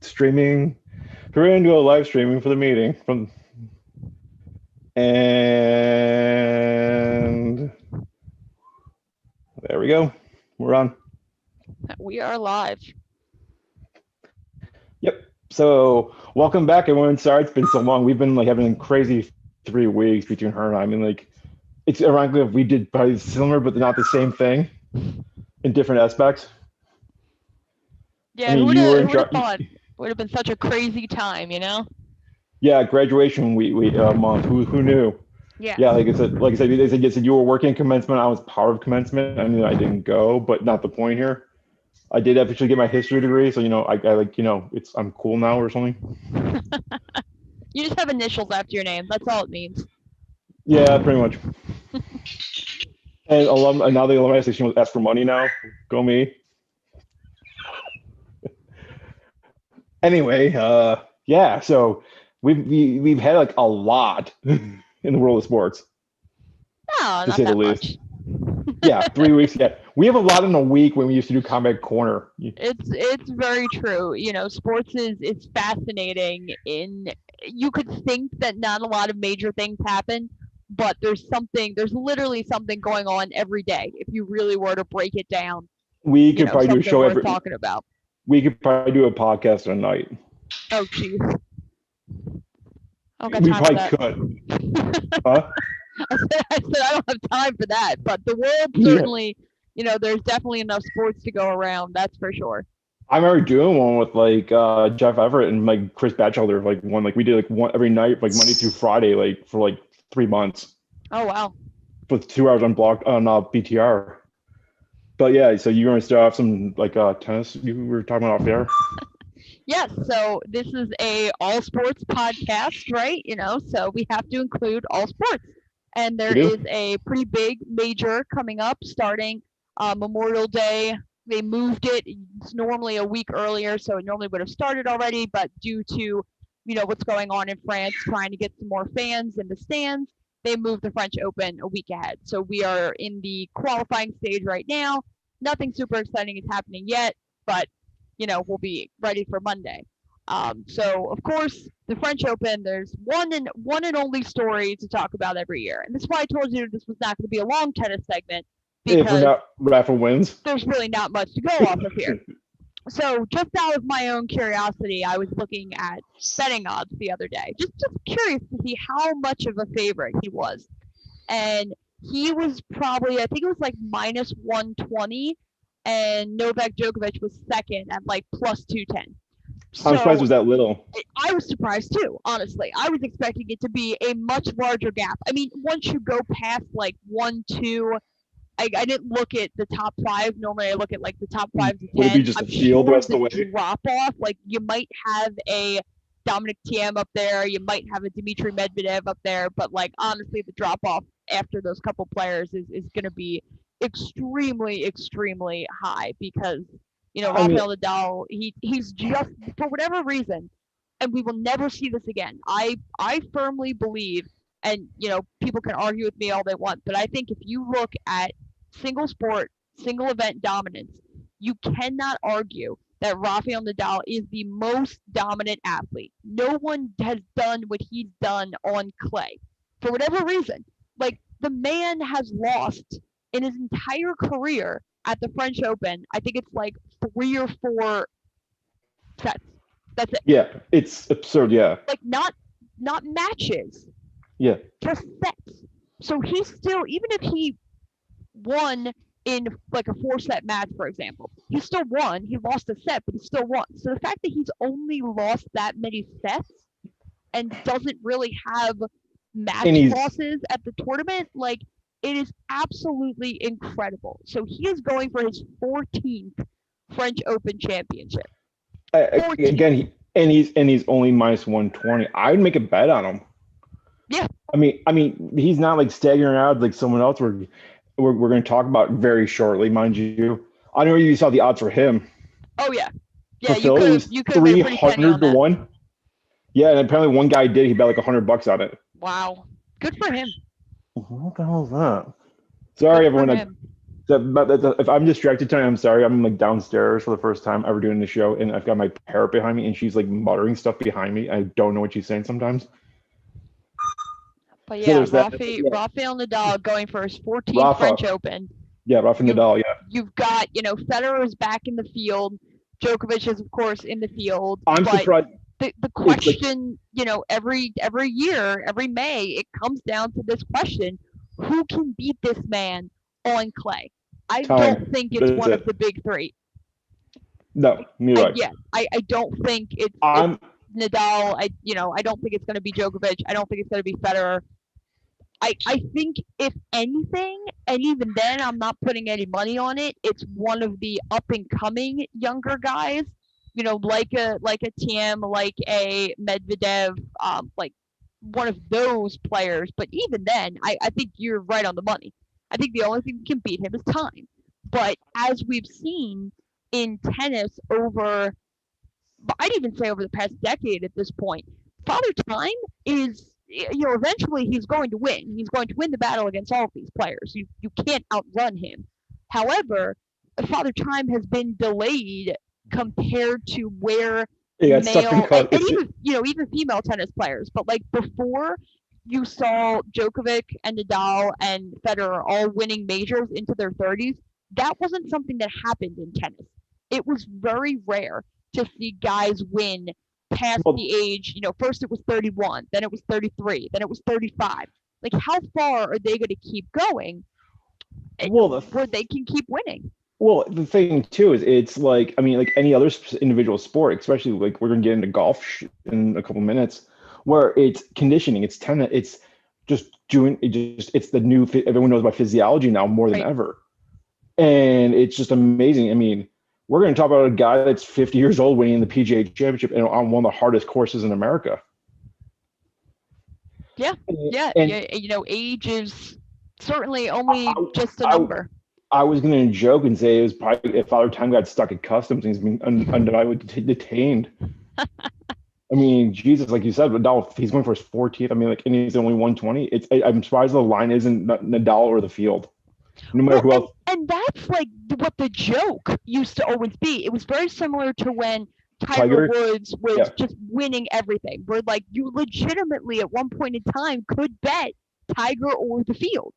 streaming. We're going to do a live streaming for the meeting and there we go. We're on. We are live. Yep. So welcome back, everyone. Sorry it's been so long. We've been having crazy 3 weeks between her and I. I mean, it's ironically we did probably similar, but not the same thing in different aspects. Yeah, who would have thought? Would have been such a crazy time, Yeah, graduation week month. Who knew? Yeah. Yeah, like I said, they said you were working commencement. I was part of commencement. I mean, I didn't go, but not the point here. I did officially get my history degree, so I'm cool now or something. You just have initials after your name. That's all it means. Yeah, pretty much. And now the alumni association will ask for money now. Go me. Anyway, yeah. So we've had a lot in the world of sports. No, to say the least. Yeah, 3 weeks. Yeah, we have a lot in a week when we used to do Combat Corner. It's very true. Sports is fascinating. You could think that not a lot of major things happen, but there's literally something going on every day. If you really were to break it down, we could probably do a show every talking about. We could probably do a podcast at night. Oh, jeez. We probably could. Huh? I said I don't have time for that, but the world certainly, there's definitely enough sports to go around. That's for sure. I remember doing one with Jeff Everett and Chris Batchelder. We did one every night, Monday through Friday, for 3 months. Oh wow! For 2 hours on BTR. But yeah, so you're going to start off some tennis you were talking about off air? Yes, so this is a all sports podcast, right? So we have to include all sports. And there is a pretty big major coming up starting Memorial Day. They moved it. It's normally a week earlier, so it normally would have started already, but due to, what's going on in France, trying to get some more fans in the stands, they moved the French Open a week ahead. So we are in the qualifying stage right now. Nothing super exciting is happening yet, but, we'll be ready for Monday. So of course, the French Open, there's one and only story to talk about every year. And that's why I told you this was not going to be a long tennis segment. Because Rafa wins. There's really not much to go off of here. So just out of my own curiosity, I was looking at betting odds the other day. Just curious to see how much of a favorite he was. And he was probably, I think it was minus 120. And Novak Djokovic was second at plus 210. I'm surprised it was that little. I was surprised too, honestly. I was expecting it to be a much larger gap. I mean, once you go past 1, 2, I didn't look at the top 5. Normally I look at the top 5 to 10. Would it be just a field the rest of the way? Drop off. You might have a Dominic Thiem up there. You might have a Dmitry Medvedev up there. But honestly, the drop off after those couple players is going to be extremely, extremely high because Rafael Nadal, he's just, for whatever reason, and we will never see this again. I firmly believe, and people can argue with me all they want, but I think if you look at single sport, single event dominance, you cannot argue that Rafael Nadal is the most dominant athlete. No one has done what he's done on clay. For whatever reason, the man has lost in his entire career at the French Open, I think it's 3 or 4 sets. That's it. Yeah, it's absurd. Yeah. Not matches. Yeah. Just sets. So he's still, even if he won in a 4-set match, for example, he still won. He lost a set, but he still won. So the fact that he's only lost that many sets and doesn't really have match losses at the tournament, it is absolutely incredible. So he is going for his 14th French Open championship. Again, he's only minus 120. I would make a bet on him. Yeah. I mean, he's not staggering out like someone else we're going to talk about very shortly, mind you. I don't know if you saw the odds for him. Oh yeah. Yeah, you could 300 to 1. Yeah, and apparently one guy did. He bet $100 on it. Wow. Good for him. What the hell is that? Sorry, everyone. If I'm distracted tonight, I'm sorry. I'm like downstairs for the first time ever doing the show, and I've got my parrot behind me, and she's like muttering stuff behind me. I don't know what she's saying sometimes. But So yeah, there's that. Yeah. Rafael Nadal going for his 14th Rafa. French Open. Yeah, Rafa You- Nadal. Yeah. You've got, Federer is back in the field. Djokovic is, of course, in the field. I'm but surprised. The question, every year, every May, it comes down to this question: who can beat this man on clay? I don't think it's one of the big three. No, neither. I don't think it's Nadal. I don't think it's going to be Djokovic. I don't think it's going to be Federer. I think if anything, and even then, I'm not putting any money on it. It's one of the up and coming younger guys, like a Thiem, like a Medvedev, like one of those players. But even then, I think you're right on the money. I think the only thing that can beat him is time. But as we've seen in tennis I'd even say over the past decade at this point, Father Time is, eventually he's going to win. He's going to win the battle against all of these players. You can't outrun him. However, Father Time has been delayed compared to where male and even female tennis players. But like before, you saw Djokovic and Nadal and Federer all winning majors into their 30s. That wasn't something that happened in tennis. It was very rare to see guys win past the age, first it was 31, then it was 33, then it was 35. Like, how far are they going to keep going where they can keep winning? Well, the thing too is it's like, I mean, like any other individual sport, especially like we're going to get into golf in a couple minutes, where it's conditioning, it's tennis, it's just doing it's the new, everyone knows about physiology now more than ever. And it's just amazing. I mean, we're going to talk about a guy that's 50 years old winning the PGA Championship on one of the hardest courses in America. Yeah. Age is certainly only just a number. I was going to joke and say it was probably if Father Time got stuck at customs and he's been undeniably detained. I mean, Jesus, like you said, Nadal, he's going for his 14th. I mean, like, and he's only 120. I'm surprised the line isn't Nadal or the field. No matter who else. And that's like what the joke used to always be. It was very similar to when Tiger Woods was just winning everything. Where like you legitimately at one point in time could bet Tiger or the field.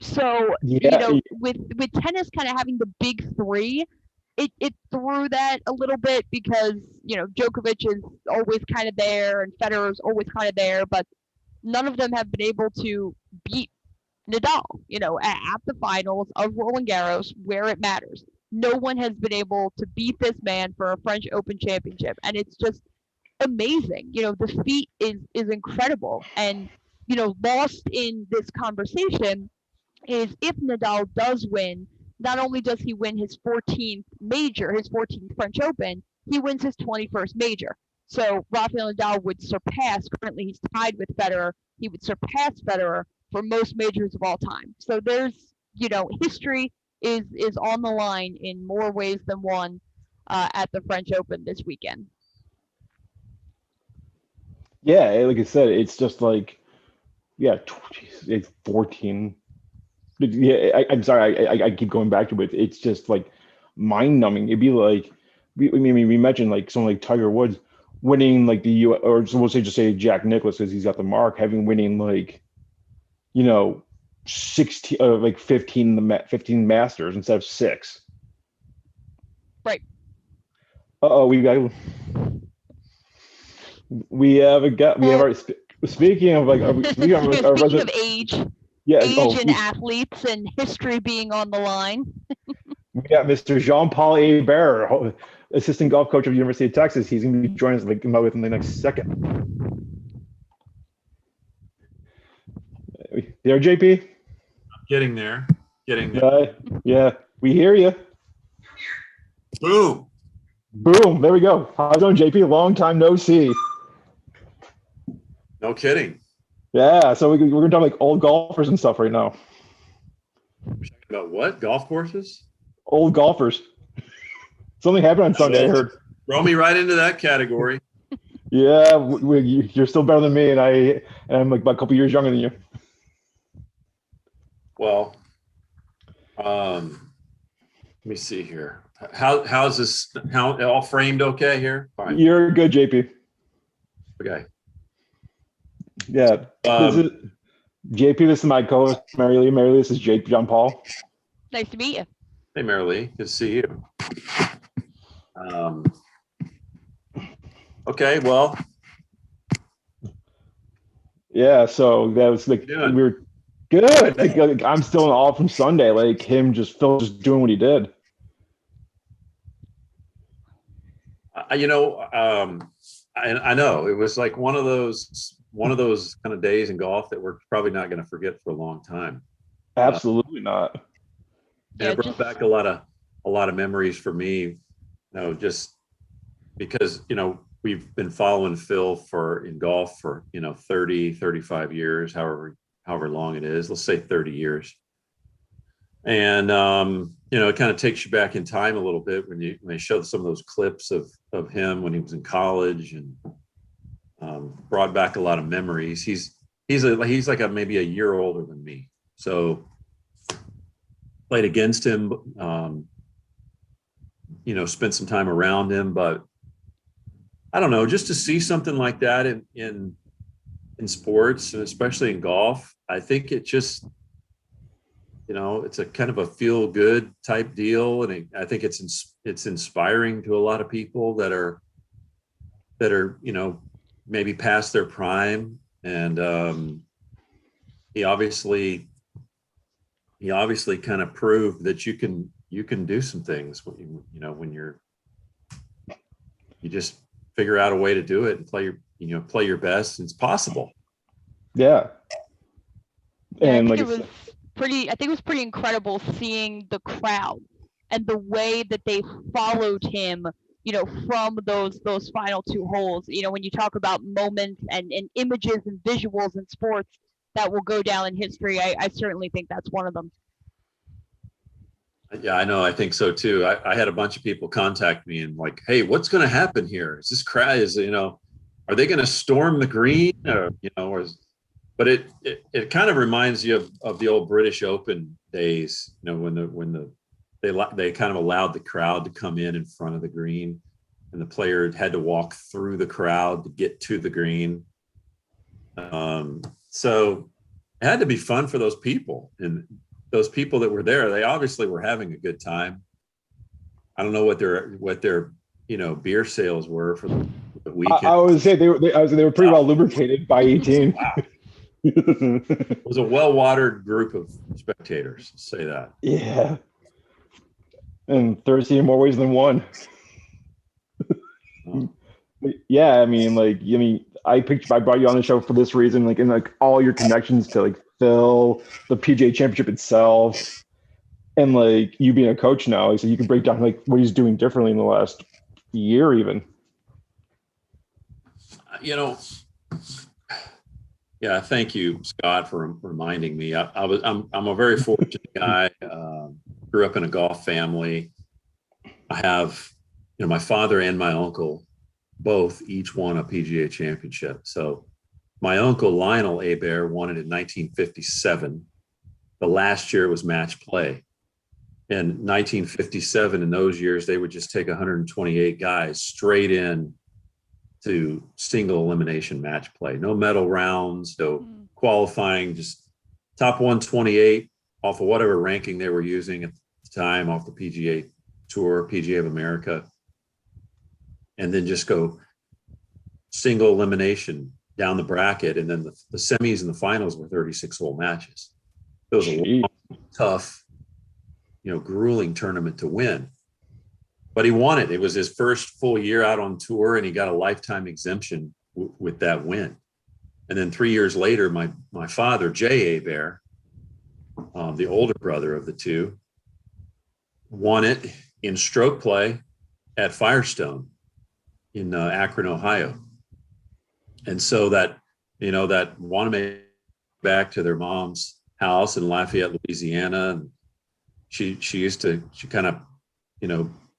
So with tennis kind of having the big three, it threw that a little bit because Djokovic is always kind of there and Federer is always kind of there, but none of them have been able to beat Nadal, at the finals of Roland Garros where it matters. No one has been able to beat this man for a French Open championship. And it's just amazing. The feat is incredible. And, lost in this conversation is if Nadal does win, not only does he win his 14th major, his 14th French Open, he wins his 21st major. So Rafael Nadal would surpass, currently he's tied with Federer, he would surpass Federer for most majors of all time. So there's, history is on the line in more ways than one at the French Open this weekend. Yeah, like I said, it's just like, it's 14. Yeah, I'm sorry, I keep going back to it. It's just like mind-numbing. It'd be like, we mentioned like someone like Tiger Woods winning like the U, or we'll say Jack Nicklaus because he's got the mark, having winning like 16 like 15 Masters instead of 6. Right. We have our speaking of like speaking of age. Yeah, age and athletes and history being on the line. We got Mr. Jean-Paul Hébert, assistant golf coach of the University of Texas. He's going to be joining us within the next second. There, JP? I'm getting there. Yeah, we hear you. Boom. Boom. There we go. How's it going, JP? Long time no see. No kidding. Yeah, so we're going to talk like old golfers and stuff right now. About what? Golf courses? Old golfers. Something happened on Sunday, I heard. Throw me right into that category. Yeah, you're still better than me, and I'm like about a couple years younger than you. Well, Let me see here. How's this? How all framed? Okay here. Fine. You're good, JP. Okay. Yeah. This is JP. This is my co-host, Mary Lee. Mary Lee, this is Jake John Paul. Nice to meet you. Hey, Mary Lee. Good to see you. Okay. Well. Yeah. So that was like How you doing? we were good. Like, I'm still in awe from Sunday. Like him, Phil just doing what he did. I know it was like one of those kind of days in golf that we're probably not going to forget for a long time. Absolutely not. And it brought back a lot of memories for me, just because, we've been following Phil in golf for, 30, 35 years, however long it is, let's say 30 years. And, it kind of takes you back in time a little bit when they showed some of those clips of him when he was in college, and brought back a lot of memories. He's like maybe a year older than me. So played against him, spent some time around him, but I don't know, just to see something like that in sports, and especially in golf, I think it just, it's a kind of a feel good type deal. And I think it's inspiring to a lot of people that are, maybe past their prime. And he obviously kind of proved that you can do some things when you just figure out a way to do it and play your best. It's possible. Yeah. And I think it was pretty incredible seeing the crowd and the way that they followed him, from those final two holes. When you talk about moments and images and visuals in sports that will go down in history, I certainly think that's one of them. Yeah, I know. I think so too. I had a bunch of people contact me and like, hey, what's going to happen here? Is this crowd? Are they going to storm the green? But it kind of reminds you of the old British Open days. When they kind of allowed the crowd to come in front of the green, and the player had to walk through the crowd to get to the green. So it had to be fun for those people, and those people that were there, they obviously were having a good time. I don't know what their beer sales were for the weekend. I would say they were pretty well lubricated by 18. Wow. It was a well-watered group of spectators, say that. Yeah. And Thursday in more ways than one. Yeah, I brought you on the show for this reason, and all your connections to Phil, the PGA Championship itself, and you being a coach now, so you can break down what he's doing differently in the last year, even. Yeah, thank you, Scott, for reminding me. I'm a very fortunate guy. Grew up in a golf family. I have, my father and my uncle each won a PGA championship. So my uncle Lionel Hebert won it in 1957. The last year was match play. In 1957, in those years, they would just take 128 guys straight in to single elimination match play. No medal rounds, no qualifying, just top 128 off of whatever ranking they were using at the time, off the PGA Tour, PGA of America, and then just go single elimination down the bracket. And then the semis and the finals were 36-hole matches. It was a long, tough, grueling tournament to win. But he won it. It was his first full year out on tour, and he got a lifetime exemption with that win. And then 3 years later, my father, Jay Hebert, the older brother of the two, won it in stroke play at Firestone in Akron, Ohio. And so that Wanamaker back to their mom's house in Lafayette, Louisiana, and she kind of,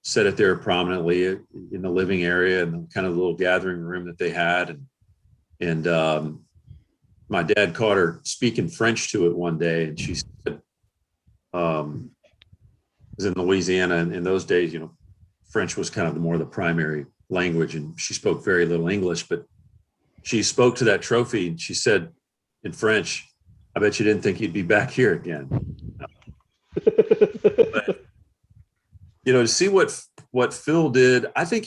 set it there prominently in the living area and kind of the little gathering room that they had. And my dad caught her speaking French to it one day, and she said, was in Louisiana, and in those days, French was kind of more the primary language, and she spoke very little English, but she spoke to that trophy and she said in French, "I bet you didn't think you'd be back here again." But, to see what Phil did, I think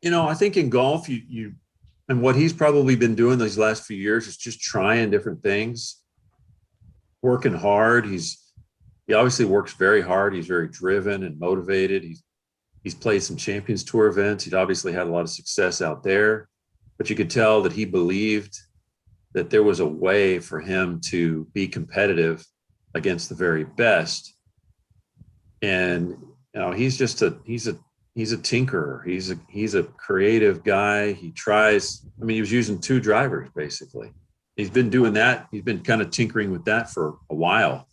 I think in golf, you and what he's probably been doing these last few years is just trying different things, working hard. He obviously works very hard. He's very driven and motivated. He's played some Champions Tour events. He'd obviously had a lot of success out there, but you could tell that he believed that there was a way for him to be competitive against the very best. And he's just he's a tinkerer. He's a creative guy. He tries. I mean, he was using 2 drivers basically. He's been doing that. He's been kind of tinkering with that for a while.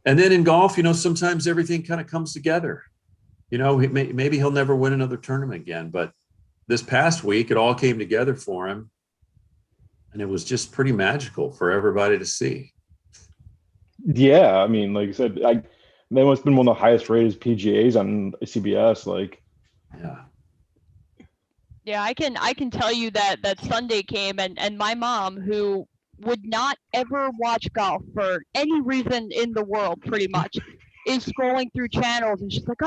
And then in golf, sometimes everything kind of comes together. Maybe he'll never win another tournament again, but this past week it all came together for him, and it was just pretty magical for everybody to see. Yeah, I mean, like I said, they must have been one of the highest rated PGAs on CBS. Yeah, I can tell you that Sunday came, and my mom, who would not ever watch golf for any reason in the world, pretty much, is scrolling through channels, and she's like,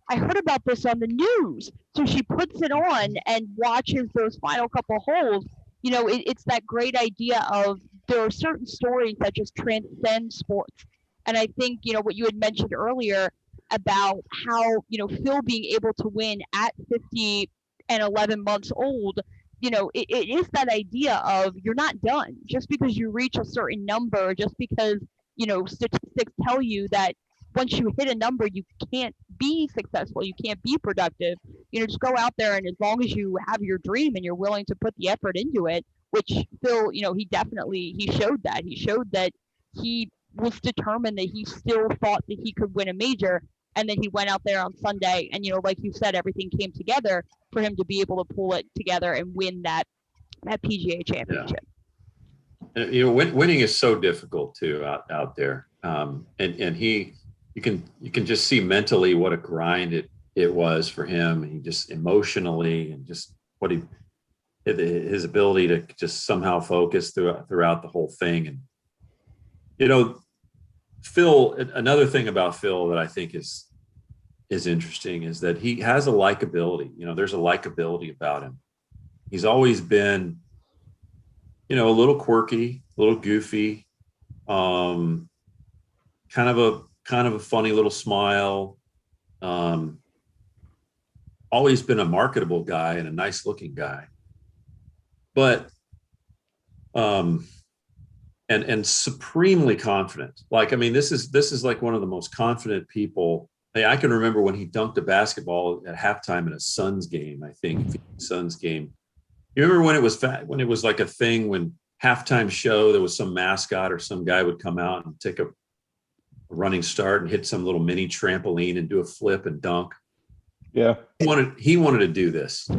I heard about this on the news. So she puts it on and watches those final couple holes. It's that great idea of there are certain stories that just transcend sports. And I think, what you had mentioned earlier about how, Phil being able to win at 50 and 11 months old, it is that idea of you're not done just because you reach a certain number, just because, statistics tell you that once you hit a number, you can't be successful, you can't be productive. Just go out there, and as long as you have your dream and you're willing to put the effort into it, which Phil, he showed that. He showed that he was determined, that he still thought that he could win a major. And then he went out there on Sunday, and like you said, everything came together for him to be able to pull it together and win that PGA championship. Yeah. Winning is so difficult too out there, and you can just see mentally what a grind it was for him. He just emotionally, and just his ability to just somehow focus throughout the whole thing. And Phil, another thing about Phil that I think is interesting is that he has a likability. There's a likability about him. He's always been, a little quirky, a little goofy, kind of a funny little smile. Always been a marketable guy and a nice looking guy, but and supremely confident. This is like one of the most confident people. Hey, I can remember when he dunked a basketball at halftime in a Suns game. I think Suns game. You remember when it was like a thing, when halftime show, there was some mascot or some guy would come out and take a running start and hit some little mini trampoline and do a flip and dunk. Yeah, he wanted to do this.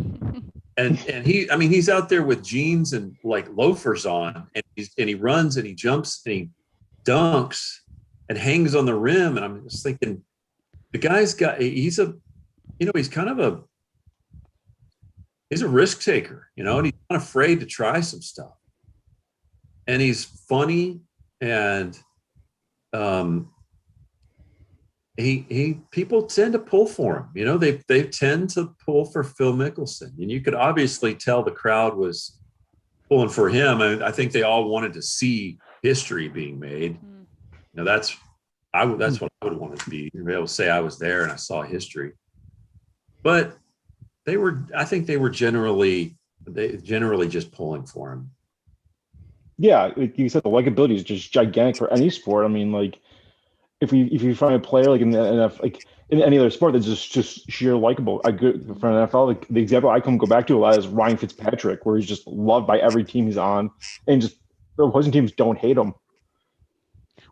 And he's out there with jeans and like loafers on, and he runs and he jumps and he dunks and hangs on the rim. And I'm just thinking, the guy's he's a risk taker, and he's not afraid to try some stuff. And he's funny, and people tend to pull for him. They tend to pull for Phil Mickelson, and you could obviously tell the crowd was pulling for him. I think they all wanted to see history being made. That's what I would want to be able to say I was there and I saw history. But I think they were generally just pulling for him. Yeah, like you said, the likability is just gigantic for any sport. I mean, like, if you find a player like in the NFL, like in any other sport that's just sheer likable, for an NFL, like the example I go back to a lot is Ryan Fitzpatrick, where he's just loved by every team he's on, and just the opposing teams don't hate him.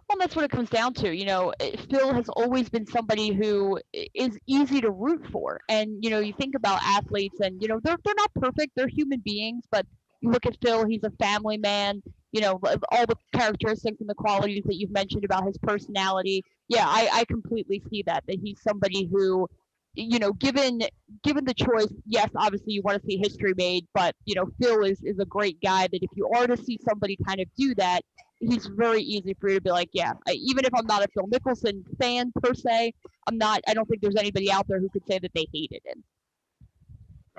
Well, that's what it comes down to. Phil has always been somebody who is easy to root for. And, you think about athletes, and, they're not perfect. They're human beings. But you look at Phil, he's a family man. all the characteristics and the qualities that you've mentioned about his personality. Yeah, I completely see that he's somebody who, given the choice, yes, obviously you want to see history made, but Phil is a great guy that if you are to see somebody kind of do that, he's very easy for you to be like, yeah, even if I'm not a Phil Mickelson fan per se, I don't think there's anybody out there who could say that they hated him.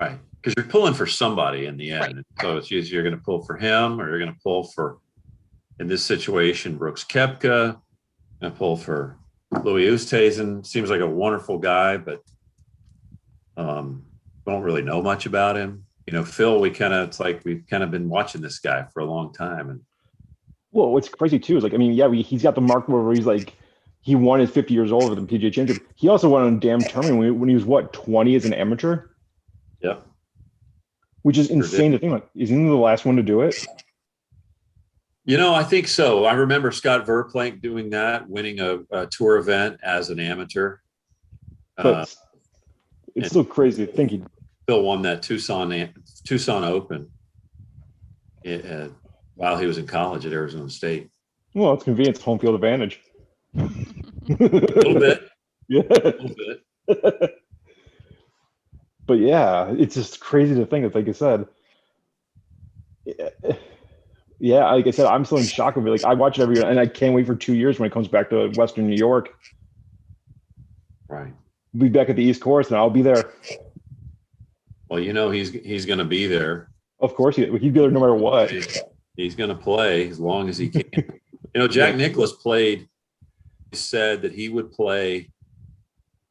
Right. Because you're pulling for somebody in the end. Right. So it's either you're going to pull for him or you're going to pull for, in this situation, Brooks Koepka, going to pull for Louis Oosthuizen. Seems like a wonderful guy, but don't really know much about him. Phil, we've kind of been watching this guy for a long time. And well, what's crazy too is he's got the mark where he's like, he won at 50 years old with the PGA Championship. He also won on a damn tournament when he was 20 as an amateur. Yep. Which is insane to think. Like, isn't he the last one to do it? I think so. I remember Scott Verplank doing that, winning a tour event as an amateur. But it's still crazy to think Phil won that Tucson Open while he was in college at Arizona State. Well, it's convenient. It's home field advantage. A little bit. Yeah. A little bit. But yeah, it's just crazy to think. Like I said, yeah, like I said, I'm still in shock of it. Like I watch it every year, and I can't wait for 2 years when it comes back to Western New York. Right. We'll be back at the East Coast, and I'll be there. Well, he's going to be there. Of course, he'd be there no matter what. He's going to play as long as he can. Jack Nicklaus played. He said that he would play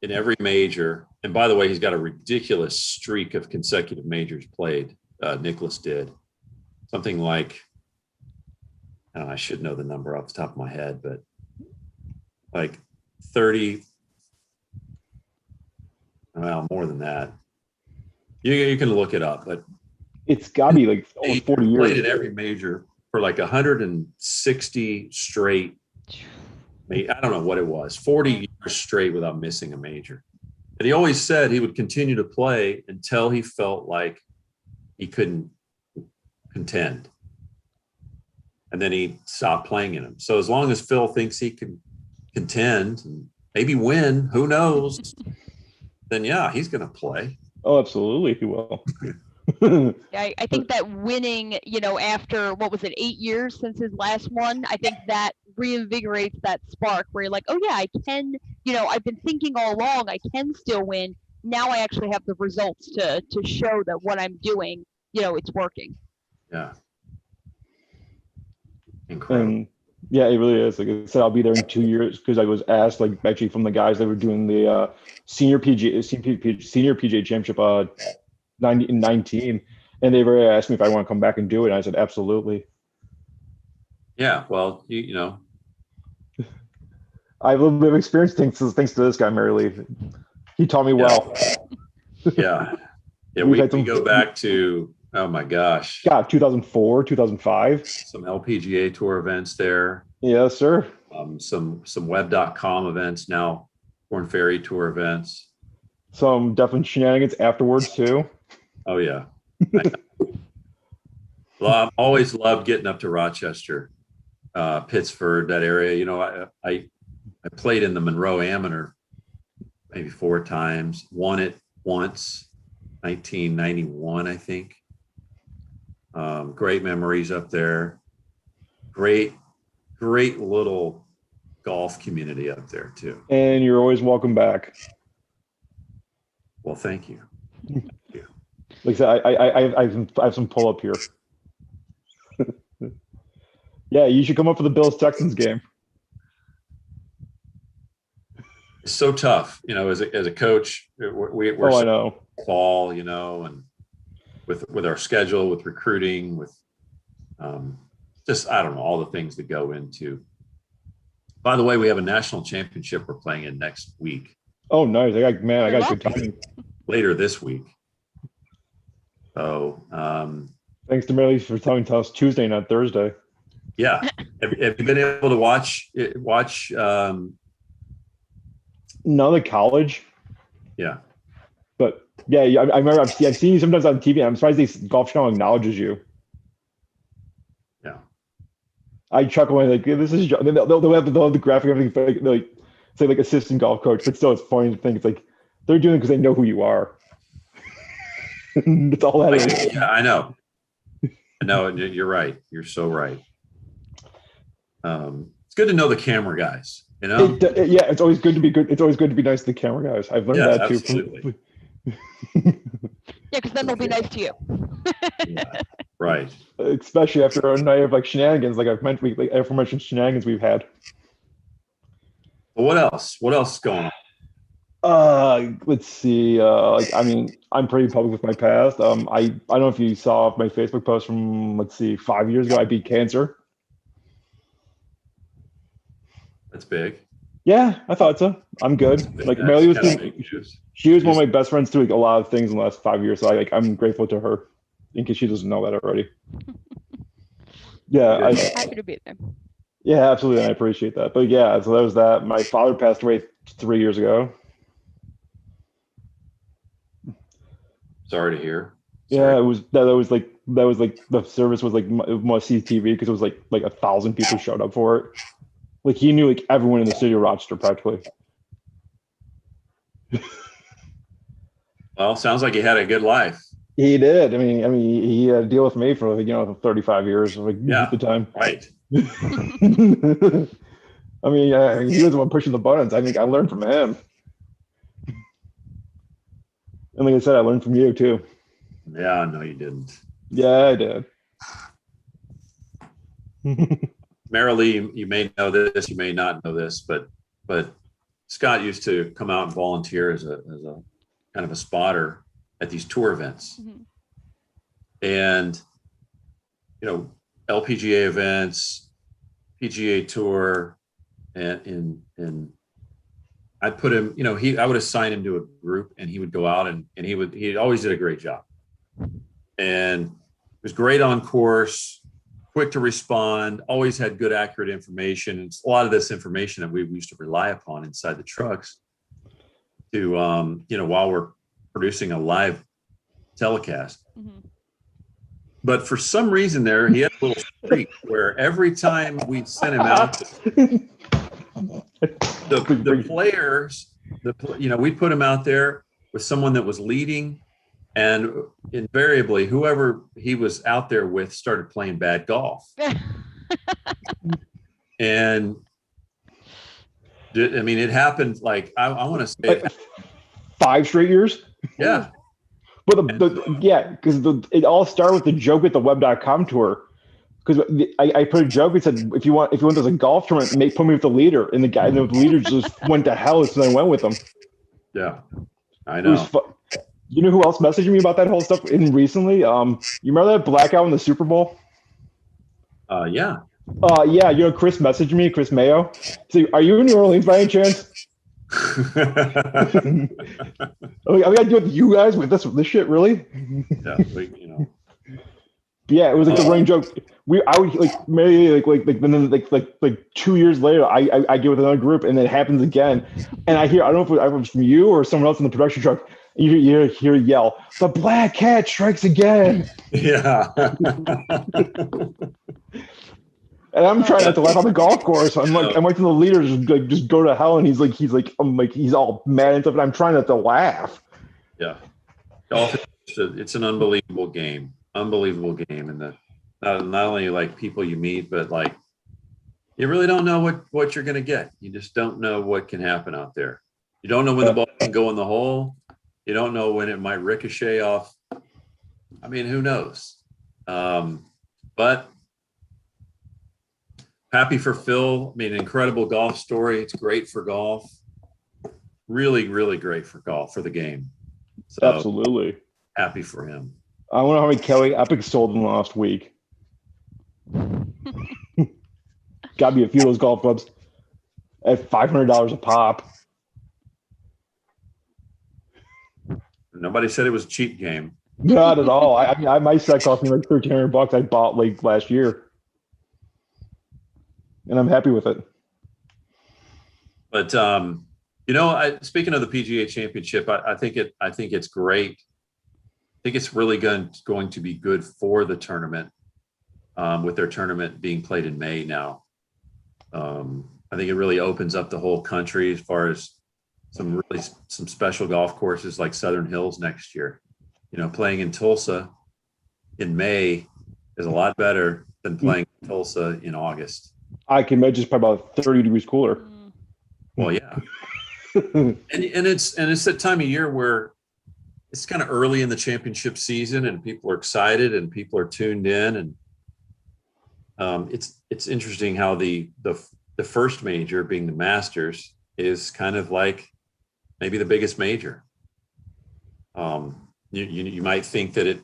in every major. And by the way, he's got a ridiculous streak of consecutive majors played. Nicklaus did something like, I should know the number off the top of my head, but like 30. Well, more than that. You can look it up, but it's got to be like over 40 years. Played in every major for like 160 straight. I don't know what it was, 40 years straight without missing a major. And he always said he would continue to play until he felt like he couldn't contend. And then he stopped playing in them. So as long as Phil thinks he can contend and maybe win, who knows, then yeah, he's going to play. Oh, absolutely, he will. I think that winning, after, 8 years since his last one, I think that reinvigorates that spark where you're like, oh yeah, I can, I've been thinking all along, I can still win. Now I actually have the results to show that what I'm doing, it's working. Yeah. Incredible. Yeah, it really is. Like I said, I'll be there in 2 years because I was asked, actually from the guys that were doing the senior PGA Championship in 19, and they were asked me if I want to come back and do it. And I said, absolutely. Yeah, well, I have a little bit of experience thanks to this guy, Mary Lee. He taught me well. Yeah. We go back to, oh my gosh. God, 2004, 2005. Some LPGA Tour events there. Yes, sir. Some web.com events now, Korn Ferry Tour events. Some definitely shenanigans afterwards too. Oh yeah. Well, I've always loved getting up to Rochester, Pittsford, that area. I played in the Monroe Amateur maybe 4 times, won it once, 1991, I think. Great memories up there. Great little golf community up there too. And you're always welcome back. Well, thank you. Like I said, I have some pull up here. Yeah, you should come up for the Bills Texans game. It's so tough, as a coach. We're I know. Fall, and with our schedule, with recruiting, with just I don't know all the things that go into. By the way, we have a national championship we're playing in next week. Oh, nice! I got good timing. Later this week. So, thanks to Mary for telling us Tuesday, not Thursday. Yeah, have you been able to watch? Another college. Yeah. But yeah, I remember I've seen you sometimes on TV. I'm surprised Golf Channel acknowledges you. Yeah. I chuckle when like this is and then they'll have the graphic and everything like say like assistant golf coach, but still it's funny to think it's like they're doing it because they know who you are. That's all that is. Yeah, I know. You're right. You're so right. It's good to know the camera guys. You know. Yeah, it's always good to be good. It's always good to be nice to the camera guys. I've learned that too. Absolutely. Yeah, because then they'll be nice to you. Yeah, right. Especially after a night of like shenanigans, like I've mentioned, like aforementioned shenanigans we've had. But what else? What else is going on? Let's see. Like I mean, I'm pretty public with my past. I don't know if you saw my Facebook post from 5 years ago. I beat cancer. That's big. Yeah, I thought so. I'm good. Like Melly was, she was one of my best friends through like a lot of things in the last 5 years. So I'm grateful to her, in case she doesn't know that already. Yeah, I'm happy to be there. Yeah, absolutely, and I appreciate that. But yeah, so that was that. My father passed away 3 years ago. Sorry to hear. Yeah, that was like the service was like must see TV because it was like 1,000 people showed up for it. Like he knew like everyone in the city of Rochester practically. Well, sounds like he had a good life. He did. I mean, he had to deal with me for 35 years, like yeah, at the time. Right. I mean, he was the one pushing the buttons. I think I learned from him. And like I said, I learned from you too. Yeah, no, you didn't. Yeah, I did. Marilee, you may know this, you may not know this, but Scott used to come out and volunteer as a kind of a spotter at these tour events. Mm-hmm. And, LPGA events, PGA Tour, and I'd put him, I would assign him to a group and he would go out and he always did a great job. And he was great on course, quick to respond, always had good, accurate information. It's a lot of this information that we used to rely upon inside the trucks to, while we're producing a live telecast. Mm-hmm. But for some reason there, he had a little streak where every time we'd send him out, the players, we'd put him out there with someone that was leading, and invariably, whoever he was out there with started playing bad golf. And it happened like, I want to say 5 straight years. Yeah. But because it all started with the joke at the web.com tour. Because I put a joke and said, if you want there's a golf tournament, put me with the leader. And the leader just went to hell, so I went with him. Yeah, I know. You know who else messaged me about that whole stuff recently? You remember that blackout in the Super Bowl? Yeah. Yeah, Chris messaged me, Chris Mayo. So, are you in New Orleans by any chance? I gotta deal with you guys with this shit, really? Yeah, Yeah, it was like the running joke. I would maybe then 2 years later, I get with another group, and it happens again, and I don't know if it was from you or someone else in the production truck. You hear yell, "The black cat strikes again!" Yeah. And I'm trying not to laugh on the golf course. I'm watching the leaders just go to hell, and he's all mad and stuff, and I'm trying not to laugh. Yeah, golf. It's an unbelievable game, and not only like people you meet, but like you really don't know what you're going to get. You just don't know what can happen out there. You don't know when the ball can go in the hole. You don't know when it might ricochet off. I mean, who knows? But happy for Phil. I mean, incredible golf story. It's great for golf. Really, really great for golf, for the game. So absolutely. Happy for him. I wonder how many Kelly Epics sold in the last week. Got me a few of those golf clubs at $500 a pop. Nobody said it was a cheap game. Not at all. My set cost me like $1,300. I bought like last year, and I'm happy with it. But speaking of the PGA Championship, I think it's great. I think it's really going to be good for the tournament. with their tournament being played in May now. I think it really opens up the whole country as far as some special golf courses like Southern Hills next year. Playing in Tulsa in May is a lot better than playing in Tulsa in August. I can imagine it's probably about 30 degrees cooler. Well, yeah. and it's that time of year where it's kind of early in the championship season and people are excited and people are tuned in. And it's interesting how the first major, being the Masters, is kind of like maybe the biggest major. You might think that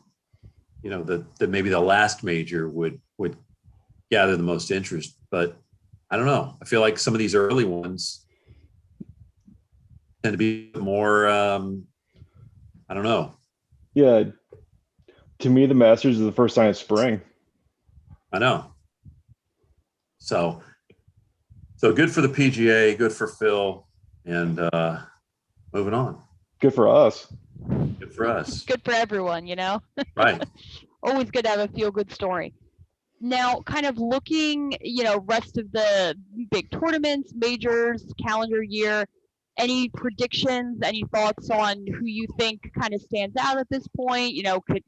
that maybe the last major would gather the most interest, but I don't know. I feel like some of these early ones tend to be more, I don't know. Yeah. To me, the Masters is the first sign of spring. I know. So good for the PGA, good for Phil, and moving on. Good for us. Good for us. Good for everyone, Right. Always good to have a feel-good story. Now, kind of looking, rest of the big tournaments, majors, calendar year, any predictions, any thoughts on who you think kind of stands out at this point?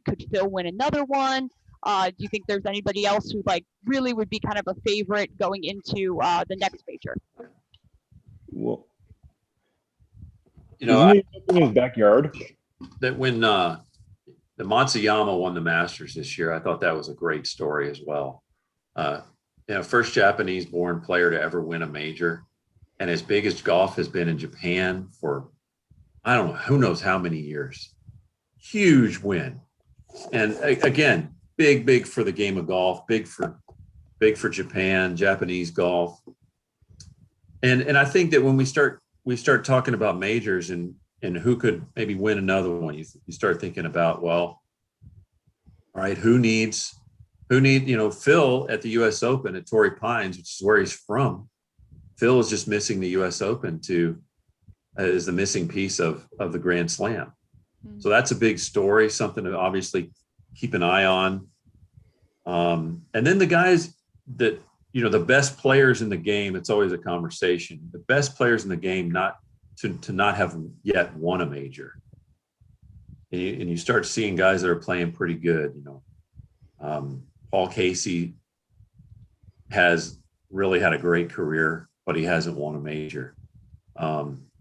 Could Phil win another one? Do you think there's anybody else who really would be kind of a favorite going into the next major? Well, in his backyard. That when the Matsuyama won the Masters this year, I thought that was a great story as well. First Japanese-born player to ever win a major, and as big as golf has been in Japan for, I don't know, who knows how many years. Huge win, and again, big for the game of golf, big for Japan, Japanese golf, and I think that when we start talking about majors and who could maybe win another one, you start thinking about, well, all right, who needs Phil at the U.S. Open at Torrey Pines, which is where he's from. Phil is just missing the U.S. Open is the missing piece of the Grand Slam. So that's a big story, something to obviously keep an eye on. And then the guys that, the best players in the game, it's always a conversation. The best players in the game to not have yet won a major. And you start seeing guys that are playing pretty good. Paul Casey has really had a great career, but he hasn't won a major.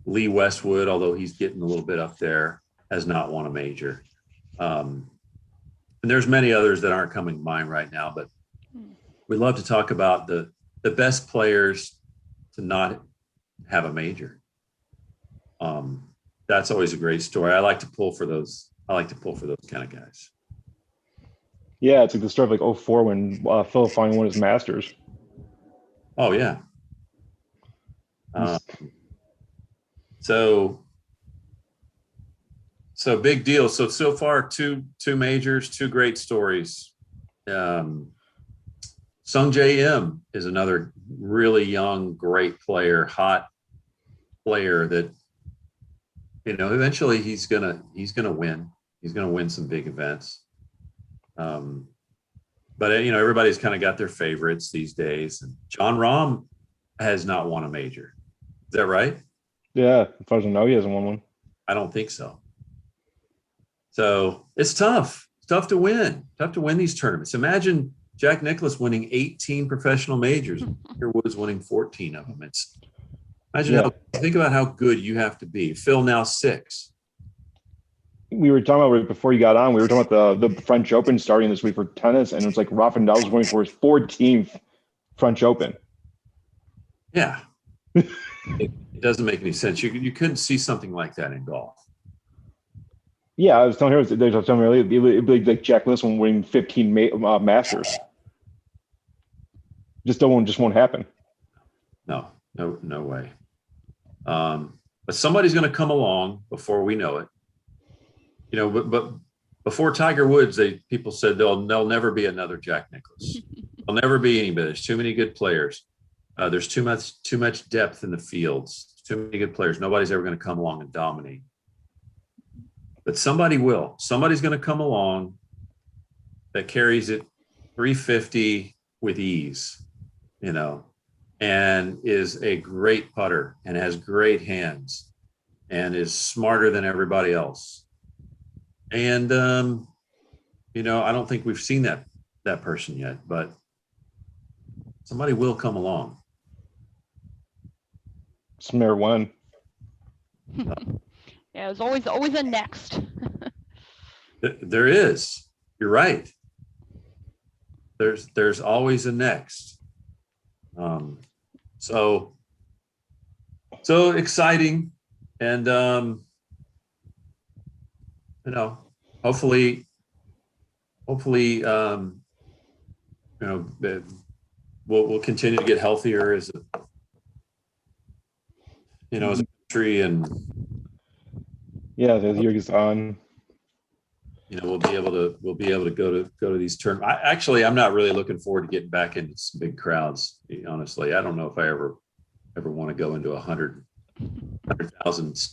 Lee Westwood, although he's getting a little bit up there, has not won a major. And there's many others that aren't coming to mind right now, but we love to talk about the best players to not have a major. That's always a great story. I like to pull for those kind of guys. Yeah, it's like the story of 2004 when Phil finally won his Masters. Oh yeah. So big deal. So far, two majors, two great stories. Sung J M is another really young, great player, hot player that, eventually he's gonna win. He's gonna win some big events. But everybody's kind of got their favorites these days. And John Rahm has not won a major. Is that right? Yeah, as far as I know, he hasn't won one. I don't think so. So it's tough. It's tough to win. Tough to win these tournaments. Imagine Jack Nicklaus winning 18 professional majors. Tiger Woods winning 14 of them. Think about how good you have to be. Phil now 6. We were talking about before you got on. We were talking about the French Open starting this week for tennis, and it's like Rafa Nadal's going for his 14th French Open. Yeah, it doesn't make any sense. You couldn't see something like that in golf. Yeah, I was telling her, earlier, it'd be like Jack Nicklaus winning 15 Masters. Just won't happen. No way. But somebody's going to come along before we know it. But before Tiger Woods, people said there'll never be another Jack Nicklaus. There'll never be anybody. There's too many good players. There's too much depth in the fields. Too many good players. Nobody's ever going to come along and dominate. But somebody will. Somebody's going to come along that carries it 350 with ease, you know, and is a great putter and has great hands and is smarter than everybody else. And, you know, I don't think we've seen that person yet, but somebody will come along. Smear one. Yeah, there's always a next. There is. You're right. There's always a next. So exciting, and you know, hopefully, you know, we'll continue to get healthier as a, you know, as a country, and Yeah, as the year goes on. you know, we'll be able to go to these tournaments. I'm not really looking forward to getting back into some big crowds. Honestly, I don't know if I ever want to go into 100,000.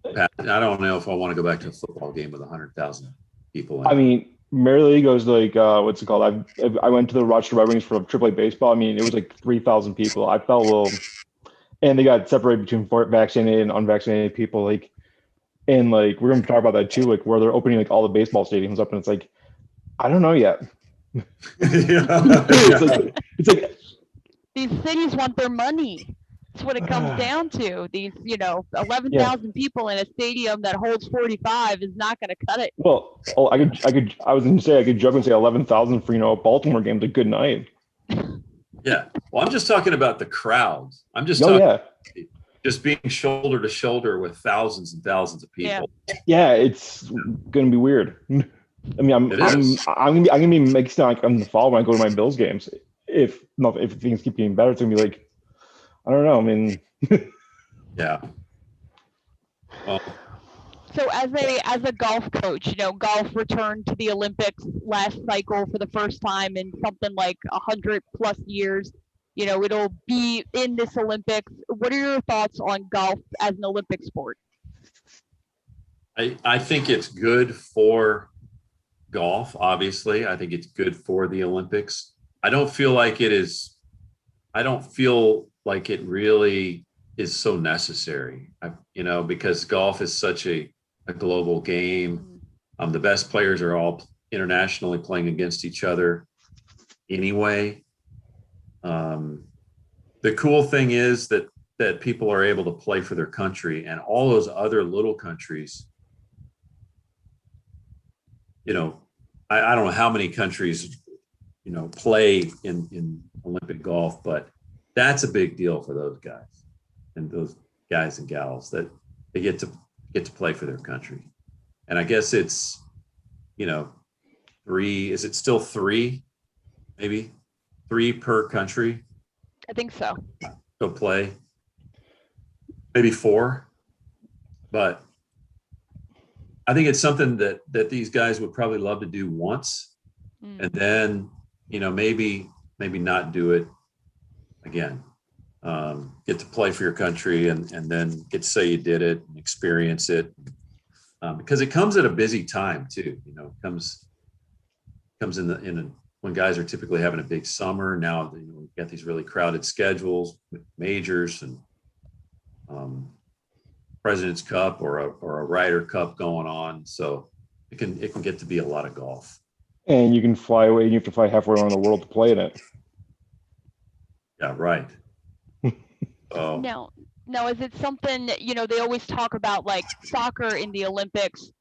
I don't know if I want to go back to a football game with 100,000 people. I mean, Mary League goes like what's it called? I went to the Rochester Red Wings for AAA baseball. I mean, it was like 3,000 people. I felt a little, and they got separated between vaccinated and unvaccinated people. Like, and like we're gonna talk about that too. Like where they're opening like all the baseball stadiums up, and it's like, I don't know yet. It's like These cities want their money. That's what it comes down to. These, 11,000 people in a stadium that holds 45 is not going to cut it. Well, I was going to say I could joke and say 11,000 for a Baltimore game's a good night. Yeah, well, I'm just talking about the crowd. I'm just talking just being shoulder to shoulder with thousands and thousands of people. Yeah, it's going to be weird. I mean, I'm gonna be mixed like in the fall when I go to my Bills games. If things keep getting better, it's gonna be like, I don't know. I mean, yeah. Well, so as a golf coach, golf returned to the Olympics last cycle for the first time in something like 100+ years. It'll be in this Olympics. What are your thoughts on golf as an Olympic sport? I think it's good for golf. Obviously, I think it's good for the Olympics. I don't feel like it really is so necessary, because golf is such a global game. The best players are all internationally playing against each other anyway. The cool thing is that people are able to play for their country, and all those other little countries, I don't know how many countries, play in Olympic golf, but that's a big deal for those guys and gals that they get to play for their country. And I guess it's, 3, is it still 3, maybe 3 per country? I think so. Go play, maybe 4, but I think it's something that these guys would probably love to do once, and then, maybe not do it again. Get to play for your country and then get to say you did it and experience it, because it comes at a busy time too. Comes in when guys are typically having a big summer. Now we've got these really crowded schedules with majors and President's Cup or a Ryder Cup going on, so it can get to be a lot of golf. And you can fly away, and you have to fly halfway around the world to play in it. Yeah, right. Oh. Now, is it something they always talk about, like soccer in the Olympics?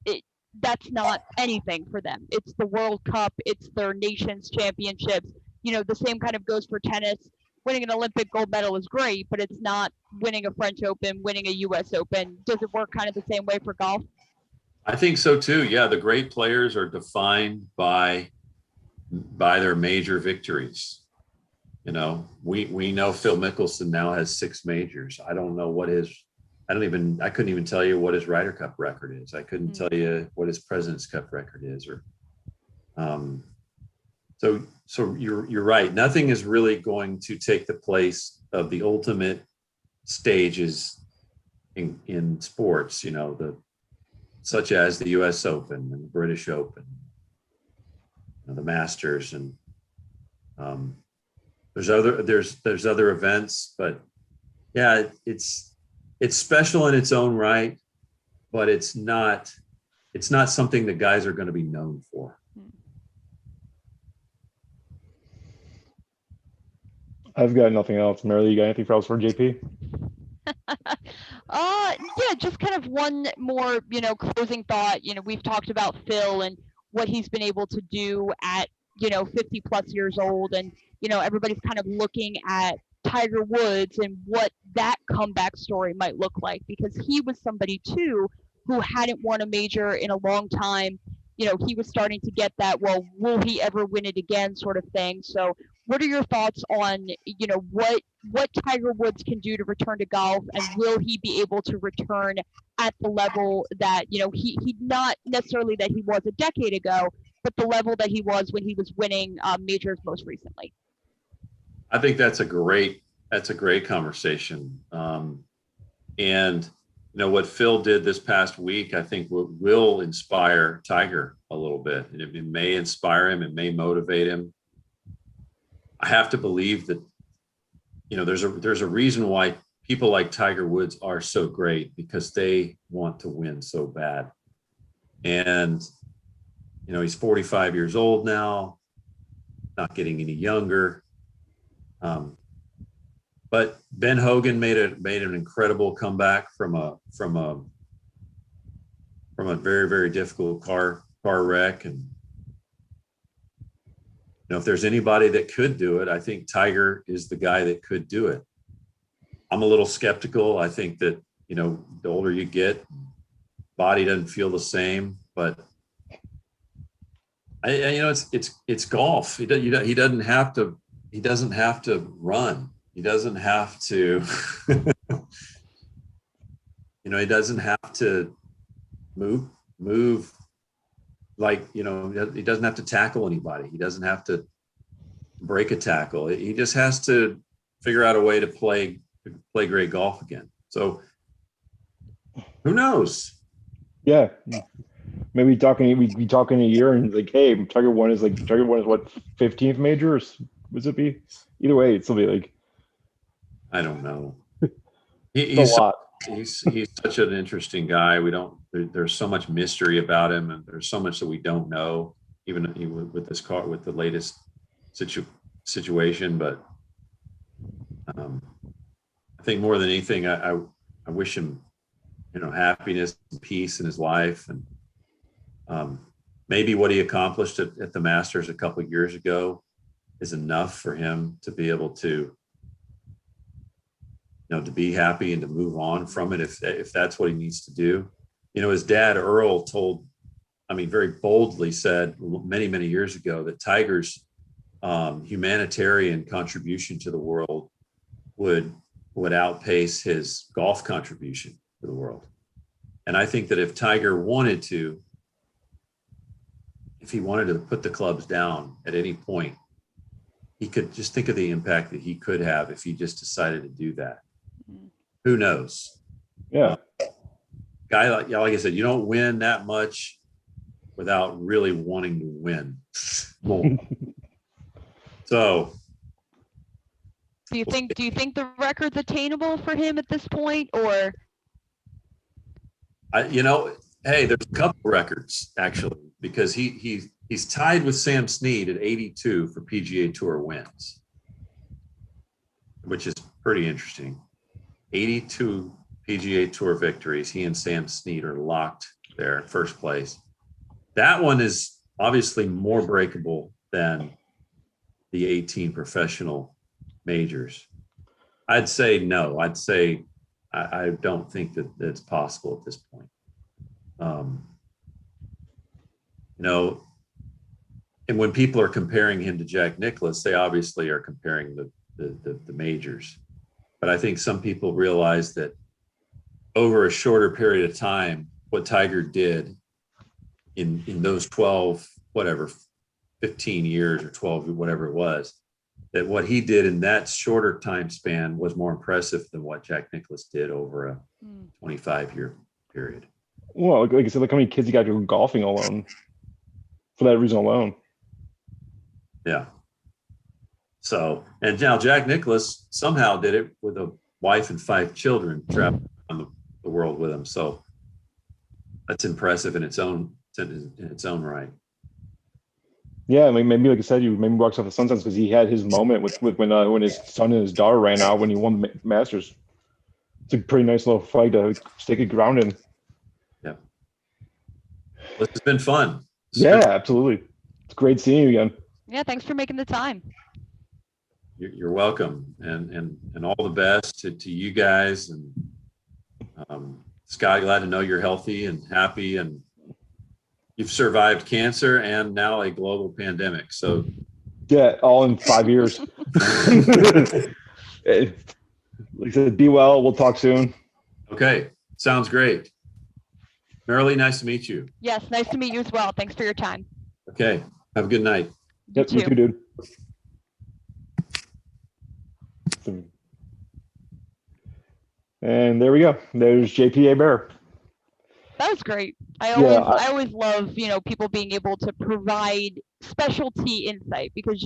That's not anything for them. It's the World Cup. It's their nation's championships. The same kind of goes for tennis. Winning an Olympic gold medal is great, but it's not winning a French Open, winning a U.S. Open. Does it work kind of the same way for golf? I think so too. Yeah, the great players are defined by their major victories. We know Phil Mickelson now has 6 majors. I don't know I couldn't even tell you what his Ryder Cup record is. I couldn't tell you what his President's Cup record is, so you're right. Nothing is really going to take the place of the ultimate stages in sports, such as the U.S. Open and the British Open, the Masters, and There's other events, but yeah, it's special in its own right, but it's not something that guys are going to be known for. I've got nothing else. Mary, you got anything else for JP? Yeah, just kind of one more, closing thought. We've talked about Phil and what he's been able to do at, 50 plus years old. And, everybody's kind of looking at Tiger Woods and what that comeback story might look like, because he was somebody too who hadn't won a major in a long time. He was starting to get that, well, will he ever win it again sort of thing. So what are your thoughts on, what Tiger Woods can do to return to golf, and will he be able to return at the level that, he not necessarily that he was a decade ago, but the level that he was when he was winning majors most recently? I think that's a great conversation. And what Phil did this past week, I think will inspire Tiger a little bit. And it may inspire him, it may motivate him. I have to believe that, there's a reason why people like Tiger Woods are so great, because they want to win so bad. And, he's 45 years old now, not getting any younger. But Ben Hogan made an incredible comeback from a very, very difficult car wreck. And if there's anybody that could do it, I think Tiger is the guy that could do it. I'm a little skeptical. I think that, the older you get, body doesn't feel the same, but it's golf. He doesn't have to run. He doesn't have to, he doesn't have to move like, he doesn't have to tackle anybody. He doesn't have to break a tackle. He just has to figure out a way to play great golf again. So who knows? Yeah. Maybe we talk in a year and like, hey, Tiger One is what, 15th major, or would it be? Either way, it'll be like, I don't know. He's a lot. He's such an interesting guy. There's so much mystery about him, and there's so much that we don't know, even with this car, with the latest situation. But I think more than anything, I wish him, happiness and peace in his life. And maybe what he accomplished at the Masters a couple of years ago is enough for him to be able to, to be happy and to move on from it if that's what he needs to do. His dad, Earl, very boldly said many, many years ago that Tiger's humanitarian contribution to the world would outpace his golf contribution to the world. And I think that if Tiger wanted to, if he wanted to put the clubs down at any point, he could just think of the impact that he could have if he just decided to do that. Who knows? Yeah. Guy like I said, you don't win that much without really wanting to win more. So, do you think the record's attainable for him at this point, or? Hey, there's a couple records actually, because he's tied with Sam Snead at 82 for PGA Tour wins, which is pretty interesting. 82 PGA Tour victories. He and Sam Snead are locked there at first place. That one is obviously more breakable than the 18 professional majors. I'd say no. I'd say I don't think that it's possible at this point. And when people are comparing him to Jack Nicklaus, they obviously are comparing the majors. But I think some people realize that over a shorter period of time, what Tiger did in those 15 years or 12, whatever it was, that what he did in that shorter time span was more impressive than what Jack Nicklaus did over a 25-year period. Well, like I said, look how many kids he got to go golfing alone for that reason alone. Yeah. So, and now Jack Nicklaus somehow did it with a wife and 5 children traveling around the world with him. So that's impressive in its own right. Yeah, I mean, maybe like I said, you maybe walks off the Sunsets because he had his moment with when his son and his daughter ran out when he won the Masters. It's a pretty nice little fight to stake it grounded. Yeah, this has been fun. Absolutely. It's great seeing you again. Yeah, thanks for making the time. You're welcome, and all the best to you guys. And Scott, glad to know you're healthy and happy, and you've survived cancer and now a global pandemic. So yeah, all in 5 years. Like I said, be well. We'll talk soon. Okay, sounds great. Marilee, nice to meet you. Yes, nice to meet you as well. Thanks for your time. Okay, have a good night. Yep, you too, dude. And there we go. There's JP Hebert. That was great. I always love, people being able to provide specialty insight because,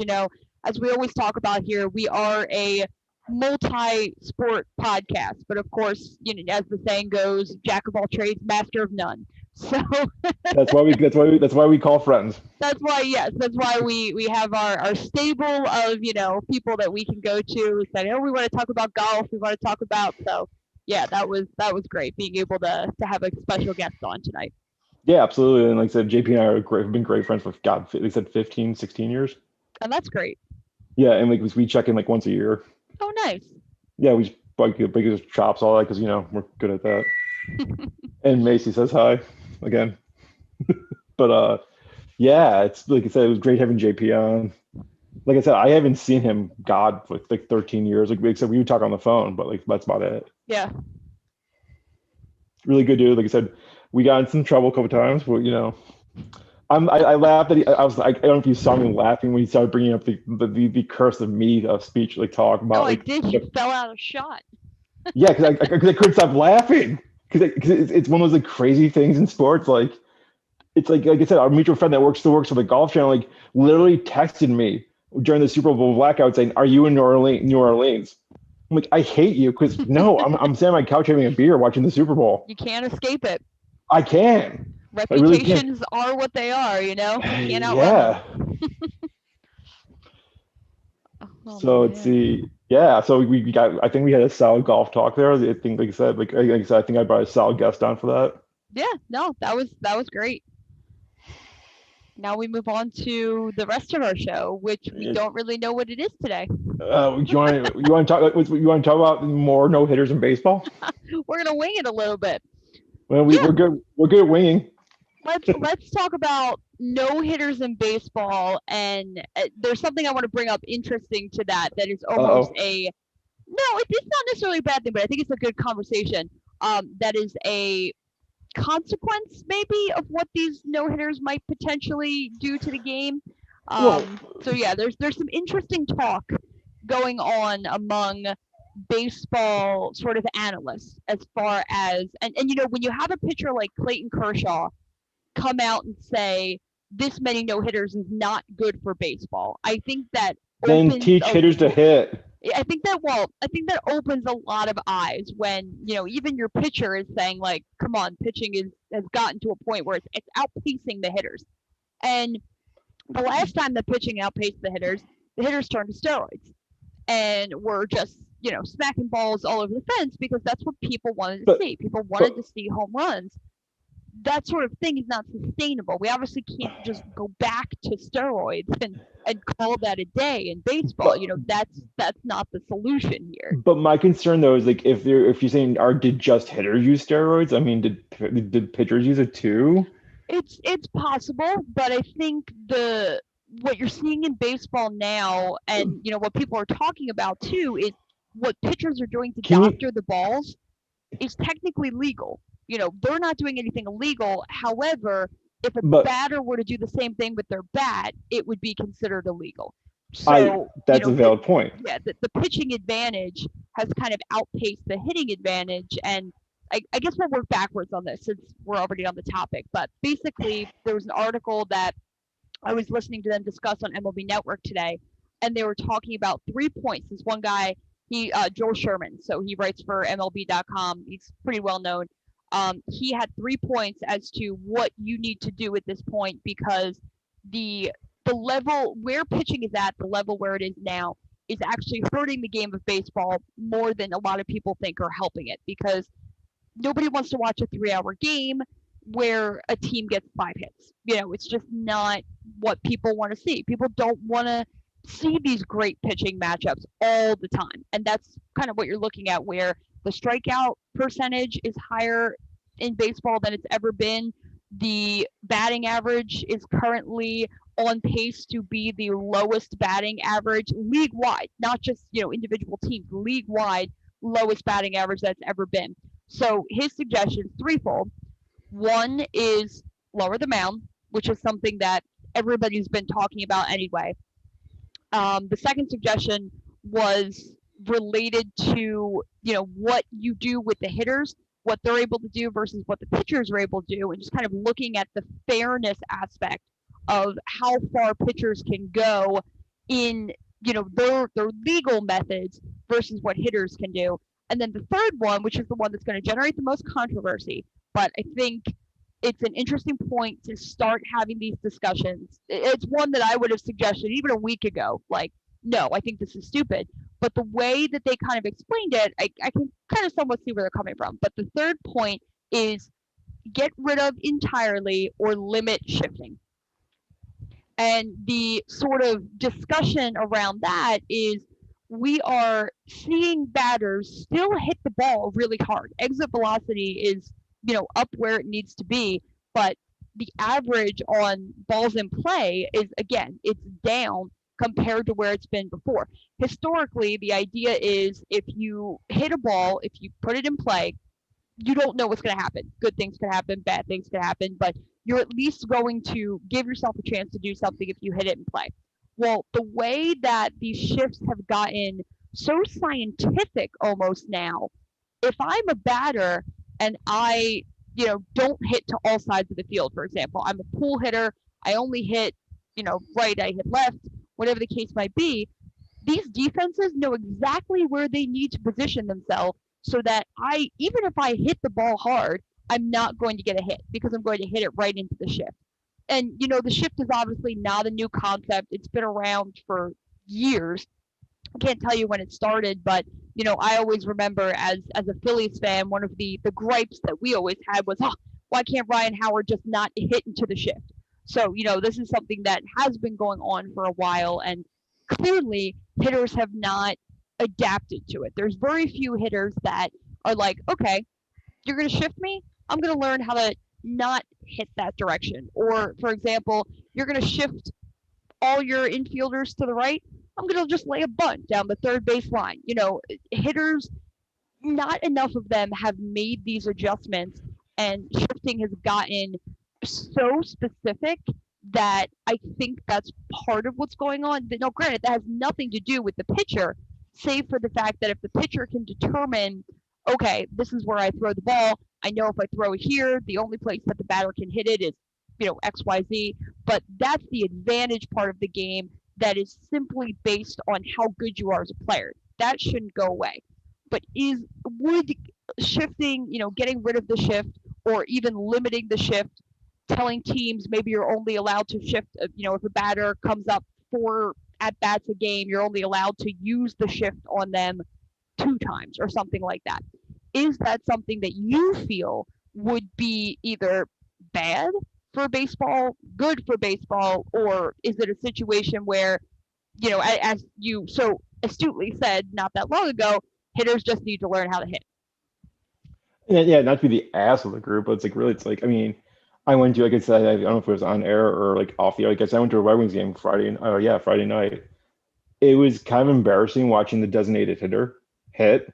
as we always talk about here, we are a multi-sport podcast. But of course, as the saying goes, jack of all trades, master of none. So that's why we call friends. That's why we have our stable of, people that we can go to. Say, we want to talk about golf. We want to talk about so. Yeah, that was great being able to have a special guest on tonight. Yeah, absolutely. And like I said, JP and I have been great friends for, they said 15, 16 years. And that's great. Yeah, and we check in once a year. Oh, nice. Yeah, we break his chops, all that, because, we're good at that. And Macy says hi again. But, yeah, it's like I said, it was great having JP on. Like I said, I haven't seen him, for like 13 years. Except we would talk on the phone, but that's about it. Yeah. Really good dude. Like I said, we got in some trouble a couple times, but I laughed at. I don't know if you saw me laughing when he started bringing up the curse of me speech, talk about. Oh, I did. You fell out of shot. Yeah, because I couldn't stop laughing because it's one of those crazy things in sports. It's like I said, our mutual friend that still works for the Golf Channel, literally texted me during the Super Bowl blackout saying, "Are you in New Orleans?" I'm like, I hate you because no, I'm sitting on my couch having a beer watching the Super Bowl. You can't escape it. I can. Reputations are what they are, You can't outrun them. So let's see. Yeah, so we got. I think we had a solid golf talk there. I think, like I said, I think I brought a solid guest on for that. Yeah, no, that was great. Now we move on to the rest of our show, which we don't really know what it is today. You want to talk about more no hitters in baseball? We're gonna wing it a little bit. Well, we're good. We're good at winging. Let's talk about no hitters in baseball, and there's something I want to bring up interesting to that is almost it's not necessarily a bad thing, but I think it's a good conversation. That is a consequence maybe of what these no hitters might potentially do to the game. So yeah, there's some interesting talk going on among baseball sort of analysts as far as and when you have a pitcher like Clayton Kershaw come out and say this many no hitters is not good for baseball, I think that then teach hitters to hit. I think that opens a lot of eyes when, even your pitcher is saying come on, pitching has gotten to a point where it's outpacing the hitters. And the last time the pitching outpaced the hitters turned to steroids and were just, smacking balls all over the fence because that's what people wanted to see. People wanted to see home runs. That sort of thing is not sustainable. We obviously can't just go back to steroids and call that a day in baseball. That's not the solution here. But my concern though is if you're saying did just hitters use steroids? I mean, did pitchers use it too? It's possible, but I think what you're seeing in baseball now, and what people are talking about too, is what pitchers are doing to doctor the balls is technically legal. They're not doing anything illegal. However, if a batter were to do the same thing with their bat, it would be considered illegal. So that's a valid point. Yeah, the pitching advantage has kind of outpaced the hitting advantage. And I guess we'll work backwards on this since we're already on the topic. But basically, there was an article that I was listening to them discuss on MLB Network today. and they were talking about 3 points. This one guy, Joel Sherman, so he writes for MLB.com. He's pretty well known. He had 3 points as to what you need to do at this point, because the level where pitching is at, the level where it is now, is actually hurting the game of baseball more than a lot of people think are helping it, because nobody wants to watch a 3-hour game where a team gets 5 hits. It's just not what people want to see. People don't want to see these great pitching matchups all the time. And that's kind of what you're looking at, where the strikeout percentage is higher in baseball than it's ever been. The batting average is currently on pace to be the lowest batting average league-wide, not just, individual teams, league-wide lowest batting average that's ever been. So his suggestion is threefold. One is lower the mound, which is something that everybody's been talking about anyway. The second suggestion was related to, what you do with the hitters, what they're able to do versus what the pitchers are able to do, and just kind of looking at the fairness aspect of how far pitchers can go in, their legal methods versus what hitters can do. And then the third one, which is the one that's going to generate the most controversy, but I think it's an interesting point to start having these discussions. It's one that I would have suggested even a week ago. Like, no, I think this is stupid. But the way that they kind of explained it, I can kind of somewhat see where they're coming from. But the third point is get rid of entirely or limit shifting. And the sort of discussion around that is we are seeing batters still hit the ball really hard. Exit velocity is, up where it needs to be, but the average on balls in play is, again, it's down compared to where it's been before. Historically, the idea is if you hit a ball, if you put it in play, you don't know what's going to happen. Good things could happen, bad things could happen, but you're at least going to give yourself a chance to do something if you hit it in play. Well, the way that these shifts have gotten so scientific almost now, if I'm a batter and I, don't hit to all sides of the field, for example, I'm a pull hitter, I only hit, right, I hit left, whatever the case might be, these defenses know exactly where they need to position themselves so that even if I hit the ball hard, I'm not going to get a hit because I'm going to hit it right into the shift. And, the shift is obviously not a new concept. It's been around for years. I can't tell you when it started, but, I always remember as a Phillies fan, one of the gripes that we always had was, why can't Ryan Howard just not hit into the shift? So, this is something that has been going on for a while, and clearly hitters have not adapted to it. There's very few hitters that are like, okay, you're going to shift me? I'm going to learn how to not hit that direction. Or, for example, you're going to shift all your infielders to the right. I'm going to just lay a bunt down the third base line. Hitters, not enough of them have made these adjustments, and shifting has gotten so specific that I think that's part of what's going on. But no, granted, that has nothing to do with the pitcher, save for the fact that if the pitcher can determine, okay, this is where I throw the ball, I know if I throw it here, the only place that the batter can hit it is, XYZ. But that's the advantage part of the game that is simply based on how good you are as a player. That shouldn't go away. But would shifting, getting rid of the shift or even limiting the shift, telling teams maybe you're only allowed to shift, if a batter comes up 4 at-bats a game, you're only allowed to use the shift on them 2 times or something like that. Is that something that you feel would be either bad for baseball, good for baseball, or is it a situation where, as you so astutely said not that long ago, hitters just need to learn how to hit? Yeah, not to be the ass of the group, but it's like, I mean, I went to, like I said, I don't know if it was on air or like off the air. I guess I went to a Red Wings game Friday night. It was kind of embarrassing watching the designated hitter hit.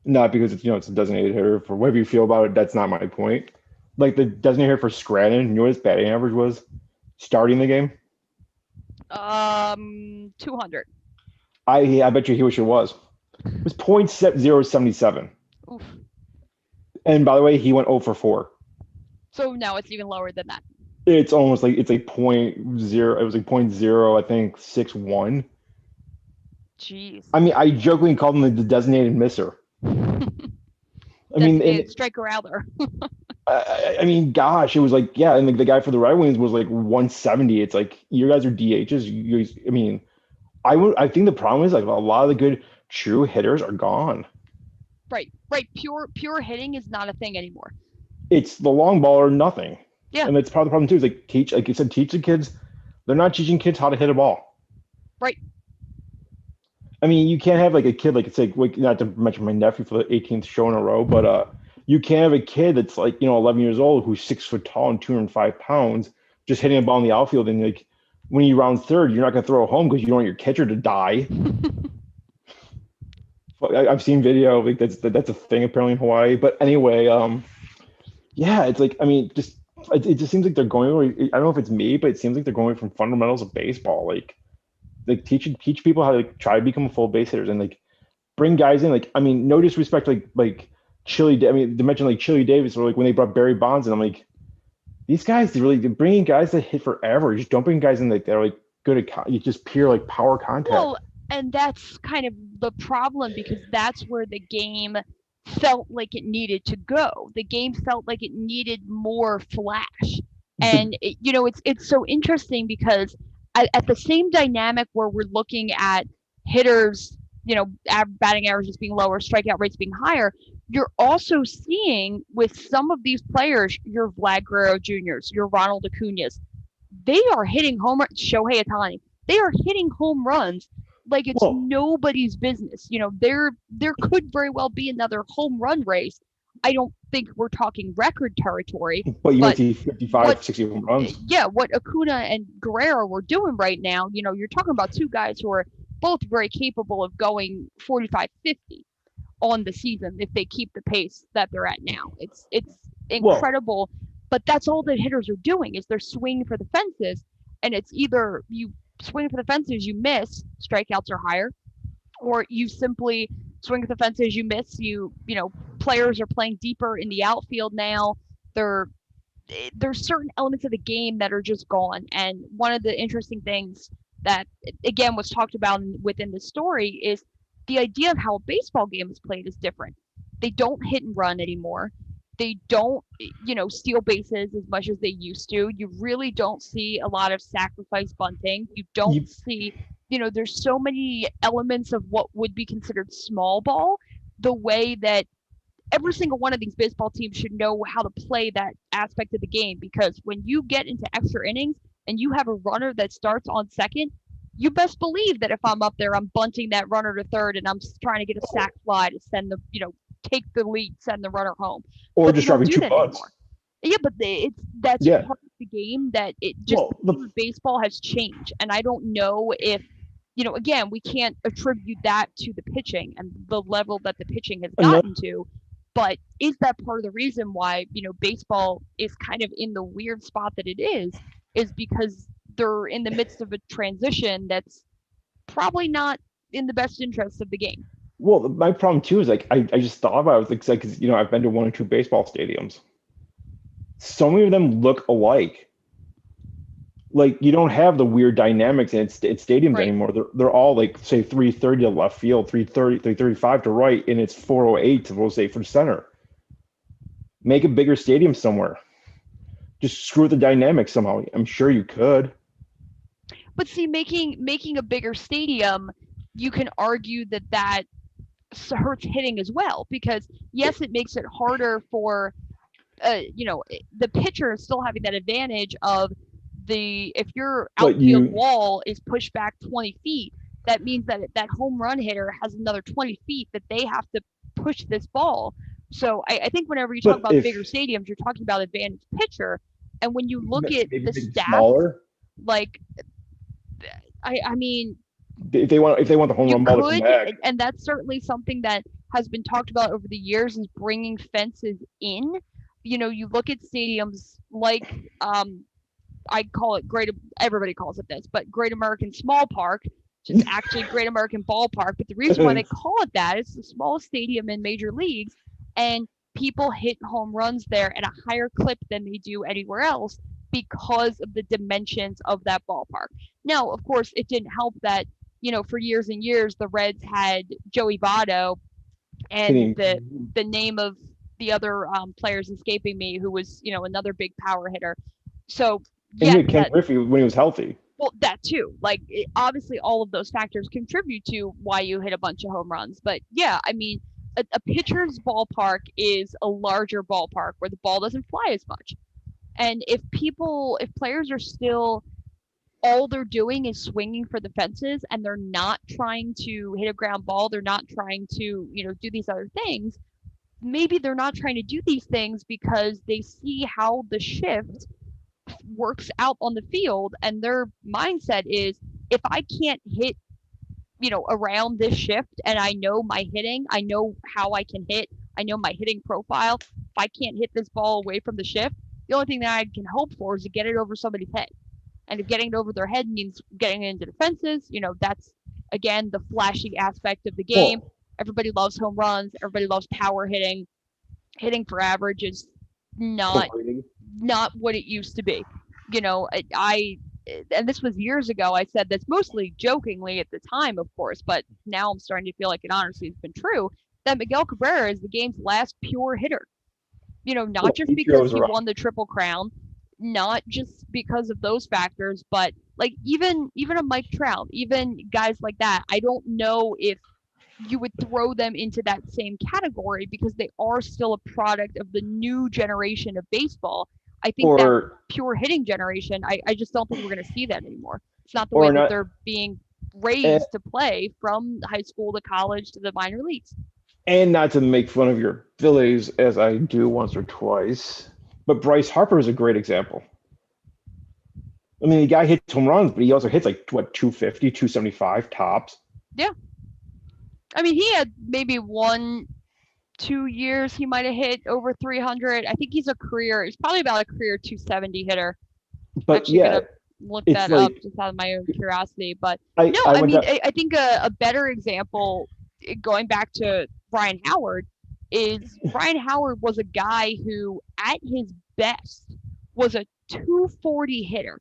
Not because it's a designated hitter. For whatever you feel about it, that's not my point. Like the designated hitter for Scranton, you know what his batting average was starting the game? 200. I bet you he wish it was. It was .077. Oof. And by the way, he went 0 for 4. So now it's even lower than that. It's almost like it's like point zero. It was like point zero, I think 6-1. Jeez. I mean, I jokingly called him like the designated misser. I mean, and Designated striker out there. I mean, gosh, it was like, yeah, and like the guy for the Red Wings was like 170. It's like you guys are DHs. You guys, I mean, I think the problem is like a lot of the good true hitters are gone. Right. Pure hitting is not a thing anymore. It's the long ball or nothing. Yeah. And that's part of the problem too. Is like teach, like you said, teach the kids. They're not teaching kids how to hit a ball. Right. I mean, you can't have like a kid like it's like not to mention my nephew for the 18th show in a row, but you can't have a kid that's like 11 years old who's 6 foot tall and 205 pounds just hitting a ball in the outfield and like when you round third, you're not gonna throw it home because you don't want your catcher to die. I've seen video like that's a thing apparently in Hawaii. But anyway, yeah, it's like I mean, just it just seems like they're going away. I don't know if it's me, but it seems like they're going away from fundamentals of baseball. Like teach people how to like, try to become full base hitters and like bring guys in. Like I mean, no disrespect, like Chili. I mean, they mentioned like Chili Davis or like when they brought Barry Bonds, and I'm like, these guys they're bringing guys that hit forever. Just don't bring guys in like they're like good at just pure like power contact. Well, and that's kind of the problem because that's where the game felt like it needed to go. The game felt like it needed more flash. And it's so interesting because at the same dynamic where we're looking at hitters, batting averages being lower, strikeout rates being higher, you're also seeing with some of these players, your Vlad Guerrero Juniors, your Ronald Acuñas, they are hitting home runs. Shohei Ohtani, they are hitting home runs like it's nobody's business. There could very well be another home run race. I don't think we're talking record territory. But you might see 55, 60 home runs. Yeah, what Acuna and Guerrero were doing right now, you're talking about two guys who are both very capable of going 45, 50 on the season if they keep the pace that they're at now. It's incredible. But that's all that hitters are doing is they're swinging for the fences. And it's either you swing for the fences, you miss, strikeouts are higher, or you simply swing for the fences, you miss, players are playing deeper in the outfield now. There's certain elements of the game that are just gone. And one of the interesting things that, again, was talked about within the story is the idea of how a baseball game is played is different. They don't hit and run anymore. They don't, steal bases as much as they used to. You really don't see a lot of sacrifice bunting. You don't see, there's so many elements of what would be considered small ball, the way that every single one of these baseball teams should know how to play that aspect of the game. Because when you get into extra innings and you have a runner that starts on second, you best believe that if I'm up there, I'm bunting that runner to third and I'm trying to get a sac fly to send the, take the lead, send the runner home. Or just dropping 2 bunts. Yeah, but that's part of the game that it just baseball has changed. And I don't know if, again, we can't attribute that to the pitching and the level that the pitching has gotten to. But is that part of the reason why, baseball is kind of in the weird spot that it is because they're in the midst of a transition that's probably not in the best interest of the game. Well, my problem too is like I just thought about it because I've been to 1 or 2 baseball stadiums. So many of them look alike. Like you don't have the weird dynamics in stadiums anymore. They're all like say 330 to left field, 330, 335 to right, and it's 408 to say for center. Make a bigger stadium somewhere. Just screw with the dynamics somehow. I'm sure you could. But see, making a bigger stadium, you can argue that hurts hitting as well because yes, it makes it harder for the pitcher still having that advantage of if your outfield wall is pushed back 20 feet, that means that home run hitter has another 20 feet that they have to push this ball. So I think whenever you talk about bigger stadiums, you're talking about advantage pitcher. And when you look at the stats, like I mean, if they want the home run ball to come back. And that's certainly something that has been talked about over the years is bringing fences in. You look at stadiums like I call it everybody calls it this, but Great American Small Park, which is actually Great American Ballpark. But the reason why they call it that is the smallest stadium in major leagues, and people hit home runs there at a higher clip than they do anywhere else because of the dimensions of that ballpark. Now, of course, it didn't help that, for years and years, the Reds had Joey Votto, and the name of the other players escaping me, who was, another big power hitter. So, and you had Ken Griffey when he was healthy. Well, that too. Like, obviously, all of those factors contribute to why you hit a bunch of home runs. But yeah, I mean, a pitcher's ballpark is a larger ballpark where the ball doesn't fly as much. And if players are still, all they're doing is swinging for the fences and they're not trying to hit a ground ball, they're not trying to, do these other things. Maybe they're not trying to do these things because they see how the shift works out on the field, and their mindset is, if I can't hit, around this shift, and I know my hitting, I know how I can hit, I know my hitting profile. If I can't hit this ball away from the shift, the only thing that I can hope for is to get it over somebody's head. And if getting it over their head means getting it into the fences, that's, again, the flashy aspect of the game. Everybody loves home runs. Everybody loves power hitting. Hitting for average is not what it used to be. And this was years ago. I said this mostly jokingly at the time, of course, but now I'm starting to feel like it honestly has been true, that Miguel Cabrera is the game's last pure hitter. Not just because he won the Triple Crown, not just because of those factors, but like even a Mike Trout, even guys like that, I don't know if you would throw them into that same category because they are still a product of the new generation of baseball. I think that pure hitting generation, I just don't think we're going to see that anymore. It's not the way that they're being raised to play from high school to college to the minor leagues. And not to make fun of your Phillies, as I do once or twice, but Bryce Harper is a great example. I mean, the guy hits home runs, but he also hits 250, 275 tops. Yeah. I mean, he had maybe 1-2 years he might have hit over 300. I think he's probably about a career 270 hitter. But actually gonna look that up just out of my own curiosity. But I think a better example, going back to Ryan Howard, is Ryan Howard was a guy who at his best was a 240 hitter.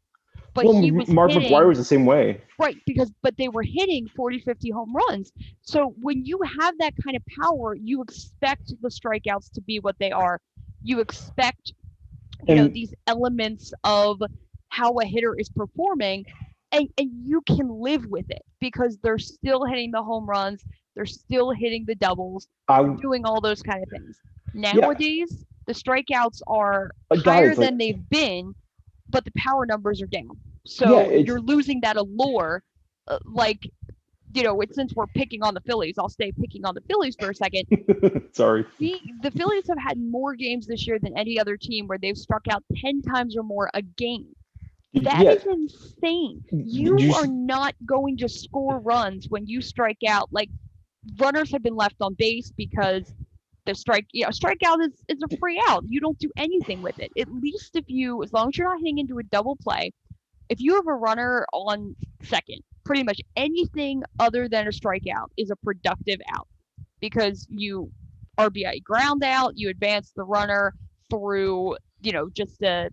But he was Mark McGwire was the same way. Right, but they were hitting 40, 50 home runs. So when you have that kind of power, you expect the strikeouts to be what they are. You expect, these elements of how a hitter is performing, and you can live with it because they're still hitting the home runs. They're still hitting the doubles, doing all those kind of things. Nowadays, the strikeouts are higher than they've been, but the power numbers are down. So you're losing that allure. Since we're picking on the Phillies, I'll stay picking on the Phillies for a second. Sorry. The Phillies have had more games this year than any other team where they've struck out 10 times or more a game. That is insane. You are not going to score runs when you strike out. Like, runners have been left on base because the strikeout is a free out. You don't do anything with it. At least as long as you're not hitting into a double play, if you have a runner on second, pretty much anything other than a strikeout is a productive out, because you RBI ground out, you advance the runner through, just a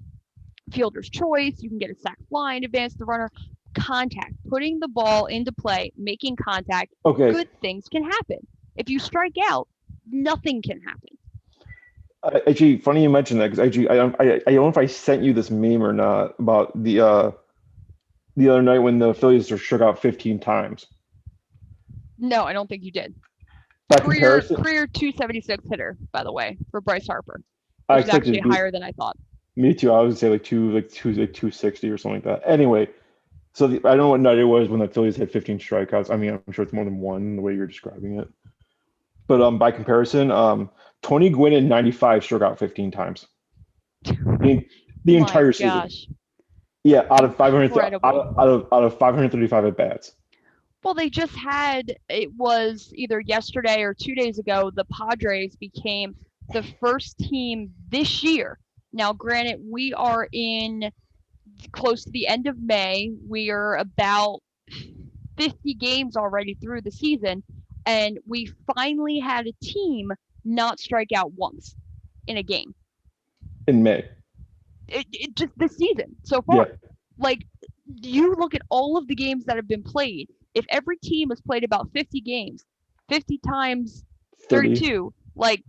fielder's choice. You can get a sac fly and advance the runner. Contact, putting the ball into play, making contact. Okay. Good things can happen. If you strike out, nothing can happen. Actually, funny you mentioned that, because actually, I don't know if I sent you this meme or not about the other night when the Phillies were struck out 15 times. No, I don't think you did. Career 276 hitter, by the way, for Bryce Harper. Which is actually higher than I thought. Me too. I would say 260 or something like that. Anyway, so I don't know what night it was when the Phillies had 15 strikeouts. I mean, I'm sure it's more than one the way you're describing it. But by comparison, Tony Gwynn in 95 struck out 15 times. The entire season. Yeah, out of 535 at bats. Well, they just had, it was either yesterday or 2 days ago, the Padres became the first team this year. Now, granted, we are in close to the end of May. We are about 50 games already through the season, and we finally had a team not strike out once in a game. In May. it just this season so Yeah. far. Like, you look at all of the games that have been played. If every team has played about 50 games, 50 times 30. 32, like,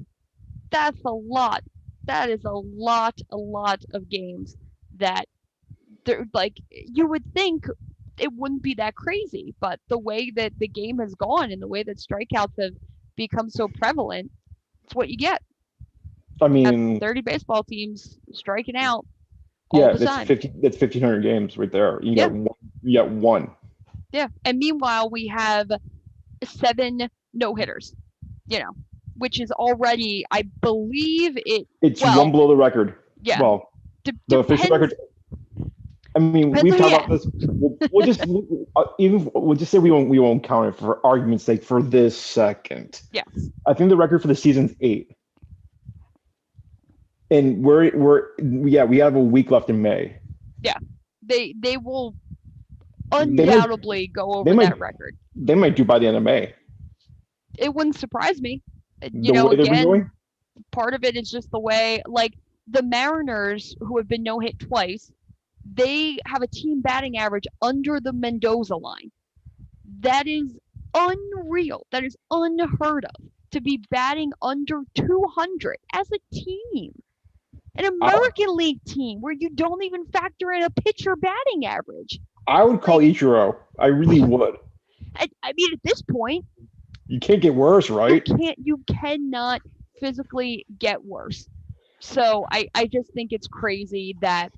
that's a lot. That is a lot of games that they're like, you would think it wouldn't be that crazy, but the way that the game has gone and the way that strikeouts have become so prevalent, it's what you get. I Have mean, 30 baseball teams striking out all yeah, the that's time. 50. That's 1,500 games right there. You Yeah. got one. You got one. Yeah. And meanwhile, we have 7 no-hitters, which is already, I believe It's well, one below the record. yeah. Well, the official Depends. record. I mean, Depends we've who talked you about this. We'll just say we won't count it for argument's sake for this second. Yes. I think the record for the season's 8, and we have a week left in May. They will might- undoubtedly go over they might- that record. They might do by the end of May. It wouldn't surprise me. The way they've been Again, going. part of it is just the way, like, the Mariners, who have been no-hit twice, they have a team batting average under the Mendoza line. That is unreal. That is unheard of, to be batting under 200 as a team. An American League team where you don't even factor in a pitcher batting average. I would call Ichiro. I really would. I mean, at this point, You can't get worse, right? you cannot physically get worse. So I just think it's crazy that,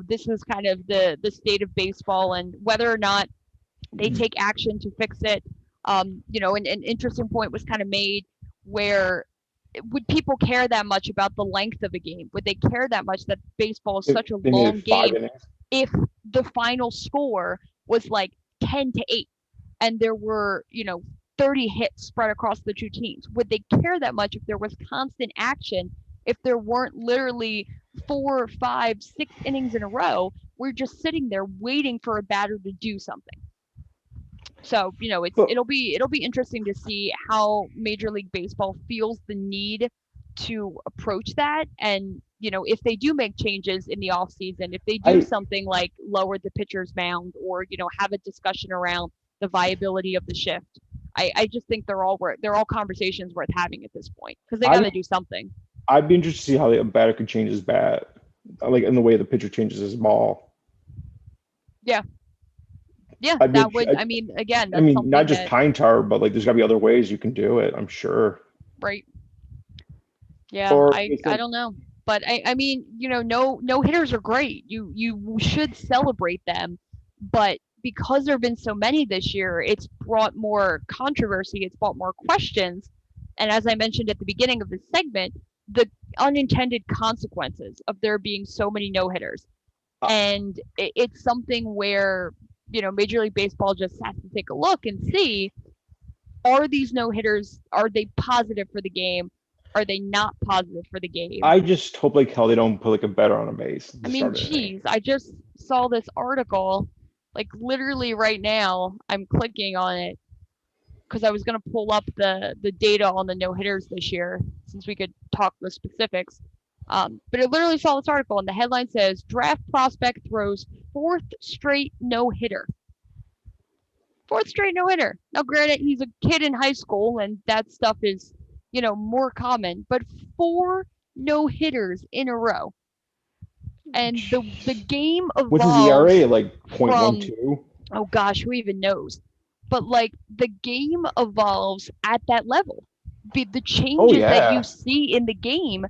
this is kind of the state of baseball, and whether or not they take action to fix it. An interesting point was kind of made where, would people care that much about the length of a game? Would they care that much that baseball is such a They long needed 5 game innings. if the final score was like 10-8 and there were, 30 hits spread across the two teams? Would they care that much if there was constant action, if there weren't literally 4, 5, 6 innings in a row? We're just sitting there waiting for a batter to do something. So, it'll be interesting to see how Major League Baseball feels the need to approach that. And, if they do make changes in the offseason, if they do something like lower the pitcher's mound, or, have a discussion around the viability of the shift, I just think they're all conversations worth having at this point, because they got to do something. I'd be interested to see how a batter could change his bat, like in the way the pitcher changes his ball. Yeah, again, that's not just pine tar, but like there's got to be other ways you can do it, I'm sure. Right. Yeah, I don't know. But I mean, no hitters are great. You should celebrate them, but because there have been so many this year, it's brought more controversy, it's brought more questions. And as I mentioned at the beginning of this segment, the unintended consequences of there being so many no-hitters. And it's something where, Major League Baseball just has to take a look and see, are these no-hitters, are they positive for the game? Are they not positive for the game? I just hope like hell they don't put like a better on a base. I mean, geez, I just saw this article, like literally right now. I'm clicking on it because I was going to pull up the data on the no-hitters this year, since we could talk the specifics. But I literally saw this article, and the headline says, draft prospect throws 4th straight no-hitter. 4th straight no-hitter. Now, granted, he's a kid in high school, and that stuff is, more common, but 4 no-hitters in a row. And the game evolves. What's his ERA? Like 0.12? Oh gosh, who even knows? But like, the game evolves at that level. The changes that you see in the game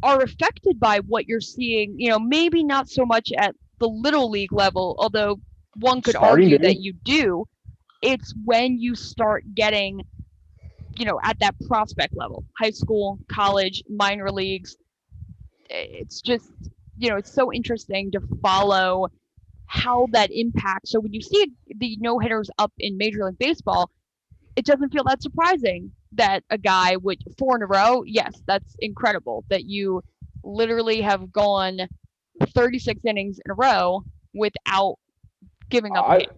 are affected by what you're seeing, maybe not so much at the little league level, although one could argue that you do. It's when you start getting, at that prospect level, high school, college, minor leagues. It's just, it's so interesting to follow how that impacts. So when you see the no-hitters up in Major League Baseball, it doesn't feel that surprising that a guy would 4 in a row. Yes, that's incredible that you literally have gone 36 innings in a row without giving up a hit.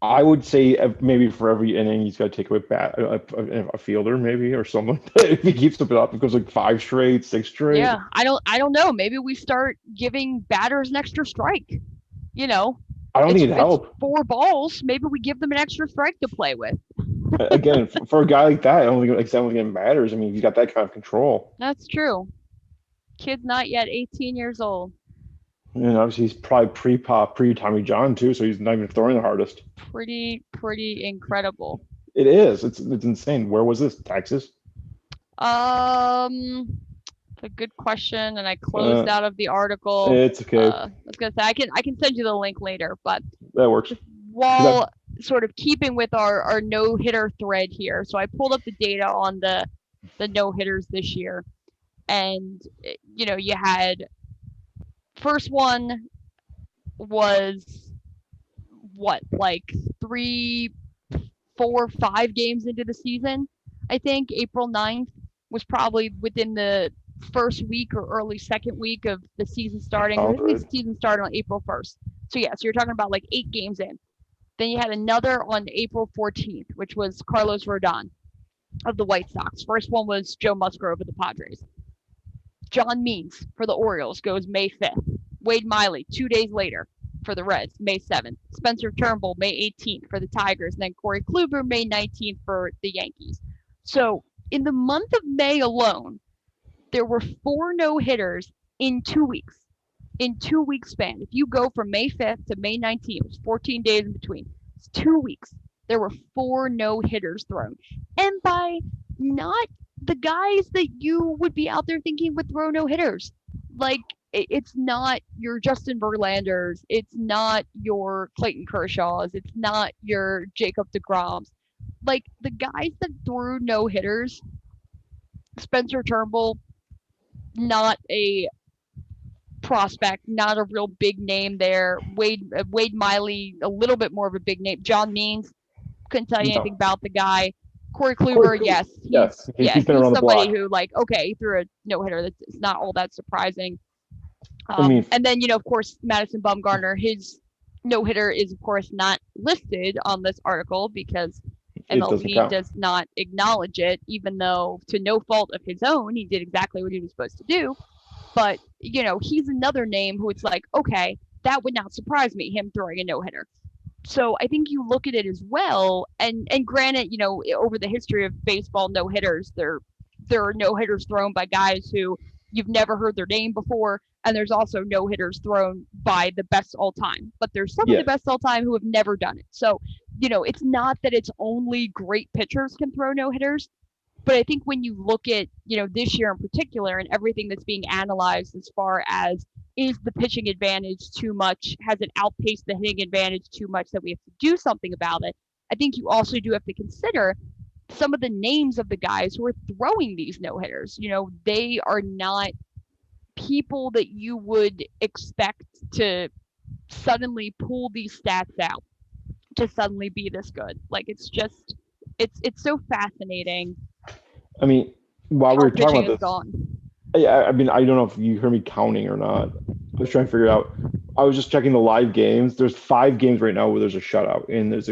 I would say maybe for every inning he's got to take away a fielder maybe or someone. If he keeps it up, it goes like 5 straight, 6 straight. Yeah, I don't know. Maybe we start giving batters an extra strike. You know, I don't think it'd it's help. 4 balls. Maybe we give them an extra strike to play with. Again, for a guy like that, I don't think it matters. I mean, he's got that kind of control. That's true. Kid's not yet 18 years old. And obviously he's probably pre-Tommy John too, so he's not even throwing the hardest. Pretty incredible. It is. It's insane. Where was this? Texas? It's a good question, and I closed out of the article. It's okay. I was gonna say I can send you the link later, but That works. while sort of keeping with our no hitter thread here, so I pulled up the data on the no hitters this year, and you know, you had first one was what, like 3, 4, 5 games into the season. I think April 9th was probably within the first week or early second week of the season starting. I think the season started on April 1st. So yeah, so you're talking about like 8 games in. Then you had another on April 14th, which was Carlos Rodon of the White Sox. First one was Joe Musgrove of the Padres. John Means for the Orioles goes May 5th. Wade Miley 2 days later for the Reds, May 7th. Spencer Turnbull, May 18th for the Tigers. And then Corey Kluber, May 19th for the Yankees. So in the month of May alone, there were 4 no-hitters in 2 weeks. In 2 weeks span. If you go from May 5th to May 19th, it was 14 days in between. It's 2 weeks. There were 4 no-hitters thrown. And by not the guys that you would be out there thinking would throw no-hitters. Like, it's not your Justin Verlanders. It's not your Clayton Kershaws. It's not your Jacob deGroms. Like, the guys that threw no-hitters, Spencer Turnbull, not a prospect, not a real big name there. Wade Miley, a little bit more of a big name. John Means, couldn't tell you anything about the guy. Corey Kluber, yes. He's been around the block. Somebody who, like, okay, he threw a no-hitter. That's not all that surprising. And then, you know, of course, Madison Bumgarner, his no-hitter is, of course, not listed on this article because MLB does not acknowledge it, even though, to no fault of his own, he did exactly what he was supposed to do. But, you know, he's another name who it's like, okay, that would not surprise me, him throwing a no-hitter. So I think you look at it as well, and granted, you know, over the history of baseball no-hitters, there are no-hitters thrown by guys who you've never heard their name before, and there's also no-hitters thrown by the best all-time. But there's some of the best all-time who have never done it. So, you know, it's not that it's only great pitchers can throw no-hitters, but I think when you look at, you know, this year in particular and everything that's being analyzed as far as is the pitching advantage too much, has it outpaced the hitting advantage too much that we have to do something about it, I think you also do have to consider some of the names of the guys who are throwing these no-hitters. You know, they are not people that you would expect to suddenly pull these stats out to suddenly be this good. Like, it's just, it's so fascinating. I mean, while we were talking about this, gone. I mean, I don't know if you heard me counting or not. I was trying to figure it out. I was just checking the live games. There's 5 games right now where there's a shutout, and there's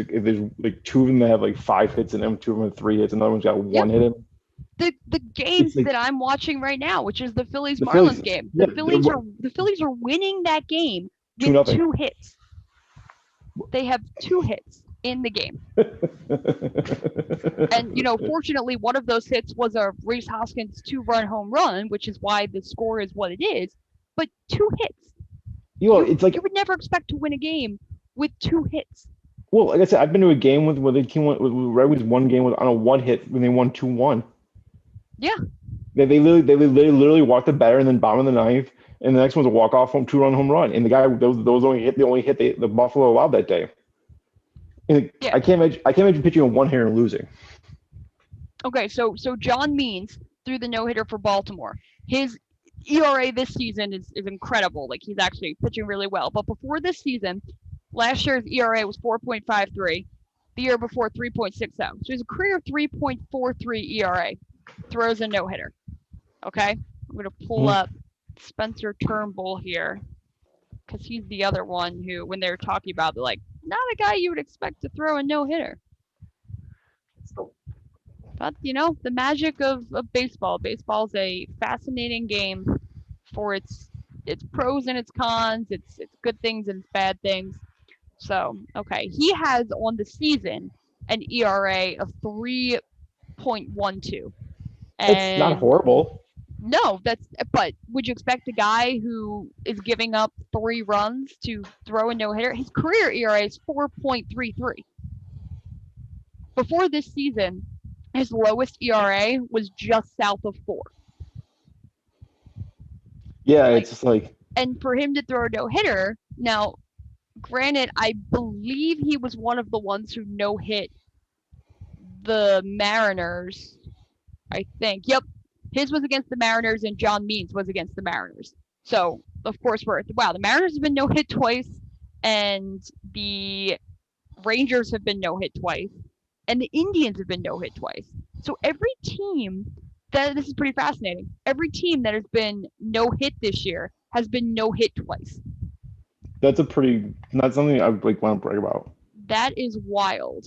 like 2 of them that have like 5 hits in them, 2 of them have 3 hits, another one's got 1 hit in them. The games that I'm watching right now, which is the Phillies Marlins game, the Phillies are winning that game with 2 hits. They have 2 hits in the game. And, you know, fortunately, one of those hits was a Rhys Hoskins 2-run home run, which is why the score is what it is. But 2 hits. It's like you would never expect to win a game with 2 hits. Well, like I said, I've been to a game where the team went with Red Wings, one game on a 1 hit when they won 2-1. Yeah. They literally walked the batter and then bottom of the 9th, and the next one's a walk-off 2-run home run. And the guy those only hit the Buffalo allowed that day. And I can't imagine pitching a 1-hitter and losing. Okay, so John Means threw the no-hitter for Baltimore. His ERA this season is incredible. Like, he's actually pitching really well. But before this season, last year's ERA was 4.53. The year before, 3.60. So he's a career 3.43 ERA. Throws a no-hitter. Okay? I'm going to pull up Spencer Turnbull here because he's the other one who, when they were talking about, they're like, not a guy you would expect to throw a no-hitter. But, the magic of baseball. Baseball's a fascinating game for its pros and its cons, its good things and its bad things. So, okay, he has on the season an ERA of 3.12. It's not horrible. No, but would you expect a guy who is giving up 3 runs to throw a no-hitter? His career ERA is 4.33. Before this season, his lowest ERA was just south of 4. Yeah, it's just like. And for him to throw a no-hitter, now, granted, I believe he was one of the ones who no-hit the Mariners. I think. Yep. His was against the Mariners, and John Means was against the Mariners. So, of course, the Mariners have been no-hit twice, and the Rangers have been no-hit twice, and the Indians have been no-hit twice. So every team this is pretty fascinating. Every team that has been no-hit this year has been no-hit twice. That's not something I want to brag about. That is wild.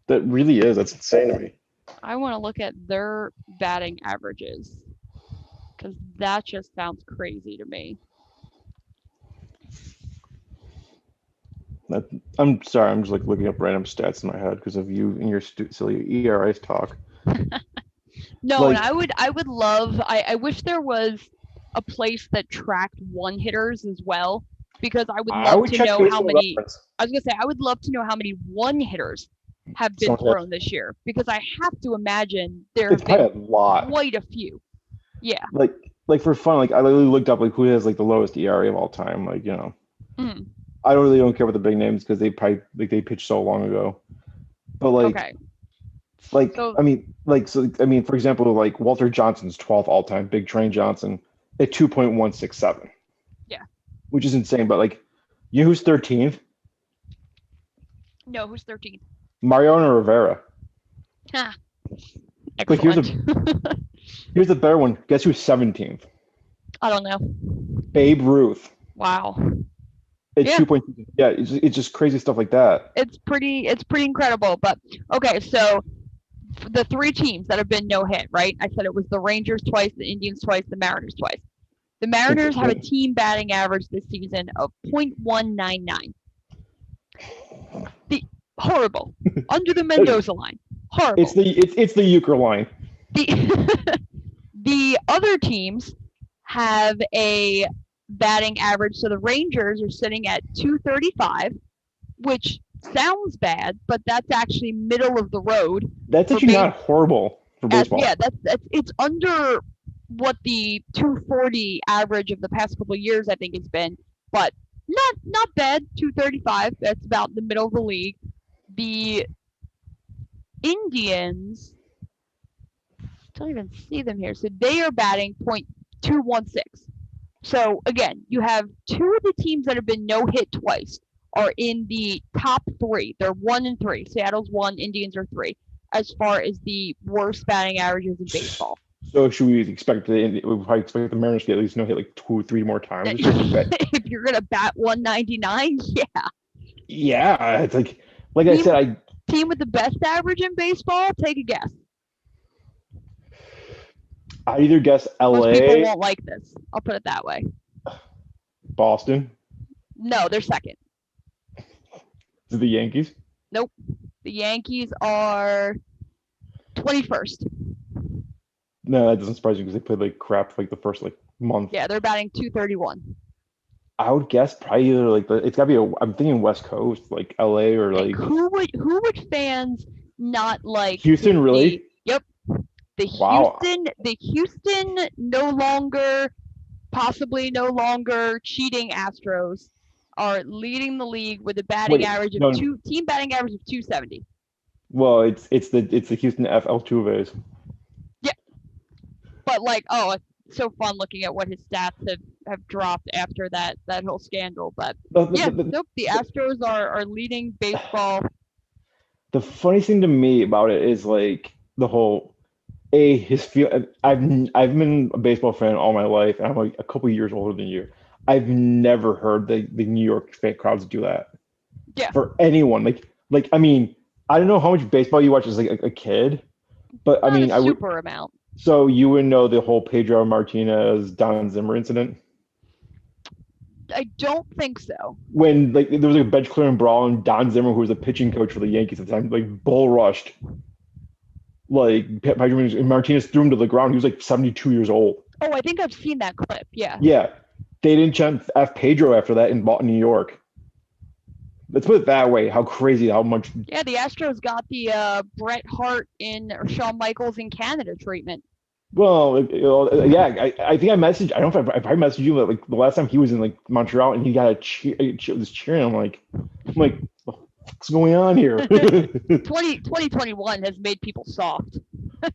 That really is. That's insane to me. I want to look at their batting averages because that just sounds crazy to me. I'm sorry. I'm just looking up random stats in my head because of you and your silly ERAs talk. No, and I would love. I wish there was a place that tracked one hitters as well because I would love to know how many. I was gonna say I would love to know how many one hitters have been thrown this year because I have to imagine there have been a lot, quite a few. Yeah. Like for fun, I literally looked up who has the lowest ERA of all time. Mm-hmm. I don't care about the big names because they probably they pitched so long ago. But okay. For example, Walter Johnson's 12th all time, Big Train Johnson at 2.167. Yeah. Which is insane. But you know who's 13th? No, who's 13th? Mariano Rivera. Excellent. But here's a better one. Guess who's 17th? I don't know. Babe Ruth. Wow. It's 2.2. Yeah, it's just crazy stuff like that. It's pretty incredible. But okay, so the 3 teams that have been no hit, right? I said it was the Rangers twice, the Indians twice, the Mariners twice. The Mariners have a team batting average this season of .199. Horrible. Under the Mendoza line. Horrible. It's the Euchre line. The other teams have a batting average. So the Rangers are sitting at .235, which sounds bad, but that's actually middle of the road. That's actually not horrible for baseball. It's under what the .240 average of the past couple of years I think has been, but not bad. .235. That's about the middle of the league. The Indians, don't even see them here. So they are batting .216. So again, you have 2 of the teams that have been no hit twice are in the top 3. They're 1 and 3. Seattle's 1, Indians are 3. As far as the worst batting averages in baseball. So should we expect the Mariners to get at least no hit 2 or 3 more times? If you're gonna bat 199, yeah. Yeah, it's I said, team with the best average in baseball. Take a guess. I either guess LA. Most people won't like this. I'll put it that way. Boston. No, they're second. Is it the Yankees? Nope. The Yankees are 21st. No, that doesn't surprise me because they played crap for the first month. Yeah, they're batting .231. I would guess probably either it's gotta be I'm thinking West Coast, LA or who would fans not like? Houston, really? Yep. The Houston possibly no longer cheating Astros are leading the league with a batting average of team batting average of .270. Well, it's the Houston Altuves. Yeah. But it's so fun looking at what his stats have dropped after that whole scandal. But the Astros are leading baseball. The funny thing to me about it is the whole his feel. I've been a baseball fan all my life, and I'm a couple years older than you. I've never heard the New York fan crowds do that. Yeah. for anyone. Like I mean, I don't know how much baseball you watch as like a kid, but I Not mean, a I would. super amount. So you would know the whole Pedro Martinez Don Zimmer incident I don't think so. when like there was like a bench clearing brawl and Don Zimmer, who was a pitching coach for the Yankees at the time, like bull rushed like Pedro Martinez threw him to the ground. He was like 72 years old. Oh, I think I've seen that clip. Yeah. Yeah, they didn't chant F Pedro after that in New York. Let's put it that way. How crazy, how much. Yeah, the Astros got the Bret Hart or Shawn Michaels in Canada treatment. Well, yeah, I think I messaged. I don't know if I messaged you, but like the last time he was in like Montreal and he got a cheer, was cheering. I'm like, what's going on here? 2021 has made people soft.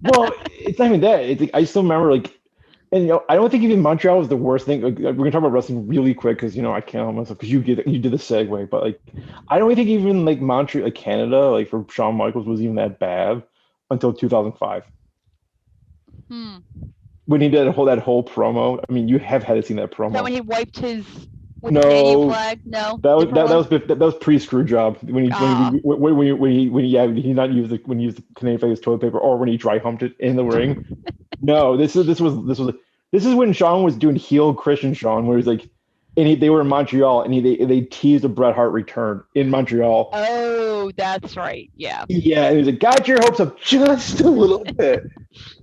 Well, it's not even that. It's like, I still remember like, and I don't think even Montreal was the worst thing. Like, we're gonna talk about wrestling really quick because I can't help myself because you did the segue. But like, I don't think even like Montreal, like Canada, like for Shawn Michaels was even that bad until 2005. When he did that whole promo. I mean, you have had to see that promo. Is that when he wiped his No, Canadian flag? No, that was pre-screw job when he not used when he used the Canadian flag as toilet paper or when he dry humped it in the ring. No, this is when Shawn was doing heel Christian Shawn, where he's like, and they were in Montreal and they teased a Bret Hart return in Montreal. Oh, that's right. Yeah. Yeah, and he was like, got your hopes up just a little bit.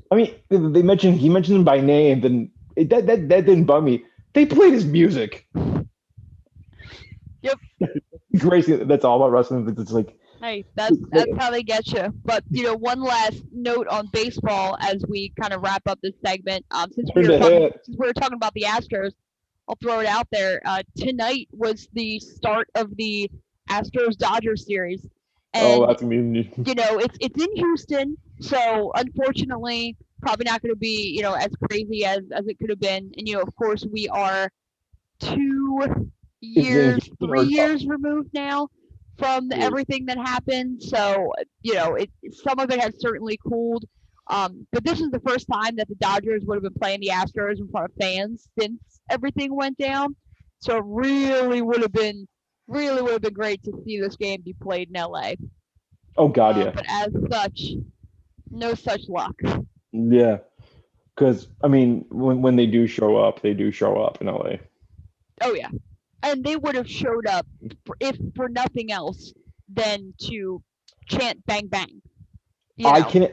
I mean, he mentioned him by name, then that didn't bug me. They played his music. Yep. Crazy. That's all about wrestling. It's like, hey, that's how they get you. But one last note on baseball as we kind of wrap up this segment. Since we were talking about the Astros, I'll throw it out there. Tonight was the start of the Astros-Dodgers series. And, that's gonna be. It's in Houston, so unfortunately, probably not going to be as crazy as it could have been. And of course, we are 2 years, 3 years removed now from everything that happened. So some of it has certainly cooled. But this is the first time that the Dodgers would have been playing the Astros in front of fans since everything went down. So it really would have been great to see this game be played in LA. Oh God, yeah. But as such, no such luck. Yeah, because I mean, when they do show up in LA. Oh yeah, and they would have showed up if for nothing else than to chant "Bang Bang." I can't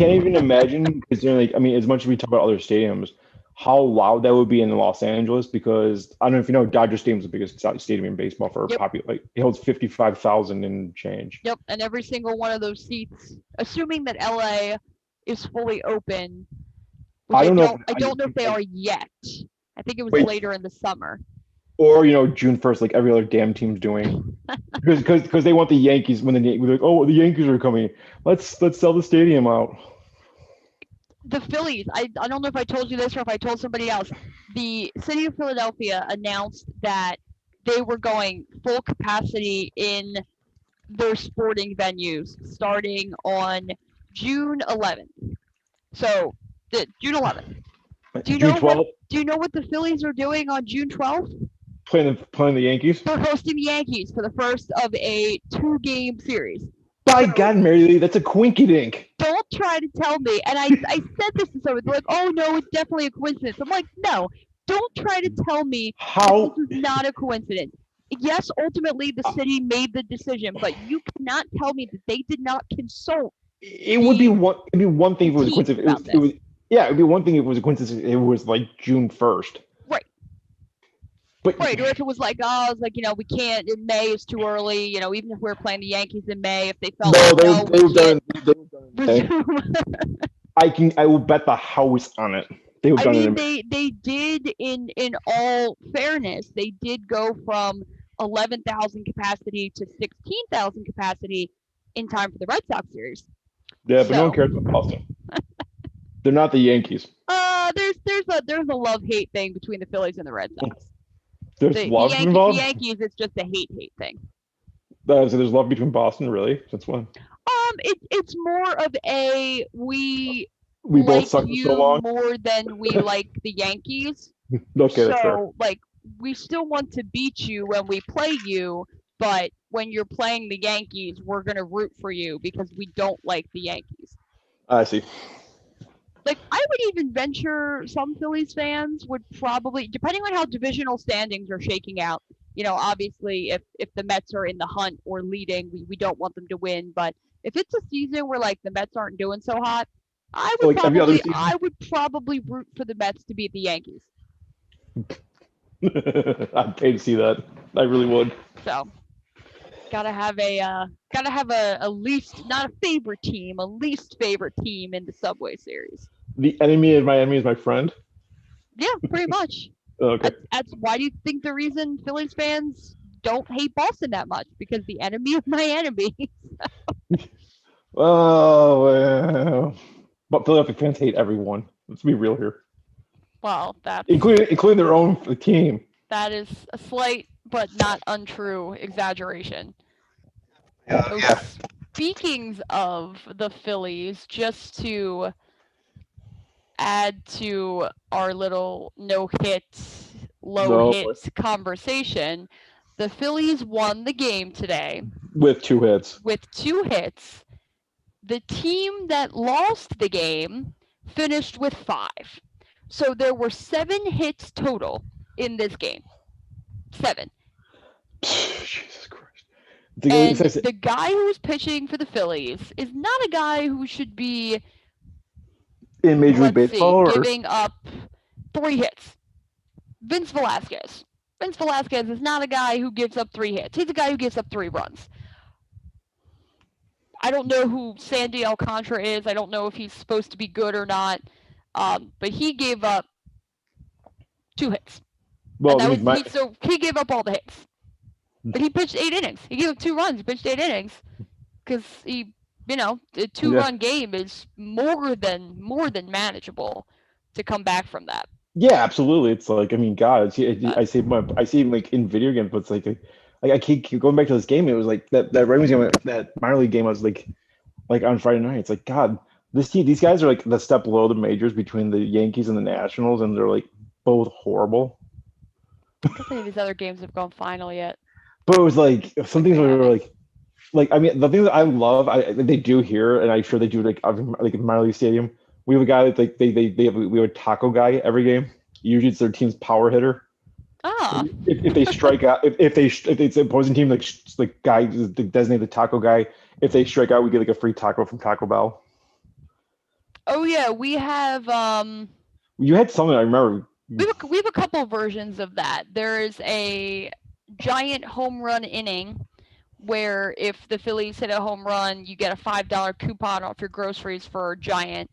even imagine because like, I mean, as much as we talk about other stadiums, how loud that would be in Los Angeles, because I don't know if you know, Dodger Stadium is the biggest stadium in baseball for like it holds 55,000 and change. Yep, and every single one of those seats, assuming that LA is fully open, I don't know if they are yet. I think it was later in the summer. Or June 1st, like every other damn team's doing, because they want the Yankees when they're like, oh, the Yankees are coming, let's sell the stadium out. The Phillies, I don't know if I told you this or if I told somebody else. The city of Philadelphia announced that they were going full capacity in their sporting venues starting on June 11th. So, June 11th. Do you know what the Phillies are doing on June 12th? Playing the Yankees? They're hosting the Yankees for the first of a 2-game series. By God, Mary Lee, that's a quinky-dink. Don't try to tell me. And I said this to someone. They're like, oh, no, it's definitely a coincidence. I'm like, no, don't try to tell me this is not a coincidence. Yes, ultimately, the city made the decision, but you cannot tell me that they did not consult. It'd be one thing if it was a coincidence. It'd be one thing if it was a coincidence. It was like June 1st. Right. But, right, or if it was like, we can't, in May is too early, even if we're playing the Yankees in May, if they felt I will bet the house on it. They did, in all fairness, they did go from 11,000 capacity to 16,000 capacity in time for the Red Sox series. Yeah, but no one cares about Boston. They're not the Yankees. There's a love-hate thing between the Phillies and the Red Sox. There's love involved? The Yankees, it's just a hate thing. So there's love between Boston, really? Since when? It's more of a we both suck for so long more than we like the Yankees. Okay, so like we still want to beat you when we play you, but when you're playing the Yankees, we're going to root for you because we don't like the Yankees. I see. Like, I would even venture some Phillies fans would probably, depending on how divisional standings are shaking out, obviously if the Mets are in the hunt or leading, we don't want them to win. But if it's a season where like the Mets aren't doing so hot, I would Like every other probably root for the Mets to beat the Yankees. I'd pay to see that. I really would. So gotta have a least, not a favorite team, a least favorite team in the Subway Series. The enemy of my enemy is my friend. Yeah, pretty much. Okay. That's why do you think the reason Phillies fans don't hate Boston that much? Because the enemy of my enemy. Oh, well. But Philadelphia fans hate everyone. Let's be real here. Well, including their own team. That is a slight but not untrue exaggeration. Yeah. Speaking of the Phillies, just to add to our little no hits conversation, the Phillies won the game today with 2 hits. The team that lost the game finished with 5. So there were 7 hits total in this game. 7. Jesus Christ. And the guy who was pitching for the Phillies is not a guy who should be in Major League Baseball giving up 3 hits. Vince Velasquez. Vince Velasquez is not a guy who gives up 3 hits. He's a guy who gives up 3 runs. I don't know who Sandy Alcantara is. I don't know if he's supposed to be good or not. But he gave up 2 hits. Well, so he gave up all the hits. But he pitched 8 innings. He gave up 2 runs. He pitched 8 innings because a 2-run game is more than manageable to come back from that. Yeah, absolutely. It's like, I mean, God, I see him like in video games, but it's like I keep going back to this game. It was like that Red Wings game, that minor league game. I was like on Friday night. It's like, God, these guys are like the step below the majors between the Yankees and the Nationals, and they're like both horrible. I don't think these other games have gone final yet. But it was like some things were like I mean, the thing that I love, they do here, and I'm sure they do like in minor league stadium. We have a guy that like we have a taco guy every game. Usually it's their team's power hitter. Oh. If they strike out, if it's an opposing team, like guy designate the taco guy. If they strike out, we get like a free taco from Taco Bell. Oh yeah, we have. You had something I remember. We have a couple versions of that. There is a giant home run inning where if the Phillies hit a home run, you get a $5 coupon off your groceries for Giant.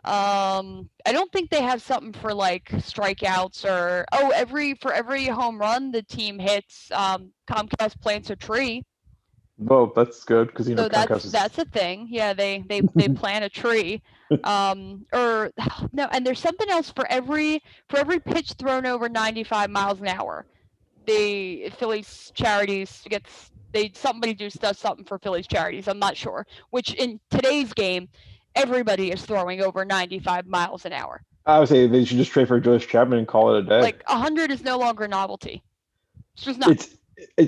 I don't think they have something for like strikeouts or for every home run the team hits, Comcast plants a tree. Well, that's good because so that's a thing. Yeah, they plant a tree. And there's something else for every pitch thrown over 95 miles an hour. The Phillies charities somebody does something for Phillies charities. I'm not sure. Which in today's game, everybody is throwing over 95 miles an hour. I would say they should just trade for Josh Chapman and call it a day. Like 100 is no longer a novelty. It's just not.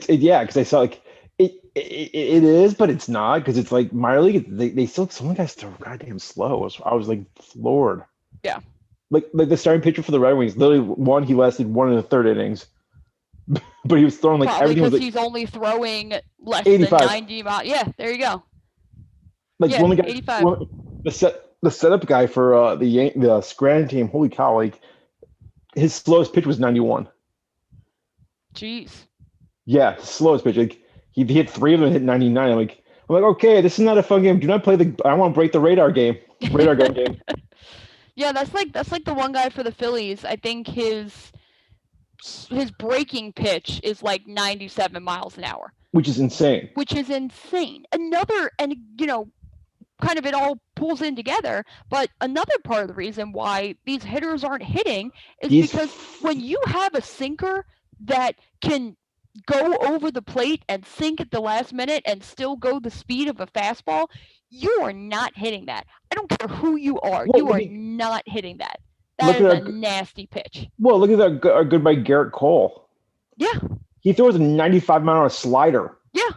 Yeah, because I saw like it is, but it's not because it's like minor league. They still some guys throw goddamn slow. I was like floored. Yeah. Like the starting pitcher for the Red Wings, literally he lasted 1 1/3 innings. But he was throwing like probably everything. Because he's only throwing less 85. Than 90 miles. Yeah, there you go. Like yeah, one of the guys, 85. The setup guy for the Scranton team. Holy cow! Like his slowest pitch was 91. Jeez. Yeah, slowest pitch. Like he hit 3 of them, hit 99. I'm like, okay, this is not a fun game. Do not play I want to break the radar game. Radar gun game. Yeah, that's like the one guy for the Phillies. I think his breaking pitch is like 97 miles an hour. Which is insane. Kind of it all pulls in together. But another part of the reason why these hitters aren't hitting is because when you have a sinker that can go over the plate and sink at the last minute and still go the speed of a fastball, you are not hitting that. I don't care who you are. You are not hitting that. That is a nasty pitch. Well, look at that our good by Garrett Cole. Yeah. He throws a 95-mile-an-hour slider. Yeah,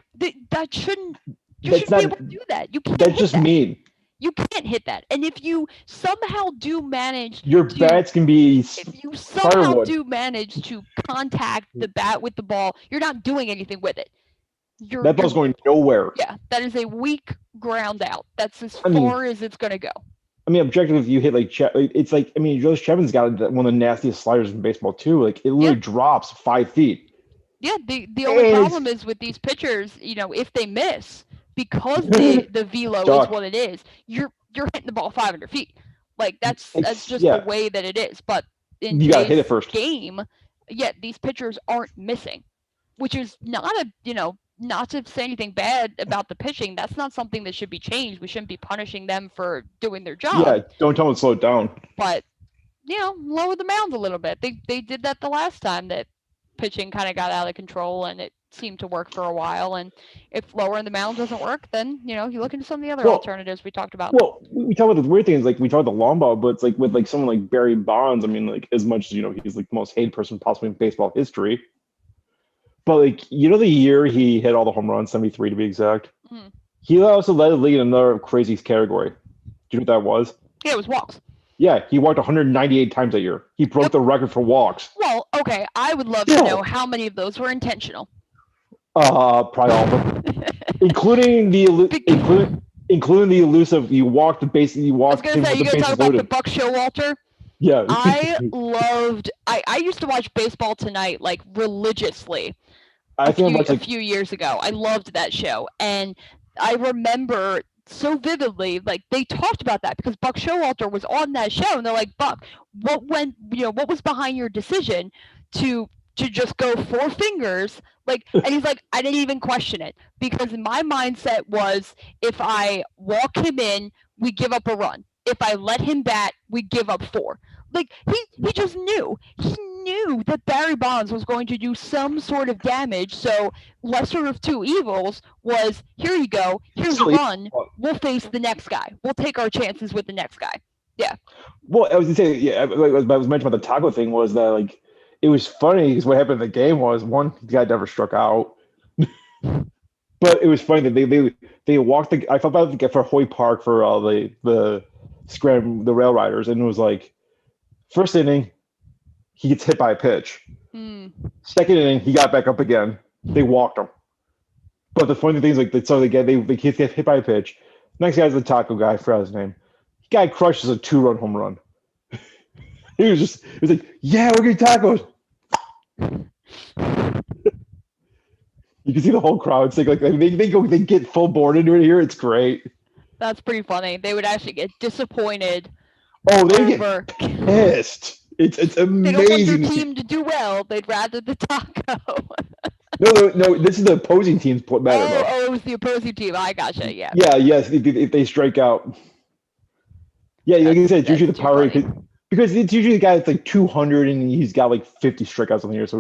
that shouldn't. You That's shouldn't be not. able to do that. You can't That's hit just that. mean. You can't hit that. And if you somehow do manage Your to, bats can be if you somehow firewood. do manage to contact the bat with the ball, you're not doing anything with it. That ball's going nowhere. Yeah, that is a weak ground out. That's as I mean- far as it's going to go. I mean, objectively, if you hit like it's like, I mean, Joe Chevin's got one of the nastiest sliders in baseball too. Like it literally drops 5 feet. Yeah, the only And- problem is with these pitchers, if they miss, because the velo is Stuck. what it is, you're hitting the ball 500 feet. Like that's just yeah. the way that it is. But in You gotta hit it today's first. game, yet these pitchers aren't missing, which is not not to say anything bad about the pitching. That's not something that should be changed. We shouldn't be punishing them for doing their job. Yeah, don't tell them to slow it down. But lower the mound a little bit. They did that the last time that pitching kind of got out of control, and it seemed to work for a while. And if lowering the mound doesn't work, then you look into some of the other alternatives we talked about. Well, we talk about the weird things, like we talk about the long ball, but it's like with like someone like Barry Bonds. I mean, like as much as he's like the most hated person possibly in baseball history. But like the year he hit all the home runs, 73 to be exact. Mhm. He also led the league in another crazy category. Do you know what that was? Yeah, it was walks. Yeah, he walked 198 times that year. He broke the record for walks. Well, okay, I would love to know how many of those were intentional. Probably all of them, including the elusive. You walked the base. You I was walked. gonna say, you gonna talk about the Buck Showalter? Yeah. I loved. I used to watch Baseball Tonight like religiously. I think I watched a few years ago. I loved that show, and I remember so vividly, like they talked about that because Buck Showalter was on that show, and they're like, "Buck, what was behind your decision to just go 4 fingers?" Like, and he's like, "I didn't even question it because my mindset was if I walk him in, we give up a run. If I let him bat, we give up 4." Like he just knew. He knew that Barry Bonds was going to do some sort of damage. So lesser of two evils was, here you go. Here's a run. We'll face the next guy. We'll take our chances with the next guy. Yeah. Well, I was gonna say, what I was mentioning about the taco thing was that like it was funny because what happened in the game was one, the guy never struck out. But it was funny that they walked I felt about to get for Hoy Park for the scram, the Rail Riders, and it was like first inning he gets hit by a pitch. Second inning he got back up again. They walked him. But the funny thing is like they get hit by a pitch. Next guy's the taco guy. I forgot his name. The guy crushes a 2-run home run. It was like, yeah, we're getting tacos. You can see the whole crowd. It's like they get full board into it here. It's great. That's pretty funny. They would actually get disappointed. Oh, they get pissed. It's amazing. They don't want their team to do well. They'd rather the taco. No. This is the opposing team's better. Oh, it was the opposing team. I gotcha. Yeah. Yeah. Yes. If they strike out. Yeah, like I said, it's usually the power because it's usually the guy that's like 200 and he's got like 50 strikeouts on the year, so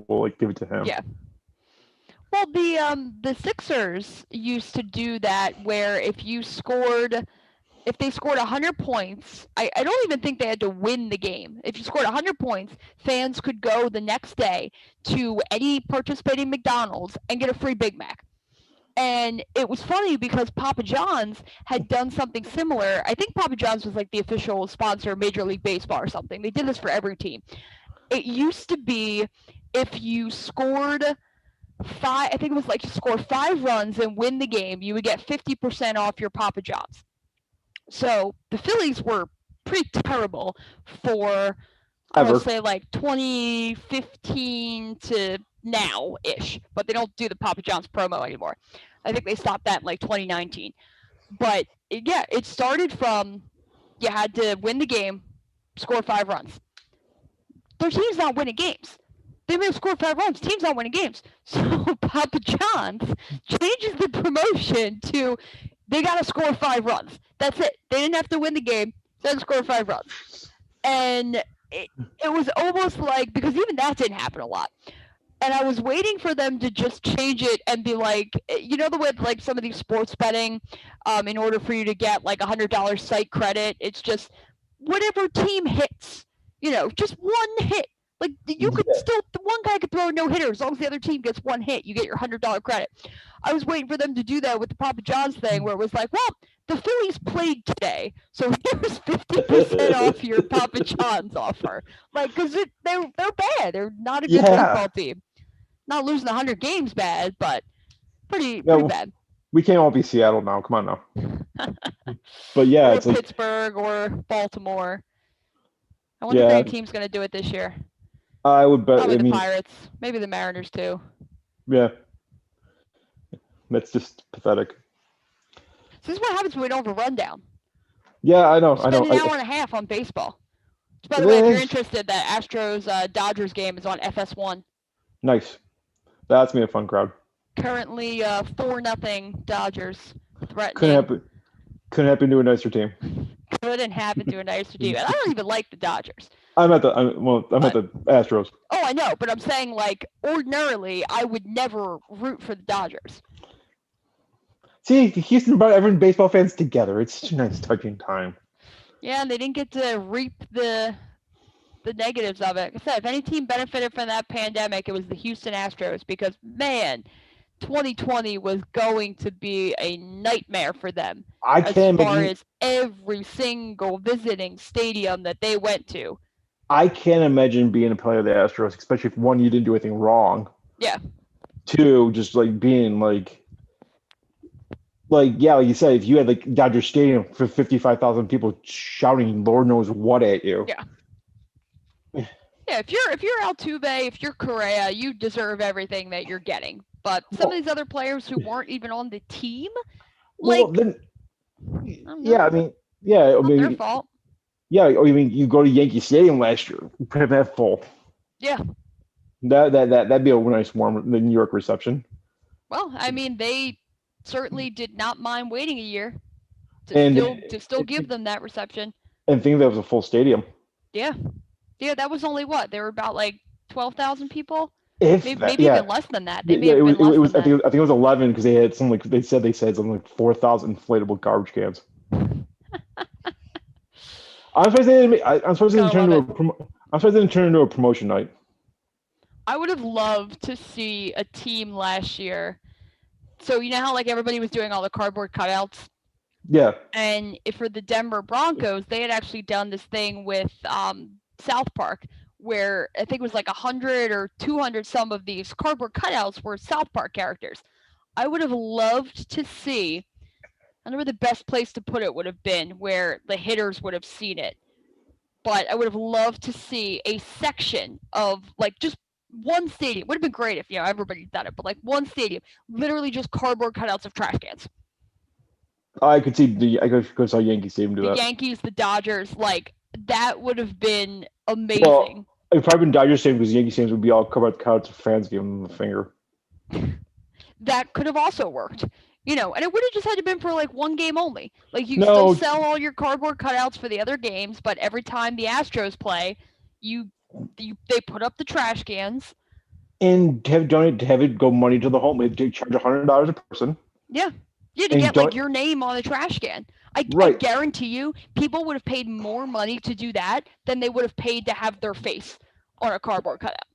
we'll like give it to him. Yeah. Well, the Sixers used to do that where if they scored 100 points, I don't even think they had to win the game. If you scored 100 points, fans could go the next day to any participating McDonald's and get a free Big Mac. And it was funny because Papa John's had done something similar. I think Papa John's was like the official sponsor of Major League Baseball or something. They did this for every team. It used to be if you scored 5, I think it was like you score 5 runs and win the game, you would get 50% off your Papa John's. So the Phillies were pretty terrible for, I would say, like 2015 to now-ish, but they don't do the Papa John's promo anymore. I think they stopped that in like 2019. But it started from you had to win the game, score 5 runs. Their team's not winning games. They may have scored 5 runs. Team's not winning games. So Papa John's changes the promotion to they got to score 5 runs. That's it. They didn't have to win the game. They had to score 5 runs. And it was almost like, because even that didn't happen a lot. And I was waiting for them to just change it and be like, the way like some of these sports betting, in order for you to get like $100 site credit, it's just whatever team hits, just one hit. Like you could still, the one guy could throw a no hitter as long as the other team gets one hit, you get your $100 credit. I was waiting for them to do that with the Papa John's thing, where it was like, well, the Phillies played today, so here's 50% off your Papa John's offer. Like, because they're bad. They're not a good baseball team. Not losing 100 games bad, but pretty bad. We can't all be Seattle now. Come on now. But yeah, or it's like Pittsburgh or Baltimore. I wonder if any team's going to do it this year. I would bet. Probably the Pirates, maybe the Mariners too. Yeah, that's just pathetic. This is what happens when we don't have a rundown. Yeah, I know. Spend an hour and a half on baseball. By the way, if you're interested, that Astros Dodgers game is on FS1. Nice. That's gonna be a fun crowd. Currently 4-0 Dodgers threatening. Couldn't happen to a nicer team. Couldn't happen to a nicer team. And I don't even like the Dodgers. I'm at the Astros. Oh, I know, but I'm saying, like, ordinarily, I would never root for the Dodgers. See, Houston brought everyone baseball fans together. It's such a nice, touching time. Yeah, and they didn't get to reap the negatives of it. Like I said, if any team benefited from that pandemic, it was the Houston Astros because, man, 2020 was going to be a nightmare for them. As far as every single visiting stadium that they went to. I can't imagine being a player of the Astros, especially if, one, you didn't do anything wrong. Yeah. Two, just like being like yeah, like you said, if you had like Dodger Stadium for 55,000 people shouting Lord knows what at you. Yeah. Yeah, if you're Altuve, if you're Correa, you deserve everything that you're getting. But some of these other players who weren't even on the team, their fault. Yeah, I mean, you go to Yankee Stadium last year, put them that full. Yeah. That'd be a nice warm New York reception. Well, I mean, they certainly did not mind waiting a year to still give them that reception. And think that was a full stadium. Yeah. Yeah, that was only what? They were about like 12,000 people? Maybe even less than that. I think it was 11 because they had something like they said something like 4,000 inflatable garbage cans. I'm surprised they didn't turn into a promotion night. I would have loved to see a team last year. So you know how like everybody was doing all the cardboard cutouts? Yeah. And for the Denver Broncos, they had actually done this thing with South Park, where I think it was like 100 or 200 some of these cardboard cutouts were South Park characters. I would have loved to see, I don't know where the best place to put it would have been, where the hitters would have seen it. But I would have loved to see a section of like just one stadium. Would have been great if everybody's done it, but like one stadium, literally just cardboard cutouts of trash cans. I could saw Yankee Stadium do that. The Yankees, the Dodgers, like that would have been amazing. Well, it'd probably been Dodgers Stadium because Yankee Stadium would be all covered with cutouts of fans giving them the finger. That could have also worked. And it would have just had to been for like one game only. Like you still sell all your cardboard cutouts for the other games, but every time the Astros play, they put up the trash cans. And have it go money to the home. They charge $100 a person. Yeah. Yeah, to get like your name on the trash can. I guarantee you, people would have paid more money to do that than they would have paid to have their face on a cardboard cutout.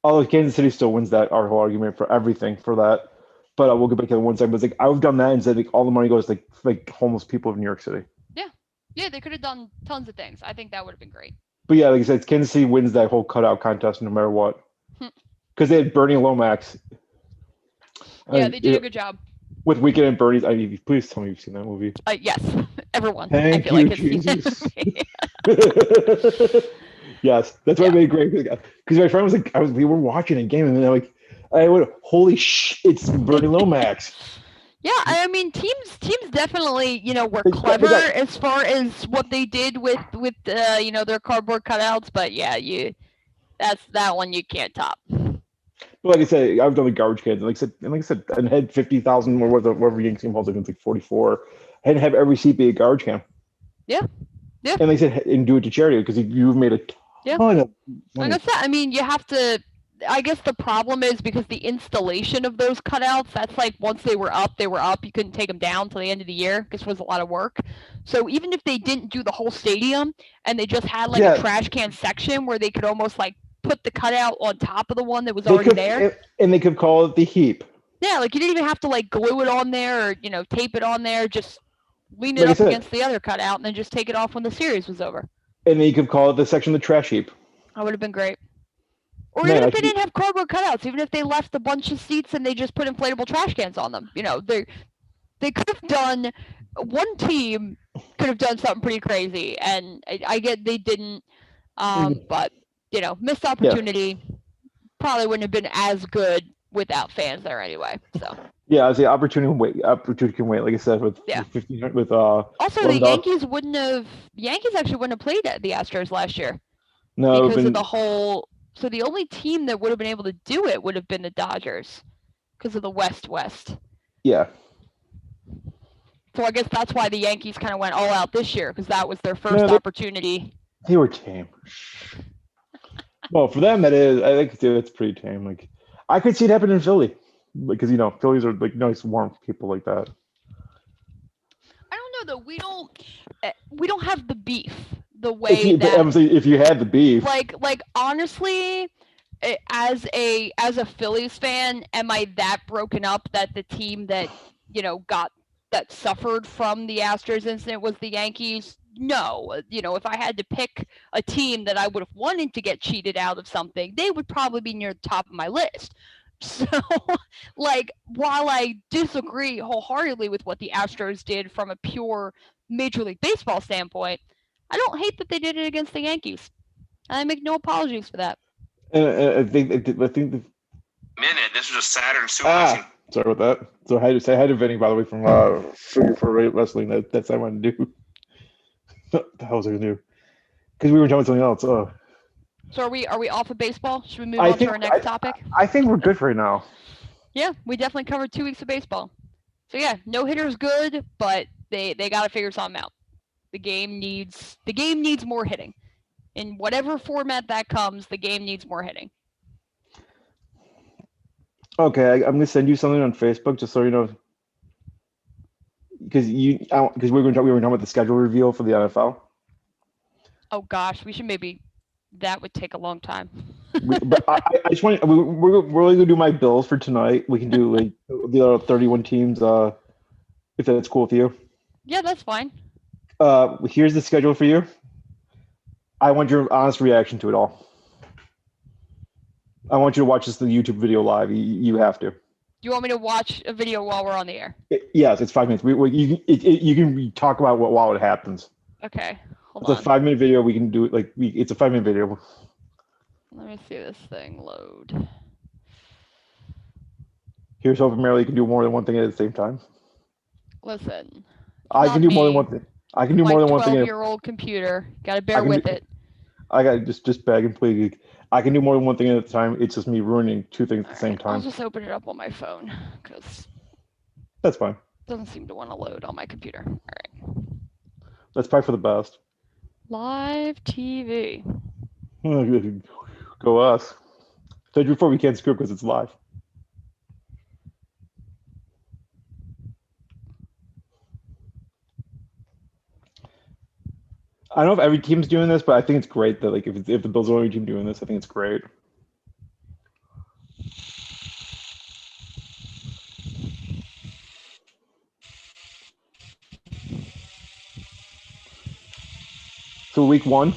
Although Kansas City still wins that whole argument for everything for that. But we'll get back to the one second. But it's like I've done that and said like all the money goes to like homeless people of New York City. Yeah. Yeah, they could have done tons of things. I think that would have been great. But yeah, like I said, Kansas City wins that whole cutout contest no matter what. Because they had Bernie Lomax. Yeah, they did a good job. With Weekend at Bernie's. Please tell me you've seen that movie. Yes, everyone. Thank you, like Jesus. Yes, that's why I made great. Because my friend was like, we were watching a game, and they're like, holy shit, it's Bernie Lomax. Yeah, I mean, teams definitely, were clever as far as what they did with their cardboard cutouts. But yeah, that's that one you can't top. But like I said, I've done the garbage cans. Like I said, and had 50,000 or whatever Yankee team holds against like 44, and have every seat be a garbage can. Yeah, yeah. And like I said, and do it to charity because you've made a ton of money. Like I said, I mean, you have to. I guess the problem is because the installation of those cutouts, that's like once they were up. You couldn't take them down till the end of the year because it was a lot of work. So even if they didn't do the whole stadium and they just had like a trash can section where they could almost like put the cutout on top of the one that was They already could, there. and they could call it the heap. Yeah, like you didn't even have to like glue it on there or tape it on there. Just lean it Like I up said. against the other cutout and then just take it off when the series was over. And then you could call it the section of the trash heap. That would have been great. Or Man, even I if they could- didn't have cardboard cutouts, even if they left a bunch of seats and they just put inflatable trash cans on them, they could have done. One team could have done something pretty crazy, and I get they didn't. But missed opportunity. Probably wouldn't have been as good without fans there anyway. So Yeah, I say opportunity can wait. Opportunity can wait. Like I said, with Yeah. 15 with also the $11. Yankees wouldn't have. The Yankees actually wouldn't have played at the Astros last year No, because been, of the whole. So the only team that would have been able to do it would have been the Dodgers because of the West. yeah. So I guess that's why the Yankees kind of went all out this year because that was their first No, they- opportunity. They were tame. Well, for them, that is. I think it's pretty tame. Like, I could see it happen in Philly, because Phillies are like nice, warm people like that. I don't know though. We don't have the beef the If way you, but that obviously, if you had the beef, like honestly, as a Phillies fan, am I that broken up that the team that that suffered from the Astros incident was the Yankees? No. If I had to pick a team that I would have wanted to get cheated out of something, they would probably be near the top of my list. So, like, while I disagree wholeheartedly with what the Astros did from a pure Major League Baseball standpoint, I don't hate that they did it against the Yankees. And I make no apologies for that. I think Minute. This was a Saturn suplexing. Sorry about that. So I had to say hi to Vinny, by the way, from for wrestling. That's what I wanted to do. What the hell was I gonna do? Because we were talking about something else. So are we off of baseball? Should we move on to our next topic? I think we're good for right now. Yeah, we definitely covered 2 weeks of baseball. So yeah, no hitter's good, but they got to figure something out. The game needs more hitting. In whatever format that comes, the game needs more hitting. Okay, I'm gonna send you something on Facebook just so you know, because we were talking about the schedule reveal for the NFL. Oh gosh, we should maybe. That would take a long time. But I just want we're really gonna do my bills for tonight. We can do like the other 31 teams, if that's cool with you. Yeah, that's fine. Here's the schedule for you. I want your honest reaction to it all. I want you to watch the YouTube video live. You have to. You want me to watch a video while we're on the air? Yes, it's 5 minutes. You can talk about while it happens. Okay, hold It's on. a 5-minute video. We can do it it's a 5-minute video. Let me see this thing load. Here's hoping Mary can do more than one thing at the same time. Listen. I can do more than me. one thing. I can do more than one thing. 12-year-old computer. Gotta bear can with do- it. I got just beg and plead. I can do more than one thing at a time. It's just me ruining 2 things at the same I'll time. just open it up on my phone because That's fine. it doesn't seem to want to load on my computer. All right. That's probably for the best. Live TV. Go us. Told you before we can't screw because it's live. I don't know if every team's doing this, but I think it's great that if the Bills are the only team doing this, I think it's great. So week 1.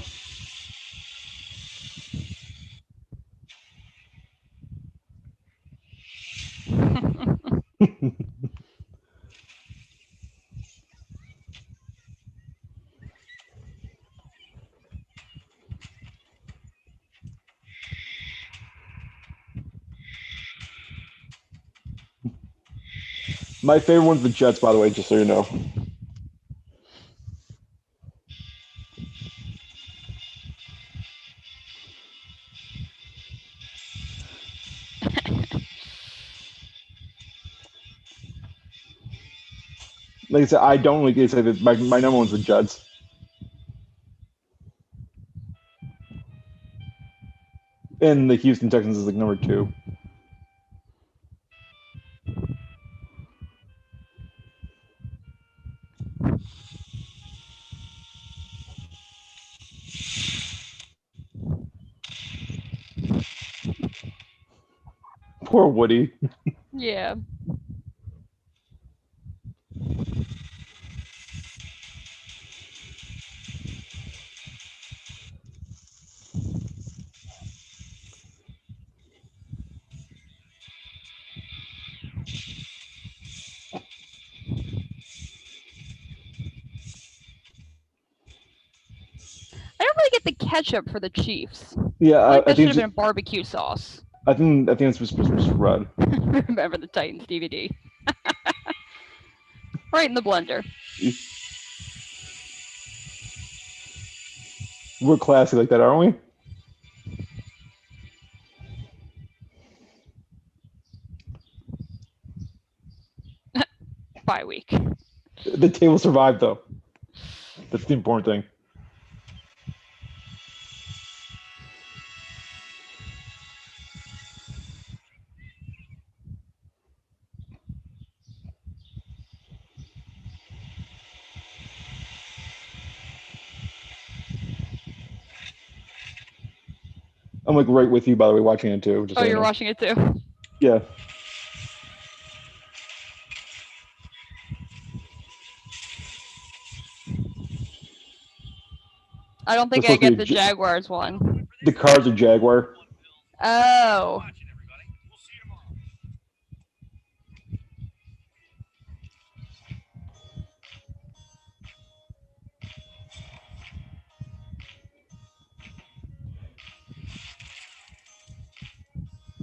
My favorite one's the Jets, by the way, just so you know. Like I said, I don't like I said that my number one's the Jets. And the Houston Texans is like number 2. Poor Woody. Yeah. I don't really get the ketchup for the Chiefs. Yeah, I like I that should think have been barbecue sauce. I think it's supposed to be red. Remember the Titans DVD. Right in the blender. We're classy like that, aren't we? Bye week. The table survived though. That's the important thing. I'm like right with you, by the way, watching it too. Just Oh, so you you're know. watching it too? Yeah. I don't think It's I supposed to get be the Jaguars one. The Cards are Jaguar. Oh.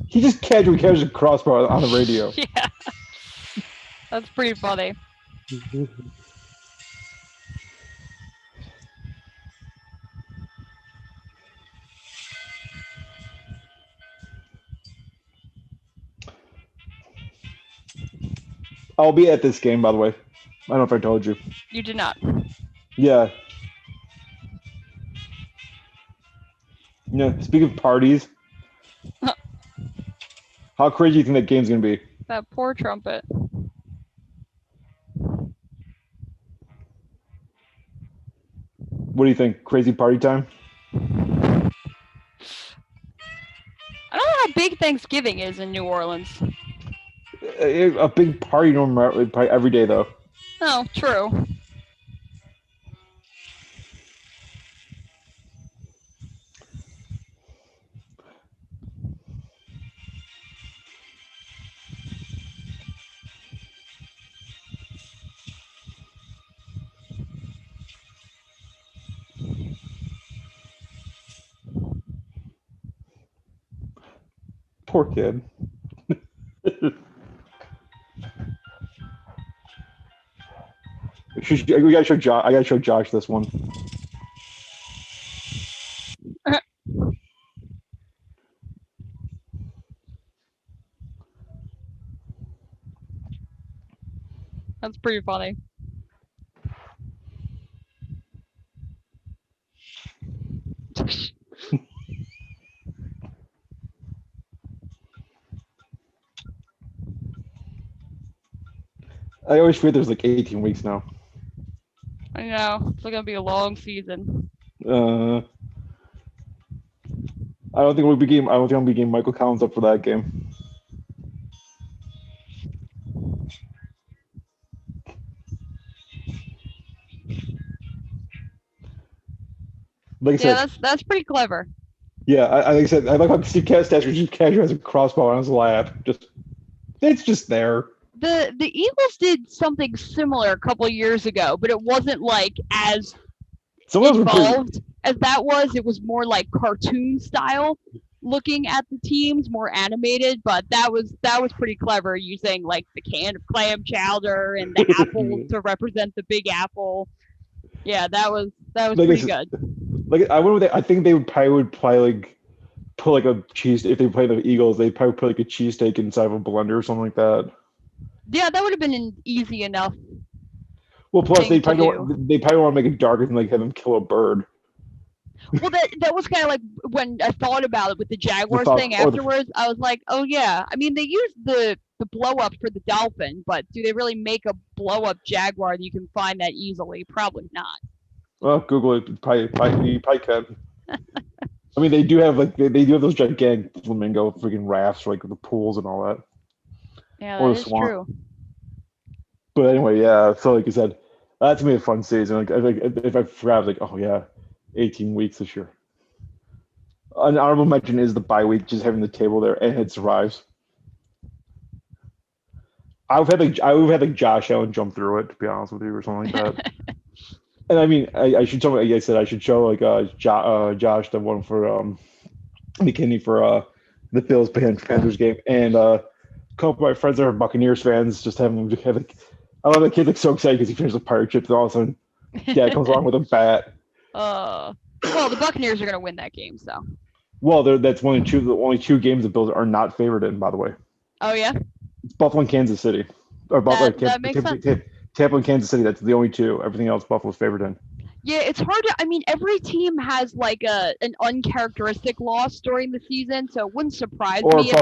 He just casually carries a crossbow on the radio. Yeah. That's pretty funny. I'll be at this game, by the way. I don't know if I told you. You did not. Yeah. Yeah. Speaking of parties, how crazy do you think that game's gonna be? That poor trumpet. What do you think? Crazy party time? I don't know how big Thanksgiving is in New Orleans. A big party normally probably every day though. Oh, true. Poor kid. We gotta show Josh. I gotta show Josh this one. That's pretty funny. I always forget there's like 18 weeks now. I know. It's gonna be a long season. I don't think we'll be game. I don't think I'll be game Michael Collins up for that game. Like I said, Yeah, that's pretty clever. yeah. Like I said, I like how Steve Castaster just casually has a crossbow on his lap. It's just there. The Eagles did something similar a couple of years ago, but it wasn't like as Some of those were pretty. involved as that was. It was more like cartoon style looking at the teams, more animated, but that was pretty clever, using like the can of clam chowder and the apple to represent the big apple. Yeah, that was Like I pretty said- good. Like I wonder. I think they would probably like put like a cheese. If they play the Eagles, they'd probably put like a cheesesteak inside of a blender or something like that. Yeah, that would have been easy enough. Well, plus Thing they to probably want to make it darker than like have them kill a bird. Well, that was kind of like when I thought about it with the Jaguars thought- thing or the- afterwards. I was like, oh yeah. I mean, they used the blow up for the dolphin, but do they really make a blow up Jaguar that you can find that easily? Probably not. Well, Google it. You probably can. I mean, they do have like they do have those gigantic flamingo freaking rafts, like the pools and all that. Yeah, Or that the is swamp. true. But anyway, yeah. So like I said, that's gonna be a fun season. Like if I forgot, I was like, oh yeah, 18 weeks this year. An honorable mention is the bye week, just having the table there and it survives. I would have like Josh Allen jump through it, to be honest with you, or something like that. And I mean, I should show, like I said, I should show like Josh the one for McKinney for the Bills Panthers game, and a couple of my friends that are Buccaneers fans just having have like, I love the kid like so excited because he finished the pirate chips, and all of a sudden, dad comes along with a bat. Well, the Buccaneers are gonna win that game, so. Well, that's the only two games the Bills are not favored in, by the way. Oh yeah. It's Buffalo and Kansas City, or Buffalo. That makes sense. Tampa and Kansas City. That's the only two. Everything else, Buffalo's favored in. Yeah, it's hard to. I mean, every team has like an uncharacteristic loss during the season, so it wouldn't surprise Or me if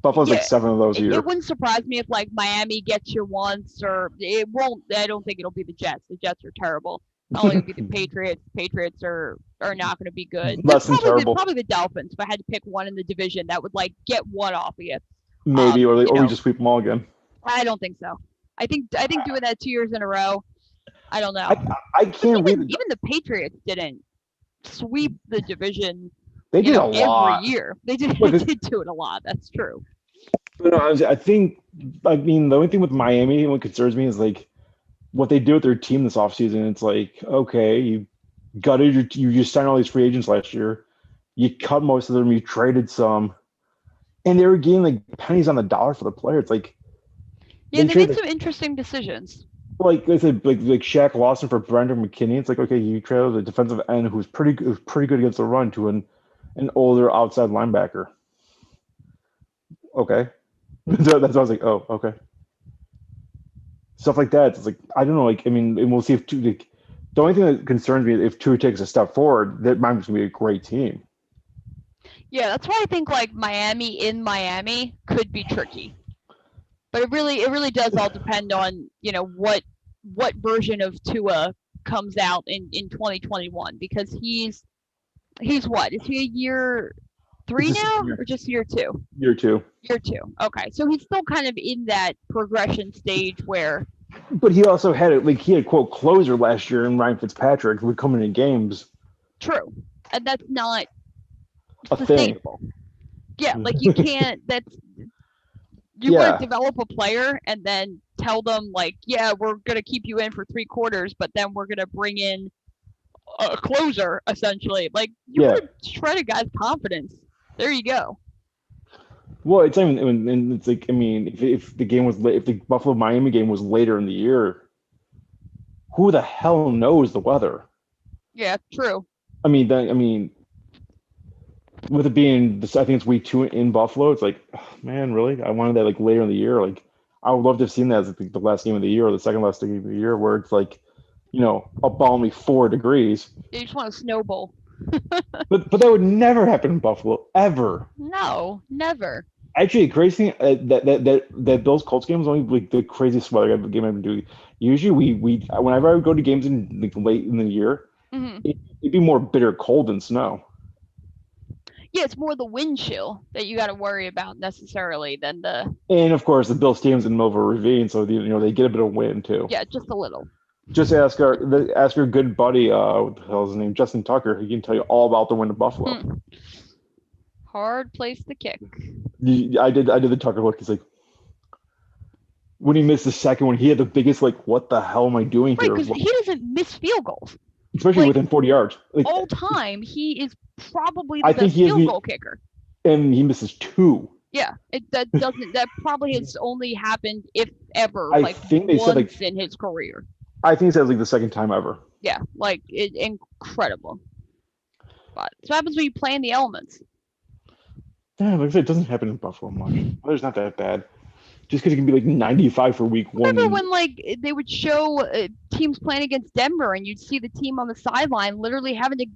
Buffalo's like 7 of those a year. It wouldn't surprise me if like Miami gets you once, or it won't. I don't think it'll be the Jets. The Jets are terrible. Not only it'll be the Patriots. Patriots are not going to be good. Less than terrible. Probably the Dolphins. If I had to pick one in the division, that would like get one off of you. Maybe, or we just sweep them all again. I don't think so. I think doing that 2 years in a row. I don't know. I can't read. Even the Patriots didn't sweep the division. They did a lot every year. They did do it a lot. That's true. But no, I mean, the only thing with Miami, what concerns me is like what they do with their team this offseason. It's like, okay, you gutted you just signed all these free agents last year. You cut most of them. You traded some, and they were getting like pennies on the dollar for the player. It's like, yeah, they made some interesting decisions. Like they said, like Shaq Lawson for Brendan McKinney. It's like, okay, you traded a defensive end who's pretty good against the run to an older outside linebacker. Okay, so that's why I was like, oh, okay. Stuff like that. It's like, I don't know. Like, I mean, and we'll see if the only thing that concerns me is if Tua takes a step forward, that Miami's gonna be a great team. Yeah, that's why I think like Miami in Miami could be tricky. But it really does all depend on, what version of Tua comes out in 2021, because he's what? Is he a year 3 now or just year 2? Year 2. Year 2. Okay. So he's still kind of in that progression stage where. But he also had he had quote closer last year, and Ryan Fitzpatrick would come in games. True. And that's not a sustainable. Thing. Yeah, like you can't you want to develop a player and then tell them like, yeah, we're going to keep you in for 3 quarters, but then we're going to bring in a closer, essentially. Like, you want to shred a guy's confidence. There you go. Well, it's and it's like, I mean, if the game was if the Buffalo Miami game was later in the year, who the hell knows the weather? Yeah, true. I mean, with it being I think it's week 2 in Buffalo, it's like, oh, man, really? I wanted that like later in the year. Like, I would love to have seen that as the last game of the year or the second last game of the year, where it's like, a balmy 4 degrees. You just want a snowball. but that would never happen in Buffalo, ever. No, never. Actually, the crazy thing that Bills Colts game was only like the craziest weather game I've been doing. Usually, we whenever I would go to games in like late in the year, it'd be more bitter cold than snow. Yeah, it's more the wind chill that you got to worry about necessarily than the. And of course, the Bills stadium's in the middle of a ravine, so they get a bit of wind too. Yeah, just a little. Just ask our good buddy, what the hell is his name, Justin Tucker. He can tell you all about the wind of Buffalo. Hard place to kick. I did the Tucker look. He's like, when he missed the second one, he had the biggest what the hell am I doing here? Right, because he doesn't miss field goals. Especially within 40 yards. All time, he is probably the best field goal kicker. And he misses 2. Yeah, that probably has only happened, if ever, I think they once said, in his career. I think it's the second time ever. Yeah, incredible. But that's what happens when you play in the elements. Yeah, like I said, it doesn't happen in Buffalo much. Weather's not that bad. Just because it can be 95 for week 1. Remember when they would show teams playing against Denver, and you'd see the team on the sideline literally having to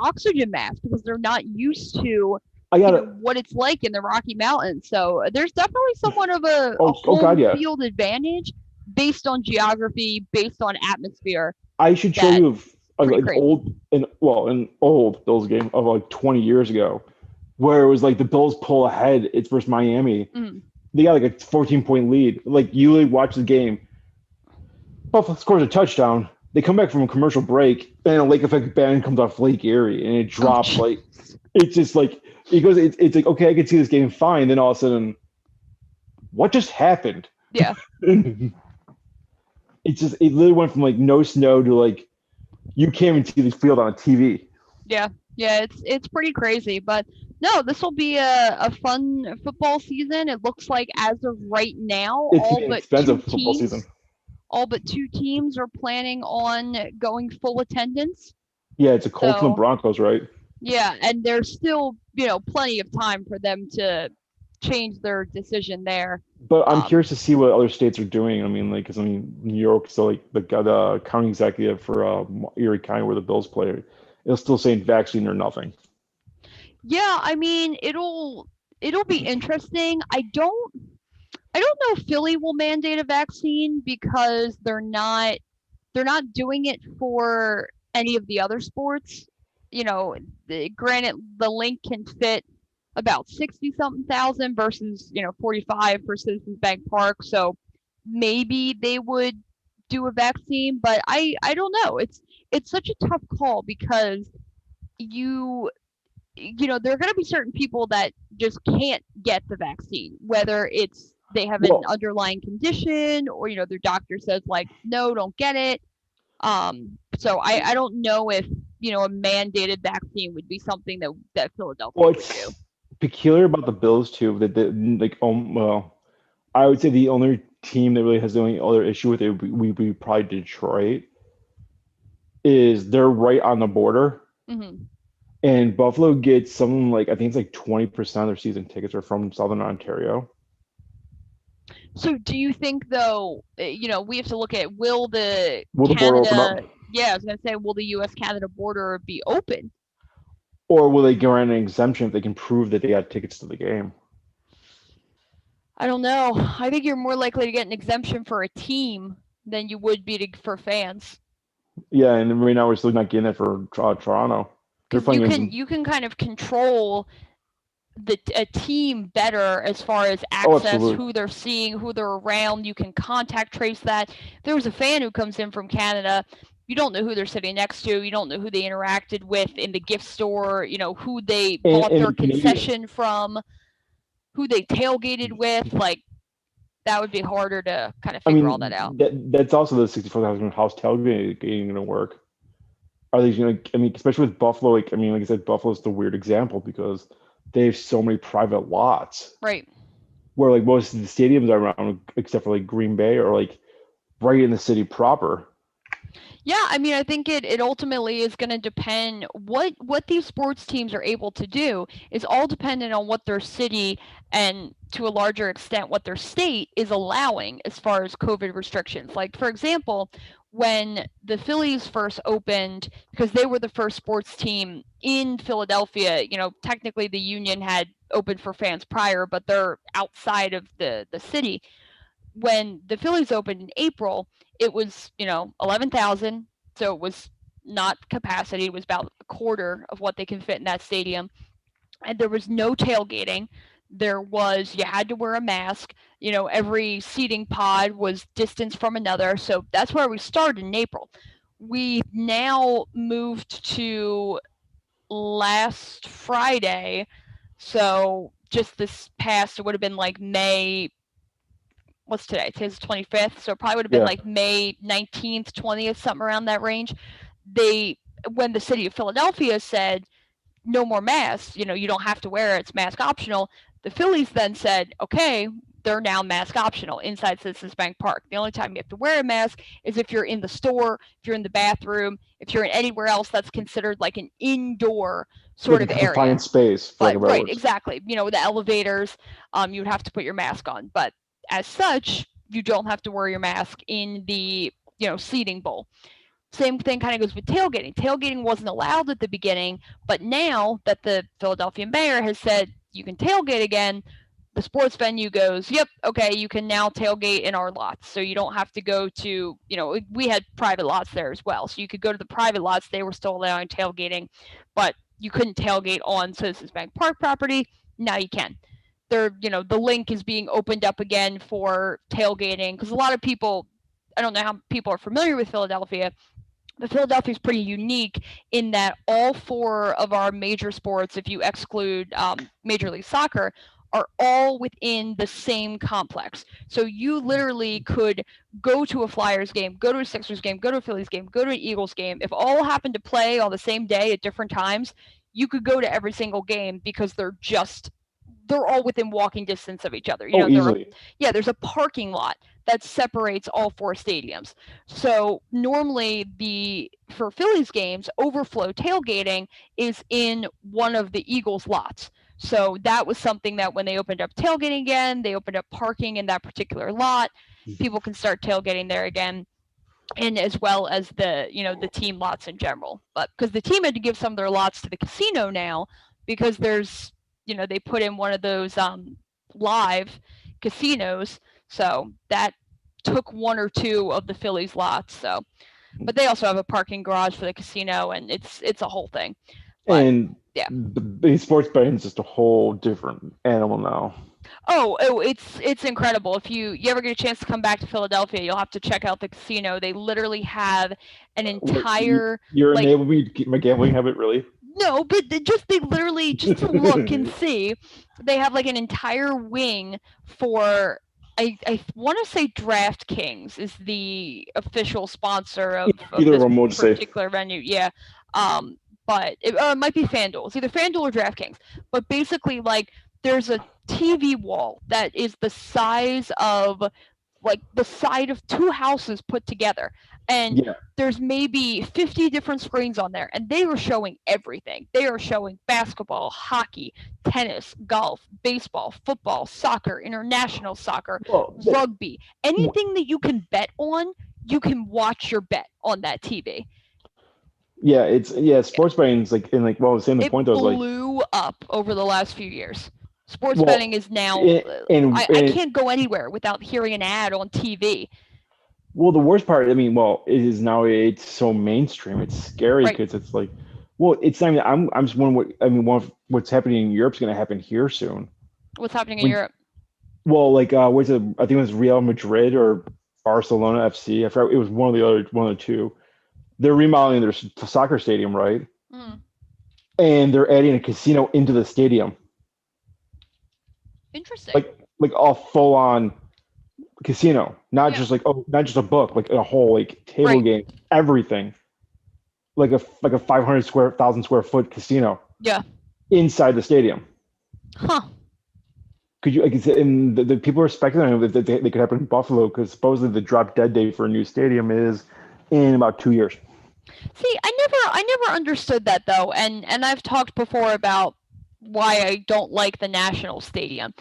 oxygen mask because they're not used to what it's like in the Rocky Mountains. So there's definitely somewhat of a home field advantage based on geography, based on atmosphere. I should show you Pretty an crazy. old Bills game of like 20 years ago, where it was like the Bills pull ahead. It's versus Miami. Mhm. They got like a 14-point lead. Like you really watch the game. Buffalo scores a touchdown. They come back from a commercial break, and a lake effect band comes off Lake Erie, and it drops Oh, like it's just like it goes. It's like okay, I can see this game fine. Then all of a sudden, what just happened? Yeah. It literally went from like no snow to like you can't even see this field on TV. Yeah, it's pretty crazy, but no, this will be a fun football season. It looks like as of right now, It's gonna be an expensive football season. all but 2 teams are planning on going full attendance. Yeah, it's a Colts and So- Broncos, right? Yeah, and there's still, plenty of time for them to change their decision there. But I'm Um, curious to see what other states are doing. I mean, like, 'cause New York, so like the county executive for Erie County, where the Bills play, is still saying vaccine or nothing. Yeah, I mean, it'll be interesting. I don't know if Philly will mandate a vaccine because they're not doing it for any of the other sports. Granted, the link can fit about 60 something thousand versus 45 for Citizens Bank Park. So maybe they would do a vaccine, but I don't know. It's such a tough call because there are going to be certain people that just can't get the vaccine, whether it's they have an underlying condition or their doctor says like no, don't get it. So I don't know if a mandated vaccine would be something that Philadelphia would do. What's peculiar about the Bills too that I would say the only team that really has the only other issue with it would be probably Detroit. Is they're right on the border. Mm-hmm. And Buffalo gets something like I think it's like 20% of their season tickets are from Southern Ontario. So do you think though, we have to look at will the border open up? Yeah, I was gonna say, will the U.S.-Canada border be open? Or will they grant an exemption if they can prove that they got tickets to the game? I don't know. I think you're more likely to get an exemption for a team than you would be for fans. Yeah, and right now we're still not getting it for Toronto. Because you can kind of control a team better as far as access, who they're seeing, who they're around. You can contact trace that. If there was a fan who comes in from Canada, you don't know who they're sitting next to. You don't know who they interacted with in the gift store, who they bought their concession from, who they tailgated with. Like, that would be harder to kind of figure all that out. That's also the 64,000 house tailgating going to work. Are they going to, especially with Buffalo, like I said, Buffalo's the weird example because they have so many private lots. Right. Where like most of the stadiums are around, except for like Green Bay, are like right in the city proper. Yeah, I think it ultimately is going to depend what these sports teams are able to do is all dependent on what their city and to a larger extent what their state is allowing as far as COVID restrictions. Like, for example, when the Phillies first opened, because they were the first sports team in Philadelphia, technically the Union had opened for fans prior, but they're outside of the city. When the Phillies opened in April, it was, 11,000. So it was not capacity. It was about a quarter of what they can fit in that stadium. And there was no tailgating. You had to wear a mask. Every seating pod was distanced from another. So that's where we started in April. We now moved to last Friday. So just this past, it would have been like May. What's today? Today's the 25th. So it probably would have been like May 19th, 20th, something around that range. When the city of Philadelphia said no more masks, you don't have to wear it, it's mask optional. The Phillies then said, okay, they're now mask optional inside Citizens Bank Park. The only time you have to wear a mask is if you're in the store, if you're in the bathroom, if you're in anywhere else that's considered like an indoor sort of area. Confined space. Right, exactly. The elevators, you would have to put your mask on. But as such, you don't have to wear your mask in the, seating bowl. Same thing kind of goes with tailgating. Tailgating wasn't allowed at the beginning, but now that the Philadelphia mayor has said you can tailgate again, the sports venue goes, yep, okay, you can now tailgate in our lots. So you don't have to go to, we had private lots there as well. So you could go to the private lots. They were still allowing tailgating, but you couldn't tailgate on Citizens Bank Park property. Now you can. The link is being opened up again for tailgating because a lot of people, I don't know how people are familiar with Philadelphia, but Philadelphia is pretty unique in that all 4 of our major sports, if you exclude Major League Soccer, are all within the same complex. So you literally could go to a Flyers game, go to a Sixers game, go to a Phillies game, go to an Eagles game. If all happened to play on the same day at different times, you could go to every single game because they're all within walking distance of each other. Easily. There's a parking lot that separates all 4 stadiums. So normally for Phillies games, overflow tailgating is in one of the Eagles lots. So that was something that when they opened up tailgating again, they opened up parking in that particular lot. People can start tailgating there again. And as well as the team lots in general. But because the team had to give some of their lots to the casino now because there's, they put in one of those live casinos. So that took 1 or 2 of the Phillies lots. So, but they also have a parking garage for the casino and it's a whole thing. But, and the sports betting is just a whole different animal now. Oh, it's incredible. If you ever get a chance to come back to Philadelphia, you'll have to check out the casino. They literally have an entire. You're enabling me to keep my gambling habit, really? No, but they literally just to look and see, they have like an entire wing for. I want to say DraftKings is the official sponsor of this particular venue. Yeah. But it might be FanDuel. It's either FanDuel or DraftKings. But basically, like, there's a TV wall that is the size of, like, the side of 2 houses put together. And there's maybe 50 different screens on there. And they are showing everything. They are showing basketball, hockey, tennis, golf, baseball, football, soccer, international soccer, rugby. Anything that you can bet on, you can watch your bet on that TV. Yeah, sports betting is like, and like, well, saying the point though, it blew up over the last few years. Sports betting is now, I can't go anywhere without hearing an ad on TV. Well, the worst part, it is now it's so mainstream. It's scary because it's like, it's not even, I'm just wondering what's happening in Europe is going to happen here soon. What's happening in Europe? Well, like, I think it was Real Madrid or Barcelona FC. I forgot, it was one of the 2. They're remodeling their soccer stadium, right? Mm. And they're adding a casino into the stadium. Interesting. Like a full-on casino, not just a book, like a whole like table game, everything. Like a 500,000 square foot casino. Yeah. Inside the stadium. Huh. Could you? And the people are speculating that they could happen in Buffalo because supposedly the drop dead date for a new stadium is in about 2 years. See, I never understood that though, and I've talked before about why I don't like the National Stadium.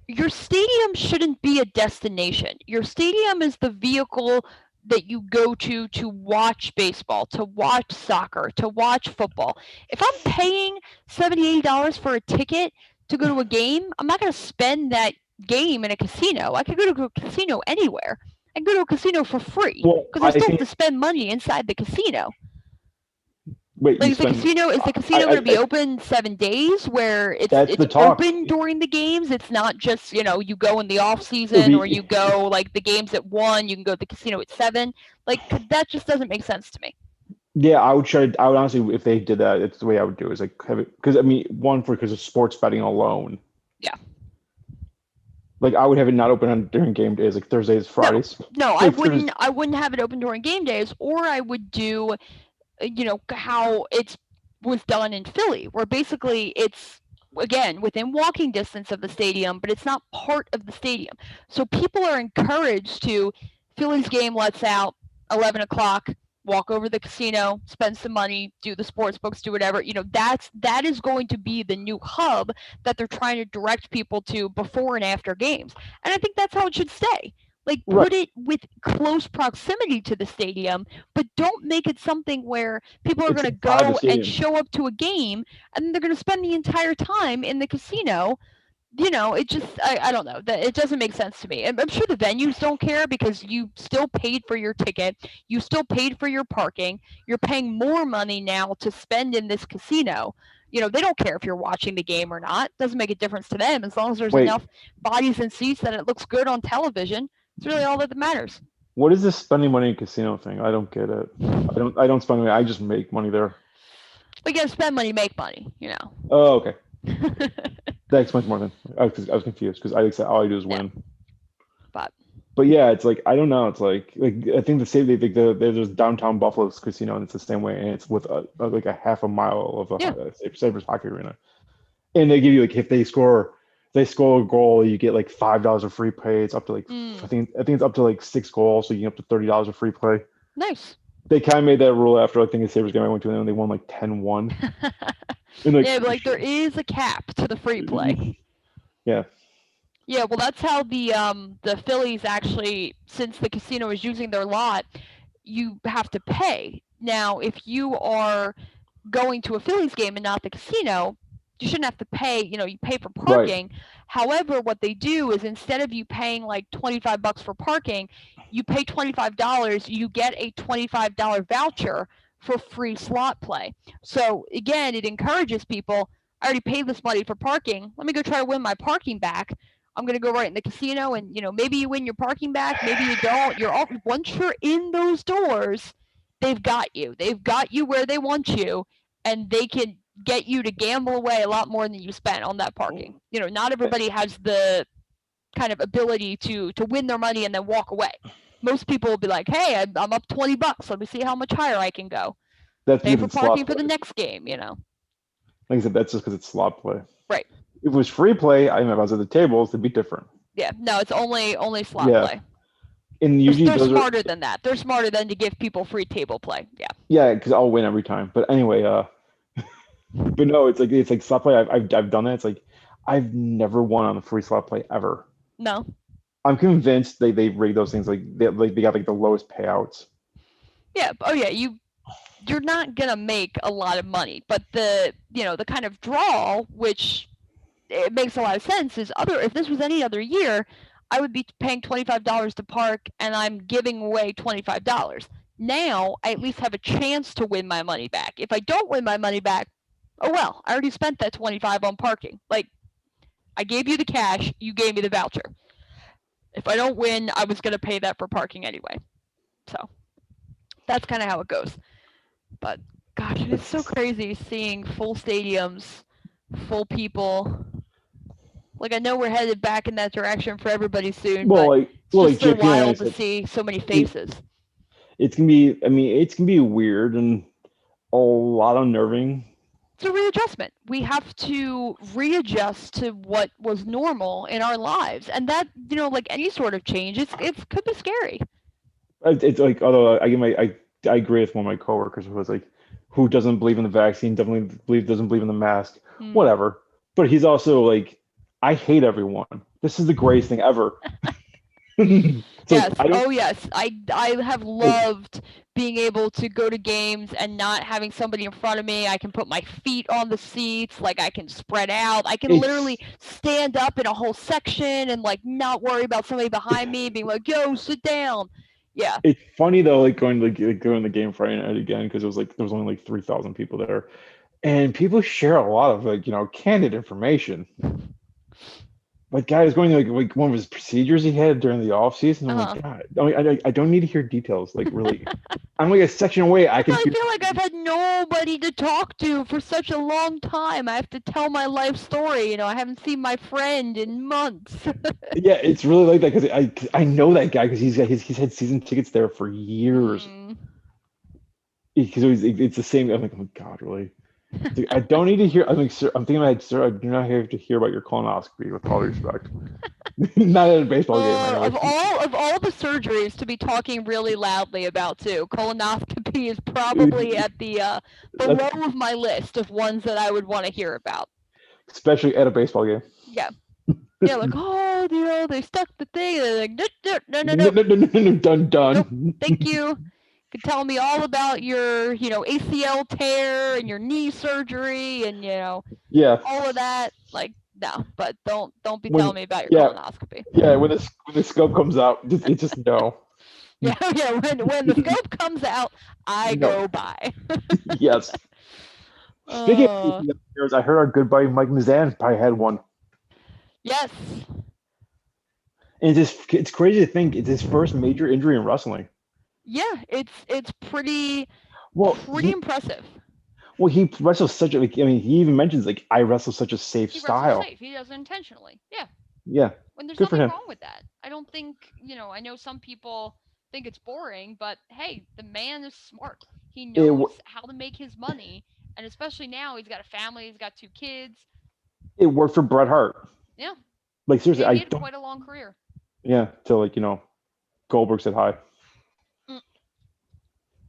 Your stadium shouldn't be a destination. Your stadium is the vehicle that you go to watch baseball, to watch soccer, to watch football. If I'm paying $70, $80 for a ticket to go to a game, I'm not going to spend that game in a casino. I could go to a casino anywhere. I can go to a casino for free because I still have to spend money inside the casino. Wait, like, is the casino going to be open 7 days where it's open during the games? It's not just, you go in the off season or you go like the games at 1, you can go to the casino at 7. Like, that just doesn't make sense to me. Yeah, I would honestly, if they did that, it's the way I would do it, is like have it, because because of sports betting alone. Yeah. Like, I would have it not open during game days, like Thursdays, Fridays. No, I wouldn't have it open during game days, or I would do, how it was done in Philly, where basically it's, again, within walking distance of the stadium, but it's not part of the stadium. So people are encouraged to, Phillies game lets out, 11 o'clock, walk over to the casino, spend some money, do the sports books, do whatever. That is going to be the new hub that they're trying to direct people to before and after games. And I think that's how it should stay. Like, put it with close proximity to the stadium, but don't make it something where people are going to go and show up to a game, and they're going to spend the entire time in the casino it just, I don't know, that it doesn't make sense to me. I'm sure the venues don't care because you still paid for your ticket, you still paid for your parking, you're paying more money now to spend in this casino. They don't care if you're watching the game or not. Doesn't make a difference to them as long as there's Wait. enough bodies and seats that it looks good on television. It's really all that matters. What is this spending money in casino thing? I don't get it. I don't spend money. I just make money there. We gotta spend money, make money. Oh, okay. That explains more than I was confused because I said all I do is win. But yeah, it's like I don't know. It's like I think the same. They think there's downtown Buffalo's casino, and it's the same way, and it's with like a half a mile of a Sabres hockey arena, and they give you like if they score a goal, you get like $5 of free play. It's up to like I think it's up to like 6 goals, so you get up to $30 of free play. Nice. They kind of made that rule after I think the Sabres game I went to, and they won like 10-1. Yeah, but like there is a cap to the free play. Yeah. Yeah, well, that's how the Phillies actually, since the casino is using their lot, you have to pay. Now, if you are going to a Phillies game and not the casino, you shouldn't have to pay. You pay for parking. Right. However, what they do is instead of you paying like $25 for parking, you pay $25. You get a $25 voucher for free slot play. So again, it encourages people. I already paid this money for parking. Let me go try to win my parking back. I'm going to go right in the casino and, maybe you win your parking back, maybe you don't. Once you're in those doors, they've got you. They've got you where they want you, and they can get you to gamble away a lot more than you spent on that parking. Not everybody has the kind of ability to win their money and then walk away. Most people will be like, hey, I'm up $20. Let me see how much higher I can go. That's pay for parking for the next game, Like I said, that's just because it's slot play. Right. If it was free play, I was at the tables, it'd be different. Yeah, no, it's only slot play. And usually they're smarter than that. They're smarter than to give people free table play. Yeah. Yeah, because I'll win every time. But anyway, but no, it's like slot play. I've done that. It's like I've never won on a free slot play ever. No. I'm convinced they rig those things they got like the lowest payouts. Yeah. Oh yeah. You're not gonna make a lot of money, but the kind of draw, which it makes a lot of sense, is if this was any other year, I would be paying $25 to park and I'm giving away $25. Now I at least have a chance to win my money back. If I don't win my money back, oh well, I already spent that $25 on parking. Like, I gave you the cash, you gave me the voucher. If I don't win, I was going to pay that for parking anyway. So that's kind of how it goes. But gosh, it's so crazy seeing full stadiums, full people. Like, I know we're headed back in that direction for everybody soon, but it's just so wild to see so many faces. It's gonna be weird and a lot unnerving. It's a readjustment. We have to readjust to what was normal in our lives, and that, like any sort of change, it could be scary. It's like, although I agree with one of my coworkers who was like, who doesn't believe in the vaccine, doesn't believe in the mask, whatever. But he's also like, I hate everyone. This is the greatest thing ever. Yes. Yes. I have loved being able to go to games and not having somebody in front of me. I can put my feet on the seats. Like, I can spread out. I can literally stand up in a whole section and like not worry about somebody behind me being like, yo, sit down. Yeah. It's funny though, like going to the game Friday night again, because it was like there was only like 3,000 people there, and people share a lot of like candid information. Like, guy was going to like one of his procedures he had during the off season. I'm like, God, I don't need to hear details. Like, really, I'm like a section away. I feel like I've had nobody to talk to for such a long time. I have to tell my life story. I haven't seen my friend in months. Yeah, it's really like that because I know that guy because he's had season tickets there for years. Because it's the same. I'm like, oh God, really? I don't need to hear. I'm thinking, sir, I do not have to hear about your colonoscopy. With all respect, not at a baseball game. Anyway. Of all the surgeries to be talking really loudly about too, colonoscopy is probably at the low of my list of ones that I would want to hear about. Especially at a baseball game. Yeah. Yeah, like, oh, they stuck the thing. They're like, no. Done. Nope, thank you. Could tell me all about your, ACL tear and your knee surgery and, all of that. Like, No, but don't be When- telling me about your yeah. colonoscopy. Yeah, when the scope comes out, it's just no. Yeah, yeah. When the scope comes out, I No. go by. Yes. Speaking Uh, of players, I heard our good buddy Mike Mazan probably had one. yes. And it's crazy to think it's his first major injury in wrestling. Yeah, it's pretty Well, impressive. he wrestles such a like, I mean, he even mentions like I wrestle such a safe He style. wrestles safe. He does it intentionally. Yeah. Yeah. When there's Good for nothing him. wrong with that. I don't think, I know some people think it's boring, but hey, the man is smart. He knows how to make his money, and especially now he's got a family, he's got 2 kids. It worked for Bret Hart. Yeah. Like seriously, He I had don't. quite a long career. Yeah, till like Goldberg said hi. Mm.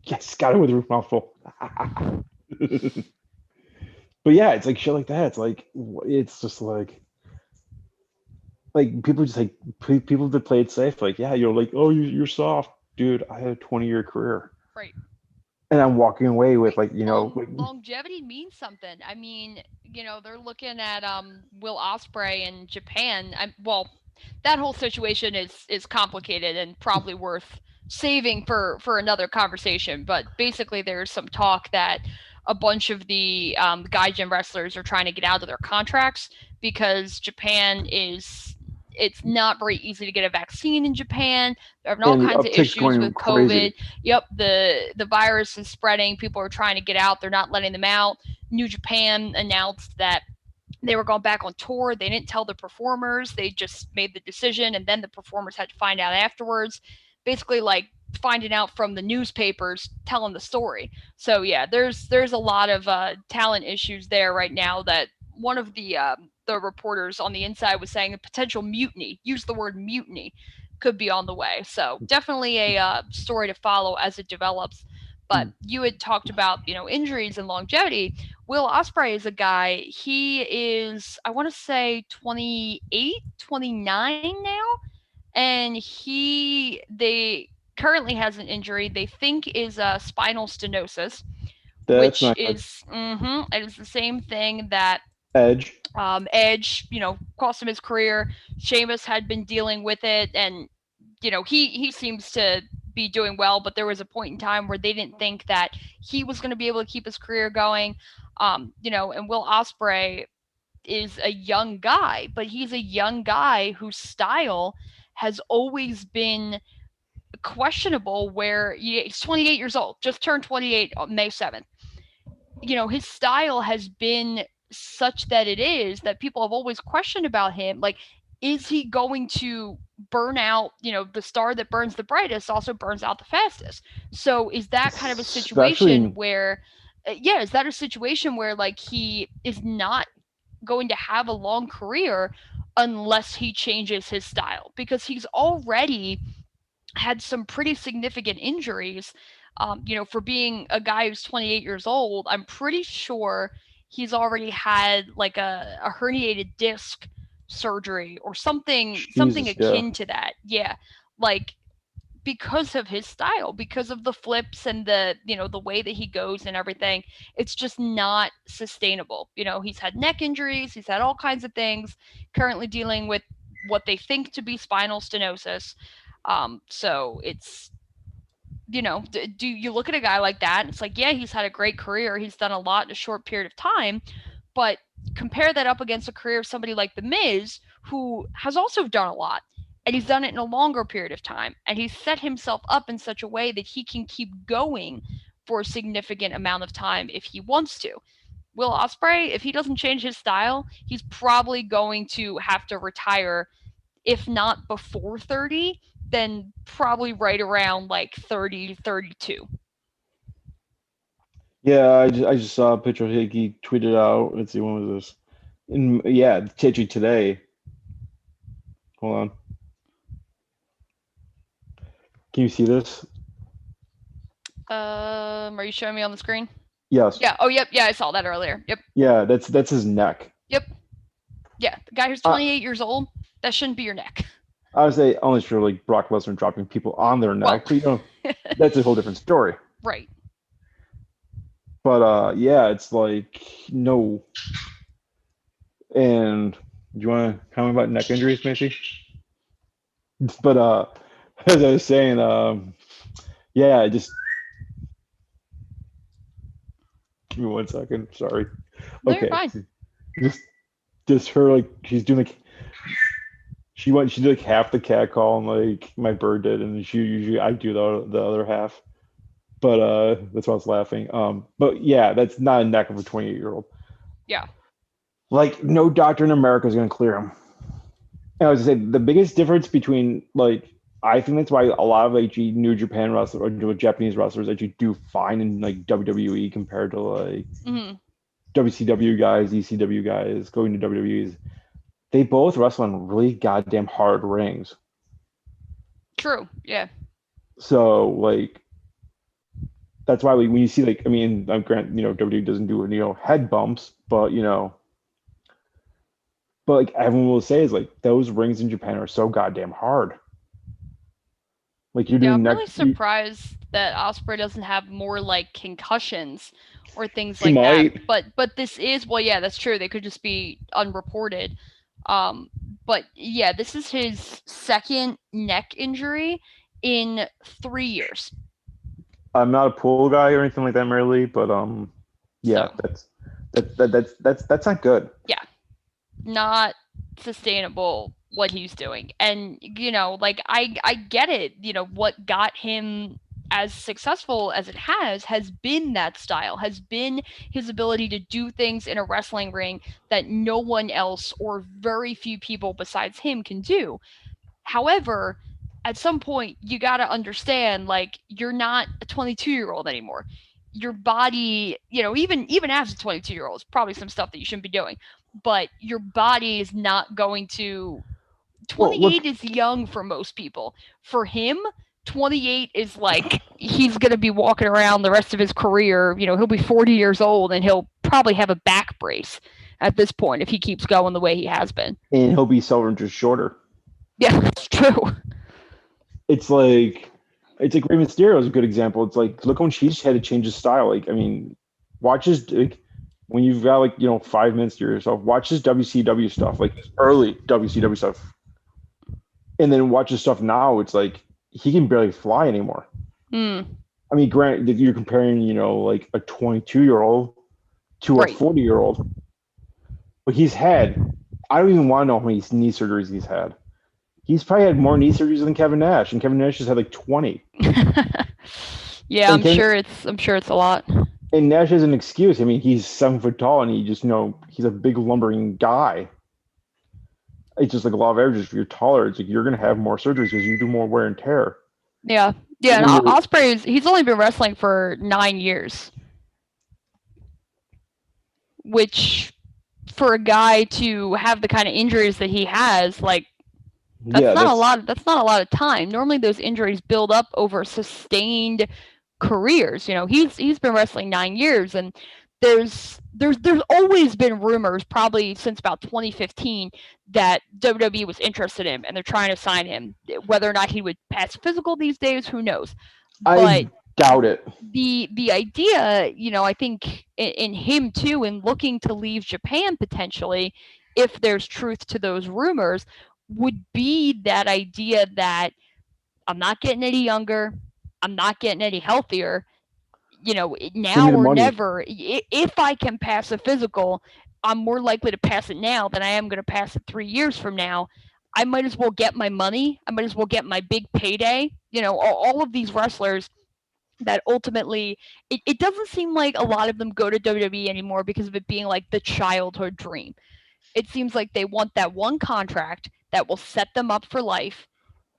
Yes, got it with a mouthful. But yeah, it's like shit like that. It's like it's just like people just like people that play it safe. Like yeah, you're like you're soft, dude. I had a 20-year career. Right. And I'm walking away with like longevity means something. I mean, they're looking at Will Ospreay in Japan. That whole situation is complicated and probably worth saving for another conversation. But basically, there's some talk that a bunch of the Gaijin wrestlers are trying to get out of their contracts because Japan it's not very easy to get a vaccine in Japan. There have all And the kinds of uptick's issues going with crazy. COVID. Yep, the virus is spreading. People are trying to get out. They're not letting them out. New Japan announced that they were going back on tour. They didn't tell the performers. They just made the decision, and then the performers had to find out afterwards. Basically, like finding out from the newspapers telling the story. So yeah, there's a lot of talent issues there right now. That one of the reporters on the inside was saying a potential mutiny. Use the word mutiny could be on the way. So definitely a story to follow as it develops. But you had talked about injuries and longevity. Will Ospreay is a guy. He is, I want to say 28, 29 now, and they currently has an injury they think is spinal stenosis, That's which not is it is the same thing that Edge. Edge, cost him his career. Sheamus had been dealing with it, and he seems to be doing well, but there was a point in time where they didn't think that he was going to be able to keep his career going. And Will Ospreay is a young guy, but he's a young guy whose style has always been questionable, where he's 28 years old, just turned 28 on May 7th. His style has been such that people have always questioned about him. Like, is he going to burn out? The star that burns the brightest also burns out the fastest. So is that kind of a situation where, is that a situation where like he is not going to have a long career unless he changes his style? Because he's already had some pretty significant injuries. For being a guy who's 28 years old, I'm pretty sure he's already had like a herniated disc surgery or something akin to that. Yeah, like because of his style, because of the flips and the the way that he goes and everything, it's just not sustainable. He's had neck injuries, he's had all kinds of things. Currently dealing with what they think to be spinal stenosis. So it's, do you look at a guy like that and it's like, yeah, he's had a great career, he's done a lot in a short period of time, but compare that up against a career of somebody like The Miz, who has also done a lot, and he's done it in a longer period of time, and he's set himself up in such a way that he can keep going for a significant amount of time if he wants to. Will Ospreay, if he doesn't change his style, he's probably going to have to retire, if not before 30, then probably right around like 30, 32. Yeah, I just saw a picture he tweeted out. Let's see, when was this? Actually today. Hold on. Can you see this? Are you showing me on the screen? Yes. Yeah. Oh, yep. Yeah, I saw that earlier. Yep. Yeah, that's his neck. Yep. Yeah, the guy who's 28 years old, that shouldn't be your neck. I would say only for like Brock Lesnar dropping people on their neck, but that's a whole different story. Right. But yeah, it's like no. And Do you want to comment about neck injuries, Macy? But as I was saying, yeah, just give me 1 second. Sorry. No, you're Okay. fine. Just her like she's doing like she did like half the cat call and like my bird did, and she usually I do the other half. But that's why I was laughing. But yeah, that's not a neck of a 28-year-old. Yeah. Like no doctor in America is gonna clear him. And I was gonna say the biggest difference between like I think that's why a lot of like New Japan wrestlers or Japanese wrestlers actually do fine in like WWE compared to like hmm WCW guys, ECW guys going to WWE's. They both wrestle in really goddamn hard rings. True. Yeah. So like that's why when you see like I mean I'm grant WWE doesn't do head bumps, but but like everyone will say is like those rings in Japan are so goddamn hard. Like you're Yeah, doing I'm neck. really surprised that Osprey doesn't have more like concussions or things He like might. that. But this is well, yeah, that's true. They could just be unreported. But yeah, this is his second neck injury in 3 years. I'm not a pool guy or anything like that, Mary Lee, but yeah, So. that's not good. Not sustainable what he's doing. And like I get it, what got him as successful as it has been that style, has been his ability to do things in a wrestling ring that no one else or very few people besides him can do. However, at some point you got to understand, like, you're not a 22-year-old anymore. Your body, even as a 22-year-old, is probably some stuff that you shouldn't be doing, but your body is not going to. 28 is young for most people. For him, 28 is like he's going to be walking around the rest of his career. He'll be 40 years old and he'll probably have a back brace at this point if he keeps going the way he has been. And he'll be 7 inches shorter. Yeah, that's true. It's like Rey Mysterio is a good example. It's like look when she's had to change his style. Like I mean, watch his like when you've got like 5 minutes to yourself, watch his WCW stuff, like early WCW stuff, and then watch his stuff now. It's like he can barely fly anymore. Mm. I mean, granted, you're comparing like a 22-year-old to a 40-year-old, but he's had. I don't even want to know how many knee surgeries he's had. He's probably had more knee surgeries than Kevin Nash, and Kevin Nash has had like 20. Yeah, I'm sure it's a lot. And Nash has an excuse. I mean, he's 7 foot tall, and he just he's a big lumbering guy. It's just like a law of averages. If you're taller, it's like you're gonna have more surgeries because you do more wear and tear. Yeah. And Osprey he's only been wrestling for 9 years, which for a guy to have the kind of injuries that he has, like. That's not a lot of time. Normally those injuries build up over sustained careers. He's been wrestling 9 years, and there's always been rumors, probably since about 2015, that WWE was interested in him and they're trying to sign him. Whether or not he would pass physical these days, who knows? I doubt it. The idea, I think in him too, in looking to leave Japan potentially, if there's truth to those rumors, would be that idea that I'm not getting any younger, I'm not getting any healthier, now or never. If I can pass a physical, I'm more likely to pass it now than I am going to pass it 3 years from now. I might as well get my money. I might as well get my big payday. All of these wrestlers that ultimately, it doesn't seem like a lot of them go to WWE anymore because of it being like the childhood dream. It seems like they want that one contract that will set them up for life,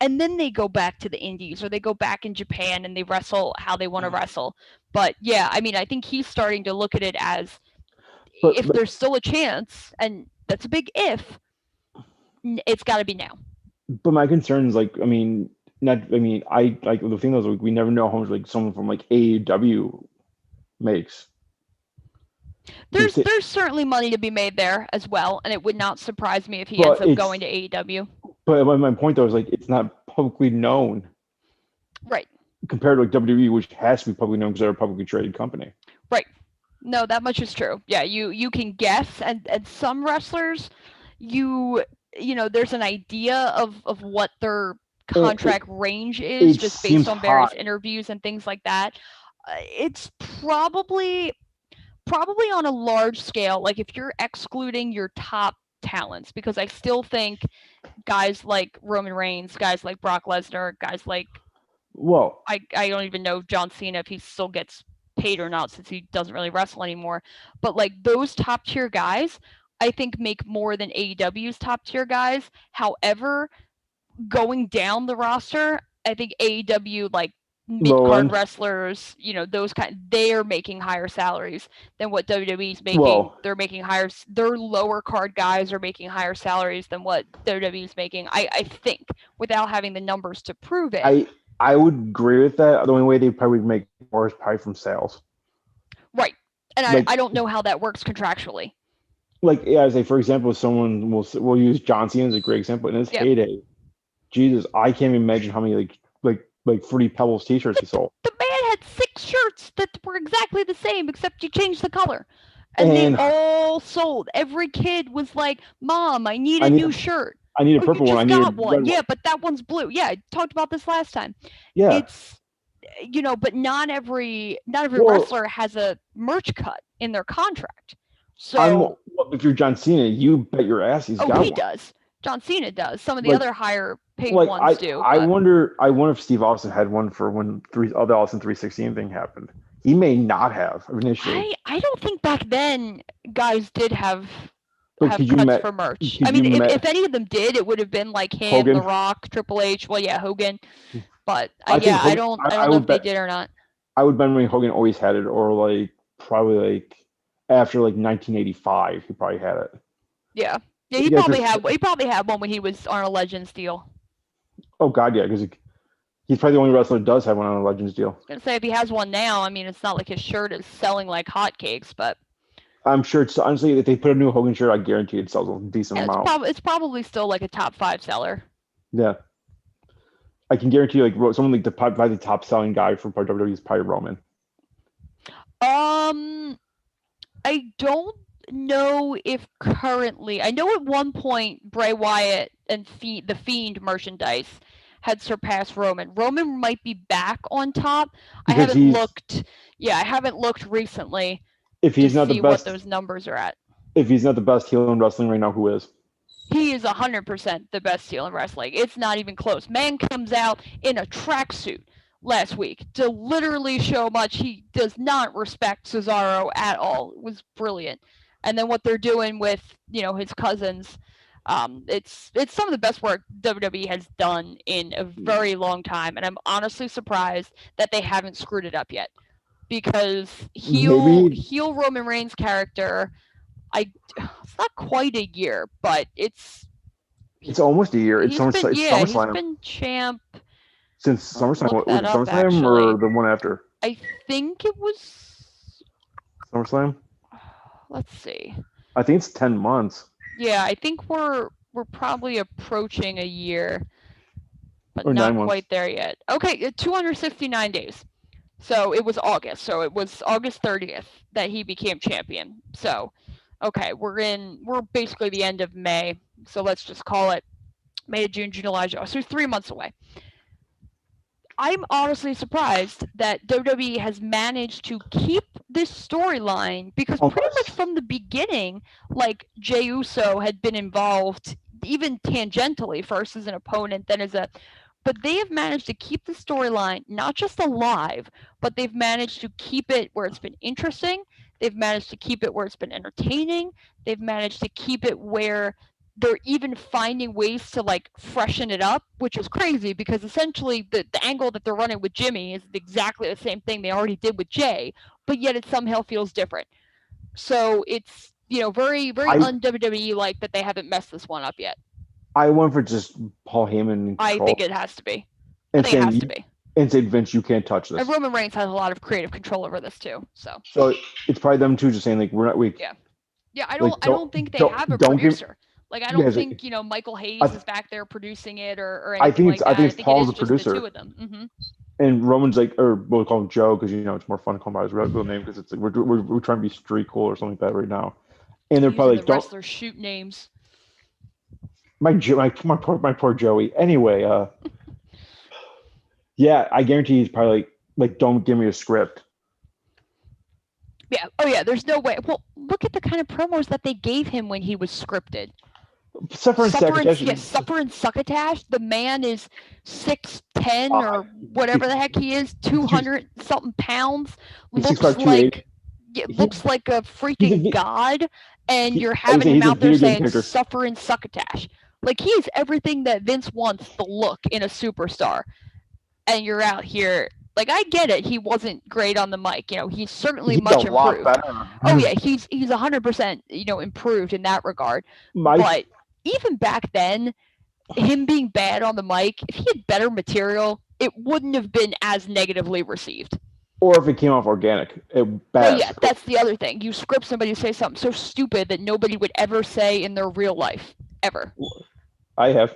and then they go back to the indies or they go back in Japan and they wrestle how they want to wrestle. But yeah, I mean, I think he's starting to look at it as if there's still a chance, and that's a big if, it's got to be now. But my concern is like, I like the thing is like we never know how much like someone from like AEW makes. There's certainly money to be made there as well, and it would not surprise me if he ends up going to AEW. But my point though is like it's not publicly known, right? Compared to like WWE, which has to be publicly known because they're a publicly traded company. Right. No, that much is true. Yeah, you can guess, and some wrestlers, there's an idea of what their It- contract range is it just seems based on various high. interviews and things like that. It's probably on a large scale, like if you're excluding your top talents, because I still think guys like Roman Reigns, guys like Brock Lesnar, guys like Well, I don't even know John Cena if he still gets paid or not since he doesn't really wrestle anymore. But like those top tier guys, I think make more than AEW's top tier guys. However, going down the roster, I think AEW like mid Low card end. wrestlers, those they're making higher salaries than what WWE's making. Well- They're making higher. Their lower card guys are making higher salaries than what WWE's making. I think without having the numbers to prove it. I would agree with that. The only way they probably make more is probably from sales. Right. And Like- I don't know how that works contractually. Like, yeah, say for example, someone will use John Cena as a great example. In his Yeah. heyday, Jesus, I can't even imagine how many like Fruity Pebbles T-shirts he sold. The man had 6 shirts that were exactly the same, except you changed the color. And And- they all sold. Every kid was like, "Mom, I need I a need- new shirt." I need a "Oh, purple you one. I just need a got one. red Yeah, one. but that one's blue. Yeah, I talked about this last time. Yeah, It's but not every Well- wrestler has a merch cut in their contract. So if you're John Cena, you bet your ass he's got he one. does. John Cena does. Some of the Like- other higher paid Like ones do. I but- wonder if Steve Austin had one for when the Austin 316 thing happened. He may not have initially. I don't think back then guys did have But have could you cuts met- for merch. could I mean, you met- if any of them did, it would have been like him, Hogan? The Rock, Triple H. Well, yeah, Hogan. But I think yeah, I Hogan- don't I know would if they bet- did or not. I would bet when Hogan always had it, or like probably like after like 1985, he probably had it. Yeah, he Yeah, probably 'cause- had one when he was on a Legends deal. Oh God, yeah, because he's probably the only wrestler that does have one on a Legends deal. I was gonna say if he has one now, I mean, it's not like his shirt is selling like hotcakes, but I'm sure it's honestly if they put a new Hogan shirt, I guarantee it sells a decent yeah, amount. it's probably still like a top 5 seller. Yeah, I can guarantee you, like someone like probably the top selling guy for WWE is probably Roman. I don't know if currently. I know at one point Bray Wyatt and the Fiend merchandise had surpassed Roman. Roman might be back on top. I Because haven't he's- looked. Yeah, I haven't looked recently If to he's not see the what best, those numbers are at. if he's not the best heel in wrestling right now, who is? He is 100% the best heel in wrestling. It's not even close. Man comes out in a tracksuit last week to literally show much he does not respect Cesaro at all. It was brilliant. And then what they're doing with, his cousins, it's some of the best work WWE has done in a very long time. And I'm honestly surprised that they haven't screwed it up yet. Because Maybe- heel Roman Reigns character, it's not quite a year, but it's almost a year. It's he's almost been, like yeah, he's SummerSlam. been champ. Since SummerSlam, look was it that up, SummerSlam or actually. the one after I think it was. SummerSlam? Let's see. I think it's 10 months. Yeah, I think we're probably approaching a year, but Or not 9 months. quite there yet. Okay, 269 days. So it was August. So it was August 30th that he became champion. So, okay, we're basically the end of May. So let's just call it May, June, July, July. So 3 months away. I'm honestly surprised that WWE has managed to keep this storyline because Oh, pretty yes. much from the beginning, like Jey Uso had been involved even tangentially, first as an opponent, then as a. But they have managed to keep the storyline not just alive, but they've managed to keep it where it's been interesting. They've managed to keep it where it's been entertaining. They've managed to keep it where they're even finding ways to like freshen it up, which is crazy because essentially the angle that they're running with Jimmy is exactly the same thing they already did with Jay, but yet it somehow feels different. So it's very un-WWE like that they haven't messed this one up yet. I went for just Paul Heyman and I control, think it has to be. I and think it saying has to be. and saying Vince, you can't touch this. And Roman Reigns has a lot of creative control over this too. So So it's probably them two just saying like we're not weak. Yeah. yeah, I Like, don't think they don't- have a don't give- producer. Like I don't Yeah, it's like- think Michael Hayes I- is back there producing it or I anything think like it's- I that. think it's Paul's it the is just producer. the two of them. Mm-hmm. And Roman's like, or we'll call him Joe because it's more fun to call him by his real name because it's like we're trying to be street cool or something like that right now. And they're probably like, the don't wrestlers shoot names. My poor Joey. Anyway, yeah, I guarantee he's probably like, don't give me a script. Yeah. Oh yeah. There's no way. Well, look at the kind of promos that they gave him when he was scripted. Suffer and Suffer and Succotash. The man is 6'10" or whatever the heck he is, 200 something pounds. Looks like looks like a freaking god, and you're having him out there saying "Suffer and Succotash." Like he is everything that Vince wants to look in a superstar, and you're out here. Like I get it, he wasn't great on the mic. You know, he's certainly much improved. Oh yeah, he's 100% improved in that regard. But even back then, him being bad on the mic, if he had better material, it wouldn't have been as negatively received. Or if it came off organic, bad. Oh yeah, that's the other thing. You script somebody to say something so stupid that nobody would ever say in their real life, ever. I have.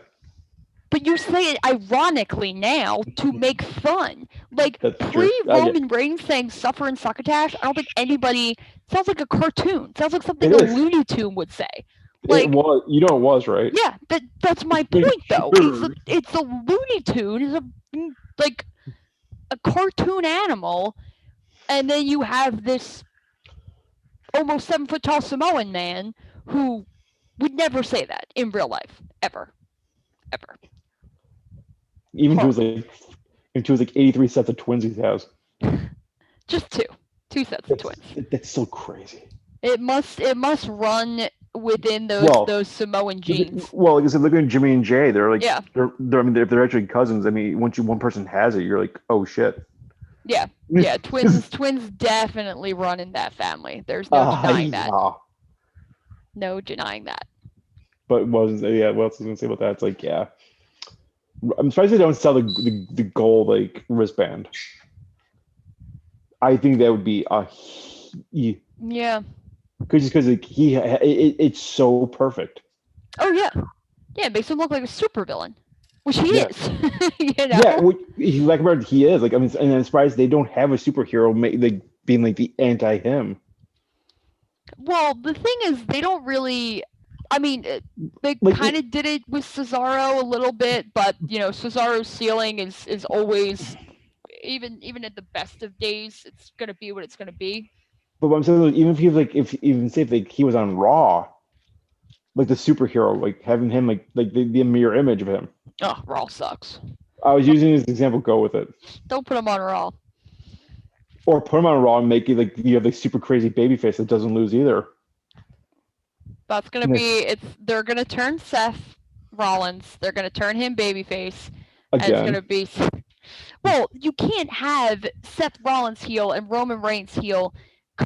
But you say it ironically now to make fun. Like pre-Roman Reigns saying "Suffer and Succotash," I don't think anybody. Sounds like a cartoon. Sounds like something a Looney Tune would say. Like, it was, it was, right? Yeah, that's my point though. It's a Looney Tune. It's like a cartoon animal, and then you have this almost 7 foot tall Samoan man who would never say that in real life, ever. Even to his 83 sets of twins he has. Just two sets of twins. That's so crazy. It must run within those Samoan genes. Well, like I said, look at Jimmy and Jay. They're like, they're I mean, if they're actually cousins, I mean, once one person has it, you're like, oh shit. Yeah. Twins definitely run in that family. There's no denying that. No denying that. But what else was I gonna say about that? It's like, yeah. I'm surprised they don't sell the gold like wristband. I think that would be yeah. Because like it's so perfect. Oh yeah, it makes him look like a supervillain, which he is. Yeah, he is. Like I mean, and I'm surprised they don't have a superhero like being like the anti-him. Well, the thing is, they don't really. I mean, they kind of did it with Cesaro a little bit, but Cesaro's ceiling is always, even at the best of days, it's gonna be what it's gonna be. But what I'm saying, even if he was on Raw, like the superhero, like having him like the mirror image of him. Oh, Raw sucks. I was using this example. Go with it. Don't put him on Raw. Or put him on Raw and make it like you have the super crazy babyface that doesn't lose either. That's gonna be they're gonna turn Seth Rollins. They're gonna turn him babyface. And it's gonna be. Well, you can't have Seth Rollins heel and Roman Reigns heel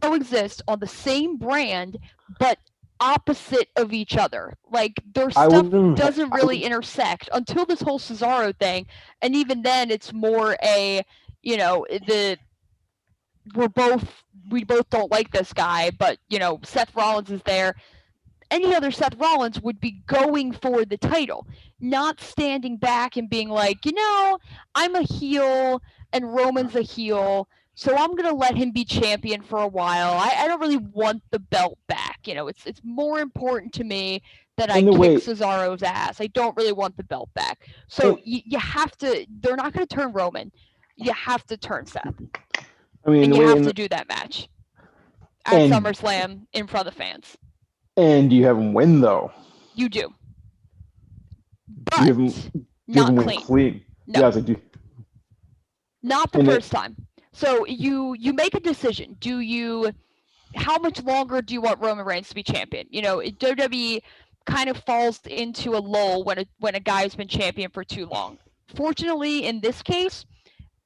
coexist on the same brand, but opposite of each other. Like their stuff doesn't really intersect until this whole Cesaro thing, and even then, it's more a we both don't like this guy, but Seth Rollins is there. Any other Seth Rollins would be going for the title, not standing back and being like, I'm a heel and Roman's a heel, so I'm going to let him be champion for a while. I don't really want the belt back. It's more important to me that I kick Cesaro's ass. I don't really want the belt back. So you have to, they're not going to turn Roman. You have to turn Seth. I mean, and you have to do that match at SummerSlam in front of the fans. And you have him win, though. You do. But not clean. No. Yeah, I was like, not the first time. So you make a decision. How much longer do you want Roman Reigns to be champion? WWE kind of falls into a lull when a guy's been champion for too long. Fortunately, in this case,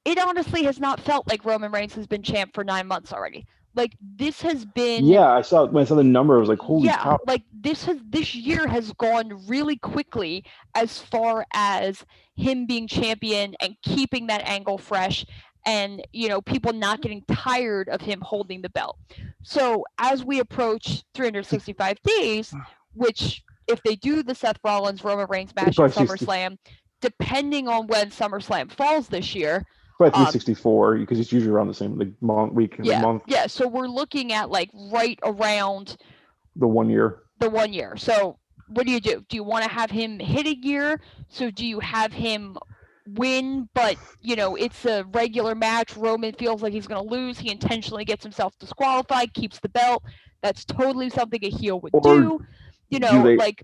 it honestly has not felt like Roman Reigns has been champ for 9 months already. Like this has been. Yeah, when I saw the number, I was like, "Holy cow!" Like this year has gone really quickly as far as him being champion and keeping that angle fresh, and people not getting tired of him holding the belt. So as we approach 365 days, which if they do the Seth Rollins Roman Reigns match at SummerSlam, depending on when SummerSlam falls this year. But 364, because it's usually around the same month. Yeah, so we're looking at like right around the 1 year. The 1 year. So what do you do? Do you want to have him hit a year? So do you have him win, but it's a regular match? Roman feels like he's going to lose. He intentionally gets himself disqualified, keeps the belt. That's totally something a heel would Or do. do they- Like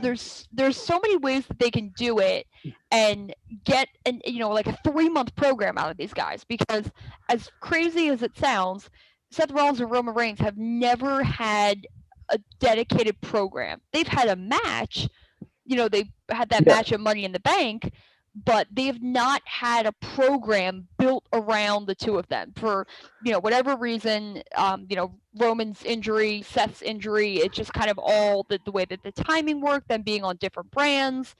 there's so many ways that they can do it and get like a 3-month program out of these guys, because as crazy as it sounds, Seth Rollins and Roman Reigns have never had a dedicated program. They've had a match, they had that Yeah. match at Money in the Bank, but they have not had a program built around the two of them for whatever reason. Roman's injury, Seth's injury, it's just kind of all the way that the timing worked, them being on different brands,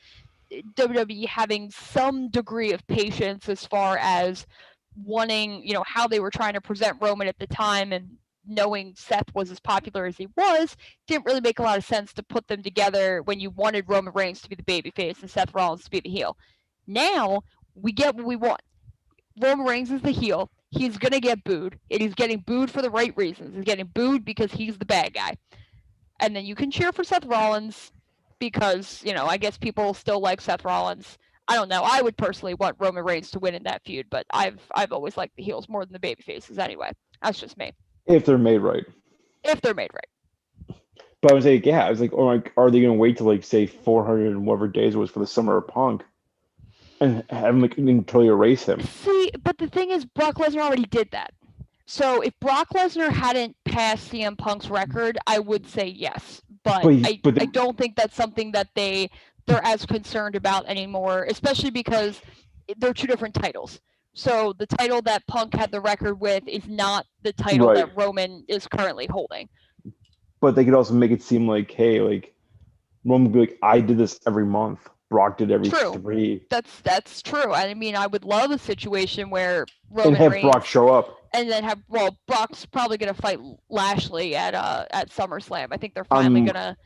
WWE having some degree of patience as far as wanting how they were trying to present Roman at the time, and knowing Seth was as popular as he was, didn't really make a lot of sense to put them together when you wanted Roman Reigns to be the babyface and Seth Rollins to be the heel. Now we get what we want. Roman Reigns is the heel. He's gonna get booed, and he's getting booed for the right reasons. He's getting booed because he's the bad guy. And then you can cheer for Seth Rollins because, I guess people still like Seth Rollins. I don't know. I would personally want Roman Reigns to win in that feud, but I've always liked the heels more than the baby faces anyway. That's just me. if they're made right. If they're made right. But I was like, yeah, I was like, oh, like, are they going to wait till like say 400 and whatever days it was for the Summer of Punk, and have him like totally erase him? See, but the thing is, Brock Lesnar already did that. So if Brock Lesnar hadn't passed CM Punk's record, I would say yes. But I don't think that's something that they're as concerned about anymore, especially because they're two different titles. So the title that Punk had the record with is not the title that Roman is currently holding. But they could also make it seem like, hey, like Roman would be like, I did this every month. Brock did every 3. That's true. I mean, I would love a situation where Roman and have Reigns, Brock show up, and then Brock's probably gonna fight Lashley at SummerSlam. I think they're finally gonna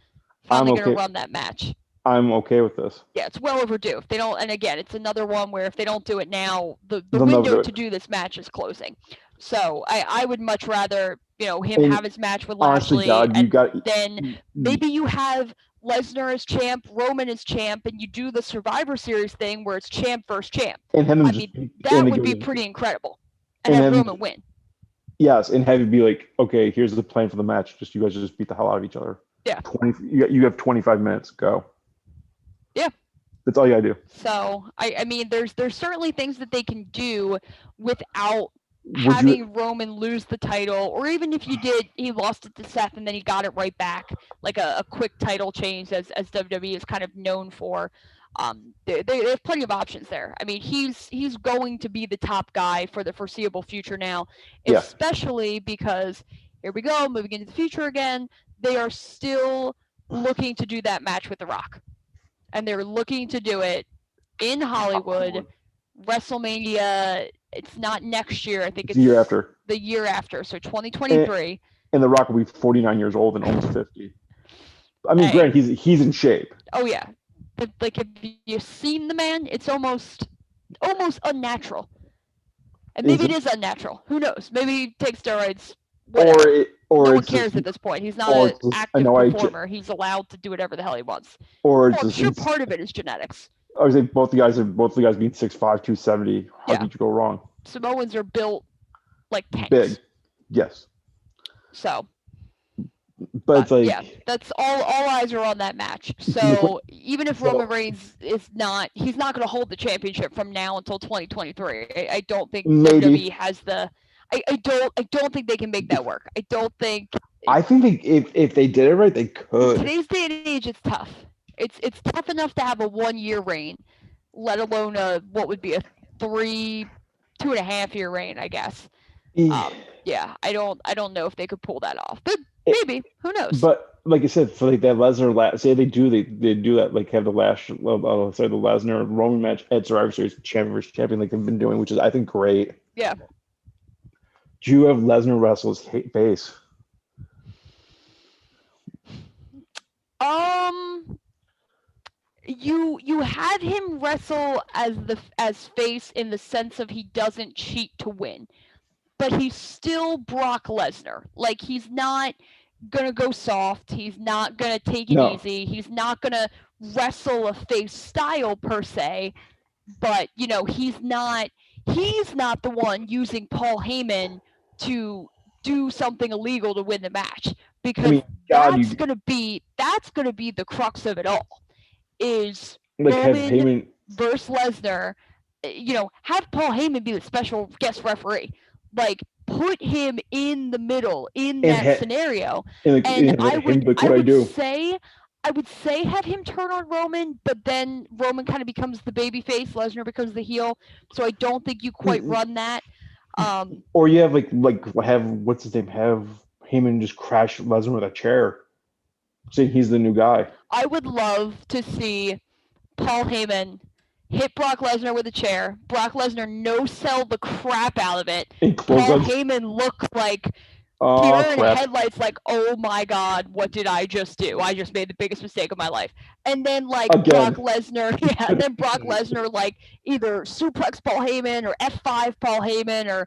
run that match. I'm okay with this. Yeah, it's well overdue. If they don't, and again, it's another one where if they don't do it now, the window to do this match is closing. So I would much rather him have his match with Lashley, then maybe you have Lesnar as champ, Roman as champ, and you do the Survivor Series thing where it's champ versus champ. And that would be pretty incredible. And have Roman win. Yes, and have it be like, okay, here's the plan for the match. Just you guys just beat the hell out of each other. Yeah. You have 25 minutes. Go. Yeah. That's all you gotta do. So I mean, there's certainly things that they can do without having Roman lose the title, or even if he lost it to Seth and then he got it right back, like a quick title change as WWE is kind of known for. They have plenty of options there. I mean, he's going to be the top guy for the foreseeable future now, especially because here we go, moving into the future again. They are still looking to do that match with The Rock, and they're looking to do it in Hollywood, WrestleMania. It's not next year. I think it's the year after. The year after, so 2023. And The Rock will be 49 years old and almost 50. I mean, granted, he's in shape. Oh yeah, but like, if you've seen the man, it's almost unnatural. And maybe it is unnatural. Who knows? Maybe he takes steroids. Whatever. Or no one cares at this point. He's not an active performer. He's allowed to do whatever the hell he wants. I'm sure part of it is genetics. I would say both the guys being 6'5", 270. How could you go wrong? Samoans are built like tanks. Big, yes. So, but it's like, yeah, that's all eyes are on that match. So even if Roman Reigns he's not going to hold the championship from now until 2023. I don't think WWE has the. I don't think they can make that work. I don't think. I think if they did it right, they could. Today's day and age, it's tough. It's tough enough to have a 1-year reign, let alone what would be a 2.5 year reign, I guess. Yeah, I don't know if they could pull that off, but maybe. Who knows? But like I said, for like that Lesnar, say they do that, like have the Lesnar Roman match at Survivor Series champion versus champion, like they've been doing, which is I think great. Yeah. Do you have Lesnar wrestle his face? You have him wrestle as face in the sense of he doesn't cheat to win, but he's still Brock Lesnar. Like, he's not gonna go soft. He's not gonna take it No. easy. He's not gonna wrestle a face style per se. But he's not the one using Paul Heyman to do something illegal to win the match, because I mean, God, that's gonna be the crux of it all. Is like have Roman Heyman versus Lesnar. Have Paul Heyman be the special guest referee. Like, put him in the middle in And that scenario. and And I him would, like what I do. I would say have him turn on Roman, but then Roman kind of becomes the babyface, Lesnar becomes the heel. So I don't think you quite run that. Or you have like have what's his name? Have Heyman just crash Lesnar with a chair, saying he's the new guy. I would love to see Paul Heyman hit Brock Lesnar with a chair. Brock Lesnar no-sell the crap out of it. And Paul clotheslines. Heyman look like Oh deer in crap! headlights, like, oh my God, what did I just do? I just made the biggest mistake of my life. And then Again. Brock Lesnar, and then Brock Lesnar either suplex Paul Heyman or F5 Paul Heyman, or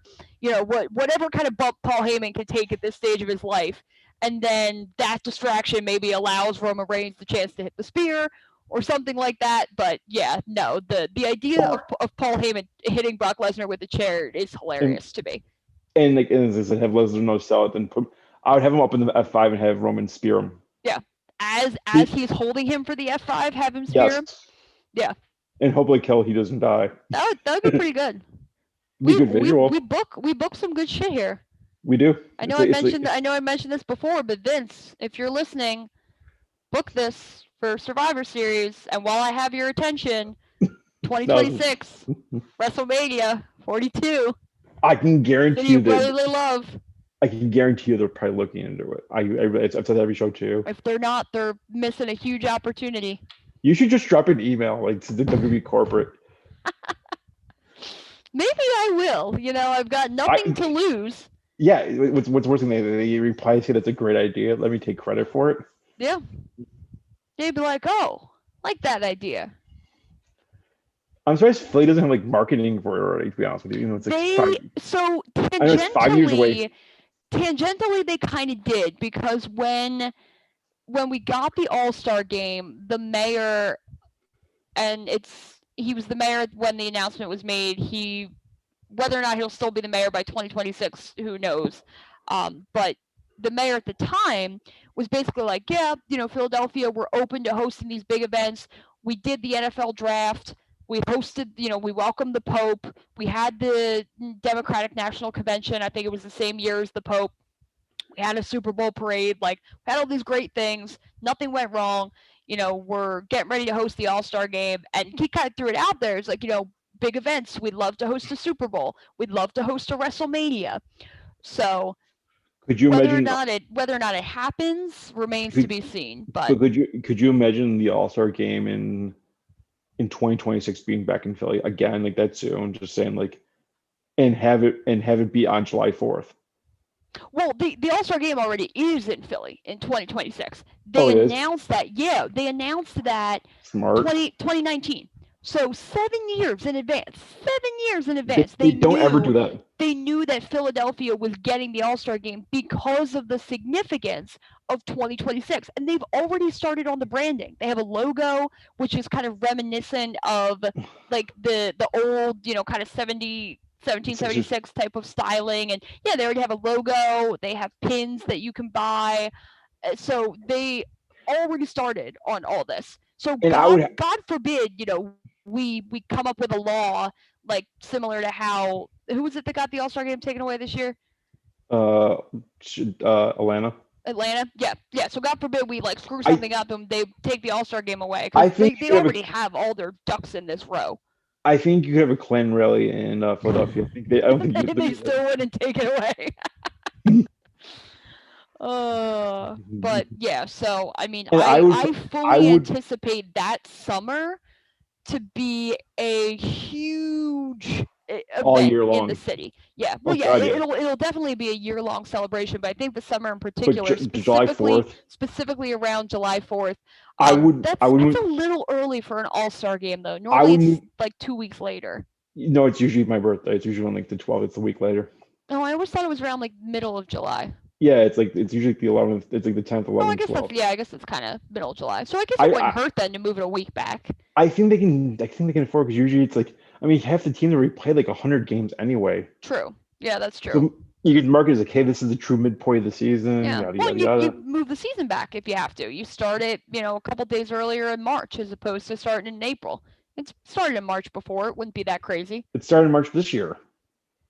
whatever kind of bump Paul Heyman can take at this stage of his life. And then that distraction maybe allows Roman Reigns the chance to hit the spear or something like that. But yeah, no, the idea of Paul Heyman hitting Brock Lesnar with the chair is hilarious to me. And as I have Lesnar no sell it, then I would have him up in the F5 and have Roman spear him. Yeah, as he's holding him for the F5, have him spear him. Yeah. And hopefully he doesn't die. That would be pretty good. Good visual. We book some good shit here. We do. I know I mentioned this before, but Vince, if you're listening, book this for Survivor Series, and while I have your attention, 2026 WrestleMania 42. I can guarantee you brotherly love. I can guarantee you they're probably looking into it. I've said that every show too. If they're not, they're missing a huge opportunity. You should just drop an email to the WWE corporate. Maybe I will. I've got nothing to lose. Yeah, what's worse than they reply say that's a great idea. Let me take credit for it. Yeah. They'd be like, oh, like that idea. I'm surprised Philly doesn't have marketing for it already, to be honest with you. It's so it's 5 years away. Tangentially, they kind of did, because when we got the All-Star game, the mayor, and he was the mayor when the announcement was made. Whether or not he'll still be the mayor by 2026, who knows? But the mayor at the time was basically like, yeah, Philadelphia, we're open to hosting these big events. We did the NFL draft. We hosted, we welcomed the Pope. We had the Democratic National Convention. I think it was the same year as the Pope. We had a Super Bowl parade. We had all these great things. Nothing went wrong. We're getting ready to host the All-Star game. And he kind of threw it out there. It's big events. We'd love to host a Super Bowl. We'd love to host a WrestleMania. So could you whether imagine whether or not it happens remains to be seen. But so could you imagine the All-Star game in 2026 being back in Philly again, that soon? Just saying, and have it be on July 4th. Well, the All-Star game already is in Philly in 2026. They announced that. Yeah, they announced that. Smart. 2019. So 7 years in advance. 7 years in advance. They don't ever do that. They knew that Philadelphia was getting the All-Star game because of the significance of 2026. And they've already started on the branding. They have a logo, which is kind of reminiscent of the old, kind of 1776 type of styling. And yeah, they already have a logo. They have pins that you can buy. So they already started on all this. So God forbid, we come up with a law similar to how, who was it that got the All-Star game taken away this year? Atlanta. Yeah. So God forbid we screw something up and they take the All-Star game away, because they already have all their ducks in this row. I think you could have a Klan rally in Philadelphia. I don't think they still wouldn't take it away. But yeah, so I mean, I fully anticipate that summer to be a huge event in the city. Yeah, well, it'll definitely be a year-long celebration, but I think the summer in particular, specifically around July 4th. That's a little early for an All-Star game, though. Normally, it's 2 weeks later. No, it's usually my birthday. It's usually on the 12th. It's a week later. Oh, I always thought it was around middle of July. Yeah, it's usually the 11th. It's like the 10th, 11th, Well, I guess 12th. I guess it's kind of middle of July. So I guess I- it wouldn't I- hurt then to move it a week back. I think they can. I think they can afford because usually it's like I mean half the teams already played like 100 games anyway. True. Yeah, that's true. So you can market it as like, hey, this is the true midpoint of the season. Yeah. Yada Well, yada you yada. move the season back if you have to. You start it, a couple days earlier in March as opposed to starting in April. It started in March before. It wouldn't be that crazy. It started in March this year.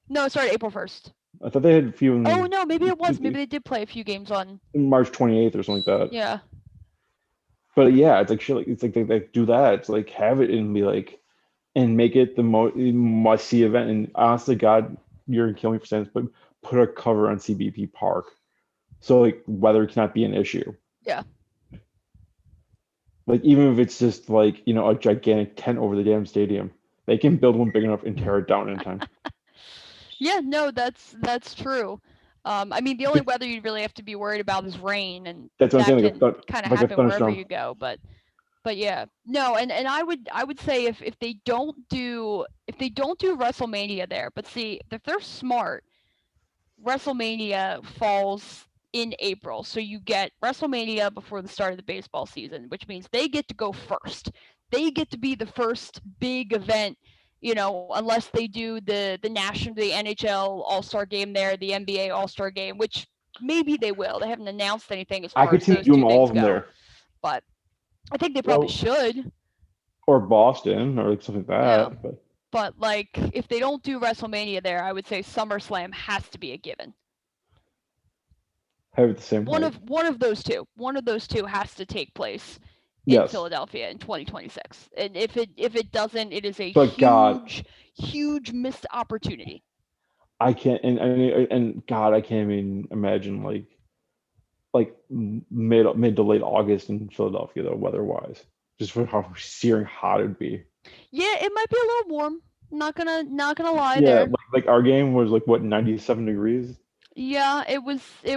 No, it started April 1st. I thought they had a few in Oh, no, maybe it was. Maybe they did play a few games on. March 28th or something like that. Yeah. But yeah, it's like shit. Like, it's like they do that. It's like have it and be like, and make it the must see event. And honestly, God, you're gonna kill me for saying this, but put a cover on CBP Park, so like weather cannot be an issue. Yeah. Like even if it's just like a gigantic tent over the damn stadium, they can build one big enough and tear it down in time. Yeah, no, that's true. I mean, the only weather you'd really have to be worried about is rain, and That's what I'm saying. that can kind of like a happen wherever thunderstorm. you go. But yeah, no, and I would say if they don't do WrestleMania there, but see if they're smart, WrestleMania falls in April, so you get WrestleMania before the start of the baseball season, which means they get to go first. They get to be the first big event, unless they do the NHL All-Star game there, the NBA All-Star game, which maybe they will. They haven't announced anything as far I could as see those doing two all things of them go, there, but I think they probably should. or Boston, or like something like that. Yeah. But like, if they don't do WrestleMania there, I would say SummerSlam has to be a given. Have it the same One way. of those two. One of those two has to take place in Yes. Philadelphia in 2026. And if it doesn't, it is a But God. huge missed opportunity. I can't, and God, I can't even imagine like mid to late August in Philadelphia though, weather-wise, just for how searing hot it'd be. Yeah, it might be a little warm. Not gonna lie Yeah, there. like our game was like what 97 degrees, Yeah, it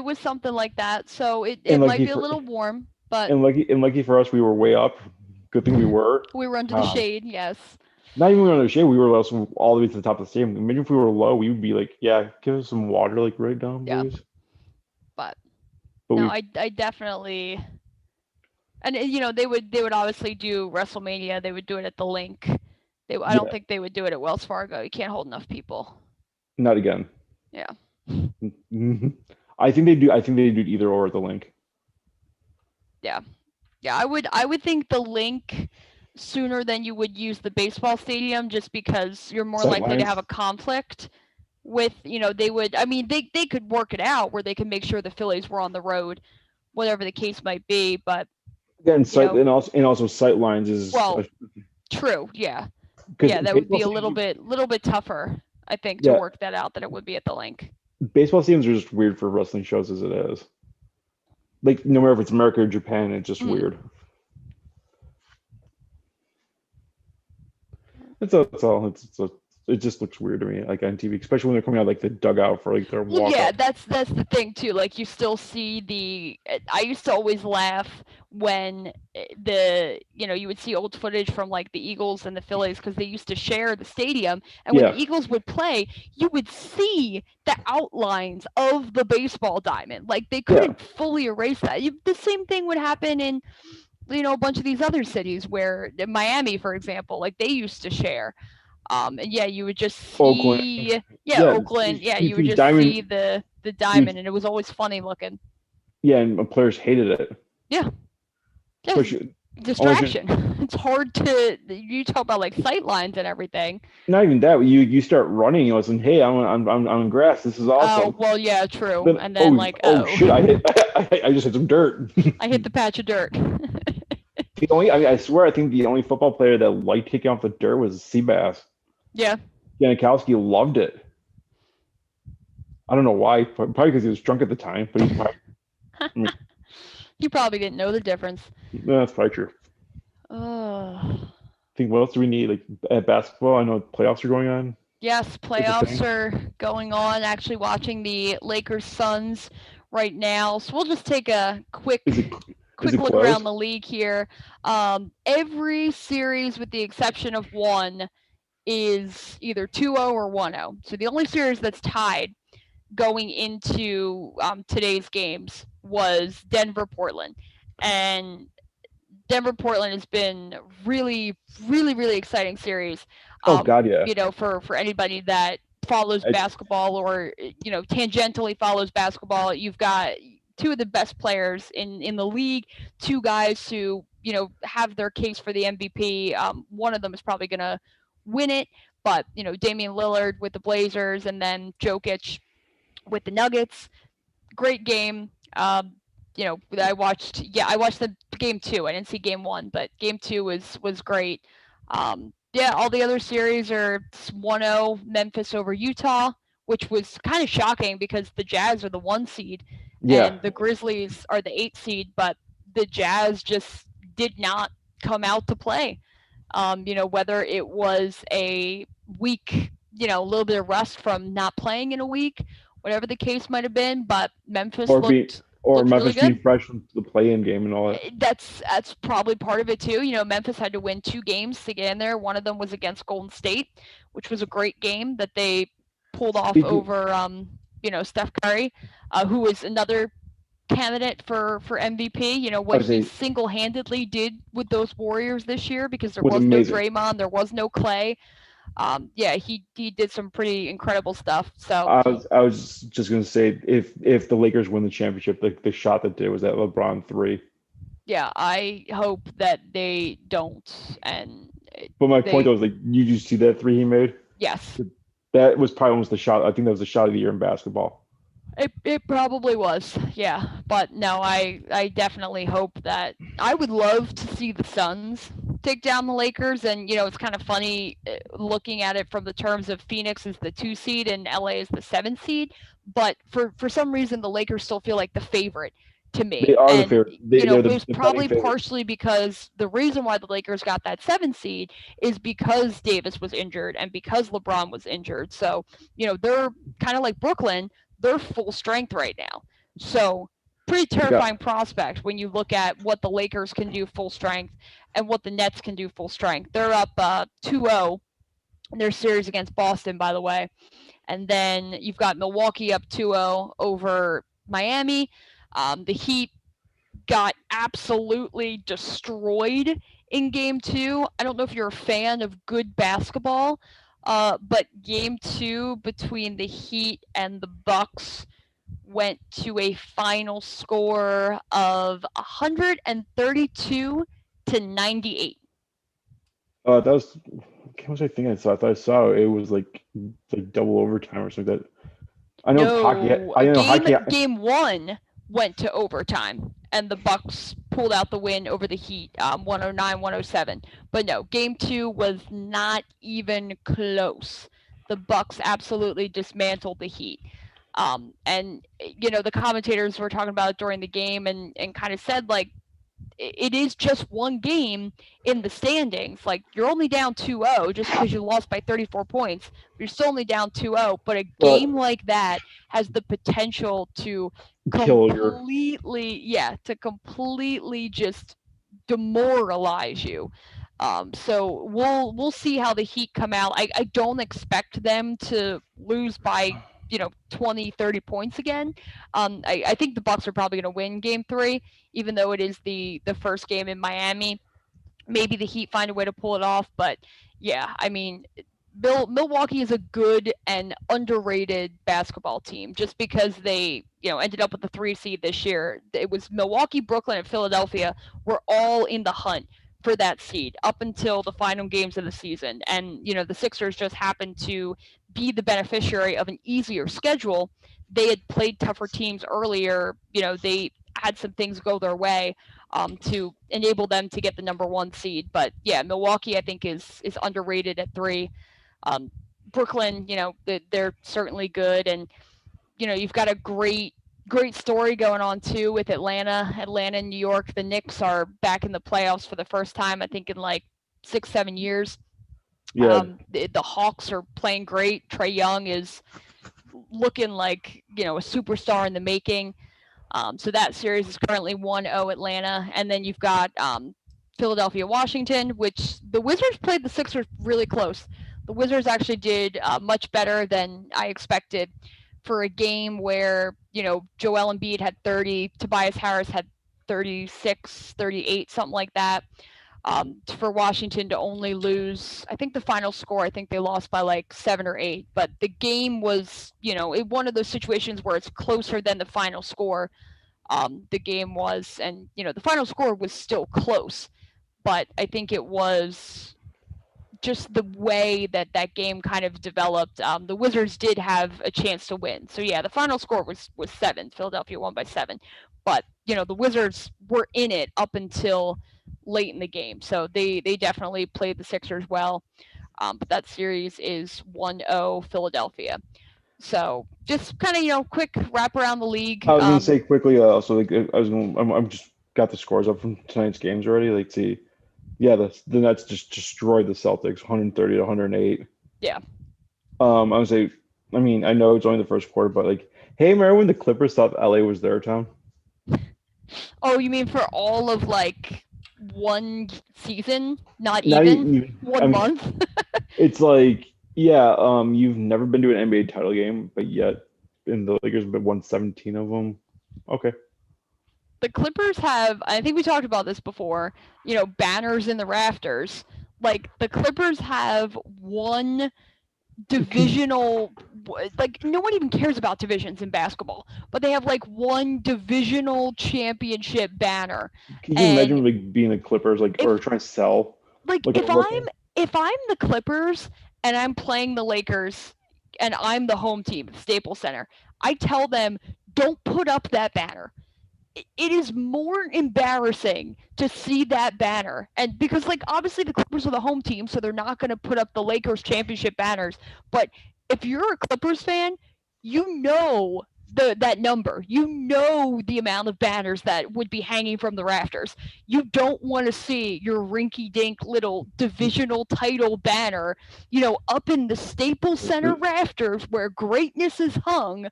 was something like that. So it And might lucky be a for- little warm, but and lucky for us, we were way up. Good thing we were. we were under the shade. Yes. Not even under the shade, we were also all the way to the top of the stadium. Imagine if we were low, we would be like, yeah, give us some water, like right down, Yeah. please. But But no, we, I definitely, and they would obviously do WrestleMania. They would do it at the Link. I don't think they would do it at Wells Fargo. You can't hold enough people. not again. Yeah. Mhm. I think they do. I think they do either or at the Link. Yeah, I would think the Link sooner than you would use the baseball stadium, just because you're more likely to Sightlines. have a conflict with, they would, I mean, they could work it out where they can make sure the Phillies were on the road, whatever the case might be, but Yeah, and know- and also sight lines is Well, true, yeah. 'cause Yeah, that would be a baseball little bit tougher, I think, to Yeah. work that out than it would be at the Link. baseball stadiums are just weird for wrestling shows as it is. Like no matter if it's America or Japan, it's just weird. That's all. It just looks weird to me, like on TV, especially when they're coming out like the dugout for like their Well, walk. yeah, that's the thing too. Like you still see I used to always laugh when you would see old footage from like the Eagles and the Phillies because they used to share the stadium, and when Yeah. the Eagles would play, you would see the outlines of the baseball diamond. Like they couldn't fully erase that. The same thing would happen in a bunch of these other cities where in Miami, for example, like they used to share. And yeah, you would just see Oakland. Oakland. Yeah, you you would see just diamond- see the diamond, and it was always funny looking. Yeah, and players hated it. Yeah, Especially, distraction. It's hard to you talk about like sight lines and everything. not even that. You start running, you know, saying, "Hey, I'm on grass. This is awesome." Oh well, yeah, true. Then, And then shit! I just hit some dirt. I hit the patch of dirt. I swear, I think the only football player that liked taking off the dirt was Seabass. Yeah. Janikowski loved it. I don't know why. Probably because he was drunk at the time. But he probably, You probably didn't know the difference. no, that's probably true. Oh. I think what else do we need? Like at basketball, I know playoffs are going on. Yes, playoffs are going on. Actually, watching the Lakers Suns right now. So we'll just take a quick Is it look close? around the league here. Every series, with the exception of one, is either 2-0 or 1-0. So the only series that's tied going into today's games was Denver-Portland, and Denver-Portland has been really, really, really exciting series. Oh God, yeah. You know, for anybody that follows basketball or tangentially follows basketball, you've got two of the best players in the league, two guys who have their case for the MVP. One of them is probably going to win it, but Damian Lillard with the Blazers and then Jokic with the Nuggets. Great game. I watched the game 2. I didn't see game 1, but game 2 was great. All the other series are 1-0 Memphis over Utah, which was kind of shocking because the Jazz are the 1 seed and the Grizzlies are the 8 seed, but the Jazz just did not come out to play. Whether it was a week, a little bit of rust from not playing in a week, whatever the case might have been, but Memphis looked Memphis really being fresh from the play-in game and all that. That's probably part of it too. Memphis had to win 2 games to get in there. One of them was against Golden State, which was a great game that they pulled off over Steph Curry, who was another candidate for MVP. What he single-handedly did with those Warriors this year, because there was no Draymond, there was no Clay. He did some pretty incredible stuff. So I was just gonna say, if the Lakers win the championship, the shot that did was that LeBron 3. Yeah, I hope that they don't. But my point was, you just see that 3 he made? Yes. That was probably almost the shot. I think that was the shot of the year in basketball. It probably was, yeah. But no, I definitely hope that. I would love to see the Suns take down the Lakers, and it's kind of funny looking at it from the terms of Phoenix is the 2 seed and LA is the 7 seed. But for some reason, the Lakers still feel like the favorite to me. They are the favorite. It was probably partially because the reason why the Lakers got that 7 seed is because Davis was injured and because LeBron was injured. So they're kind of like Brooklyn. They're full strength right now. So pretty terrifying prospect when you look at what the Lakers can do full strength and what the Nets can do full strength. They're up 2-0 in their series against Boston, by the way. And then you've got Milwaukee up 2-0 over Miami. The Heat got absolutely destroyed in game 2. I don't know if you're a fan of good basketball, but game 2 between the Heat and the Bucks went to a final score of 132-98. That was, what was I thinking? I thought I saw it was like double overtime or something like that. I know game 1 went to overtime and the Bucks pulled out the win over the Heat, 109-107. But no, game 2 was not even close. The Bucks absolutely dismantled the Heat. And the commentators were talking about it during the game and kind of said, like, it is just one game in the standings. Like, you're only down 2-0 just because you lost by 34 points. You're still only down 2-0, but a game like that has the potential to completely just demoralize you. So we'll see how the Heat come out. I don't expect them to lose by 20, 30 points again. I think the Bucks are probably going to win game 3, even though it is the first game in Miami. Maybe the Heat find a way to pull it off, but yeah, I mean, Milwaukee is a good and underrated basketball team just because they, ended up with the 3 seed this year. It was Milwaukee, Brooklyn, and Philadelphia were all in the hunt for that seed up until the final games of the season. And, the Sixers just happened to be the beneficiary of an easier schedule. They had played tougher teams earlier. They had some things go their way to enable them to get the number 1 seed. But yeah, Milwaukee, I think, is underrated at 3. Brooklyn, they're certainly good. And, you've got a great story going on too with Atlanta and New York. The Knicks are back in the playoffs for the first time, I think, in like 6-7 years. Yeah. The Hawks are playing great. Trae Young is looking like, a superstar in the making. So that series is currently 1-0 Atlanta. And then you've got Philadelphia, Washington, which the Wizards played the Sixers really close. The Wizards actually did much better than I expected for a game where, Joel Embiid had 30, Tobias Harris had 36, 38, something like that. For Washington to only lose, I think the final score, I think they lost by like 7 or 8, but the game was, one of those situations where it's closer than the final score. The game was, and the final score was still close, but I think it was just the way that game kind of developed. The Wizards did have a chance to win. So yeah, the final score was 7. Philadelphia won by 7. But, the Wizards were in it up until late in the game. So they definitely played the Sixers well. But that series is 1-0 Philadelphia. So just kind of, quick wrap around the league. I was going to say quickly, I'm just got the scores up from tonight's games already. Like, see, yeah, the Nets just destroyed the Celtics, 130 to 108. Yeah. I would say, I mean, I know it's only the first quarter, but like, hey, remember when the Clippers thought LA was their town? Oh, you mean for all of like one season? Not even 1 month? It's like, yeah, you've never been to an NBA title game, but yet in the Lakers have won 17 of them. Okay. The Clippers have, I think we talked about this before, banners in the rafters. Like, the Clippers have one divisional, like, no one even cares about divisions in basketball, but they have like one divisional championship banner. Can you imagine like being the Clippers, like, or trying to sell? Like, if I'm the Clippers and I'm playing the Lakers and I'm the home team at Staples Center, I tell them, don't put up that banner. It is more embarrassing to see that banner, and because like obviously the Clippers are the home team, so they're not going to put up the Lakers championship banners. But if you're a Clippers fan, that number, the amount of banners that would be hanging from the rafters. You don't want to see your rinky-dink little divisional title banner, up in the Staples Center rafters where greatness is hung.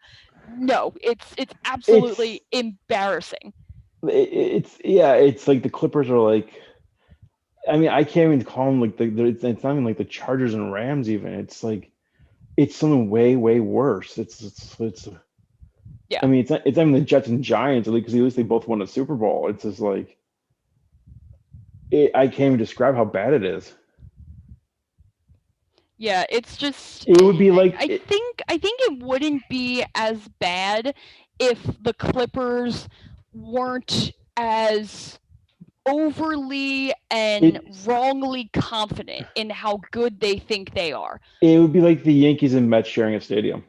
No, it's absolutely embarrassing. It's like the Clippers are like, I mean, I can't even call them like it's not even like the Chargers and Rams even. It's like, it's something way, way worse. It's yeah. I mean, it's not even the Jets and Giants, because at least they both won a Super Bowl. It's just like, I can't even describe how bad it is. Yeah, it's just. It would be like. I think it wouldn't be as bad if the Clippers weren't as overly and wrongly confident in how good they think they are. It would be like the Yankees and Mets sharing a stadium.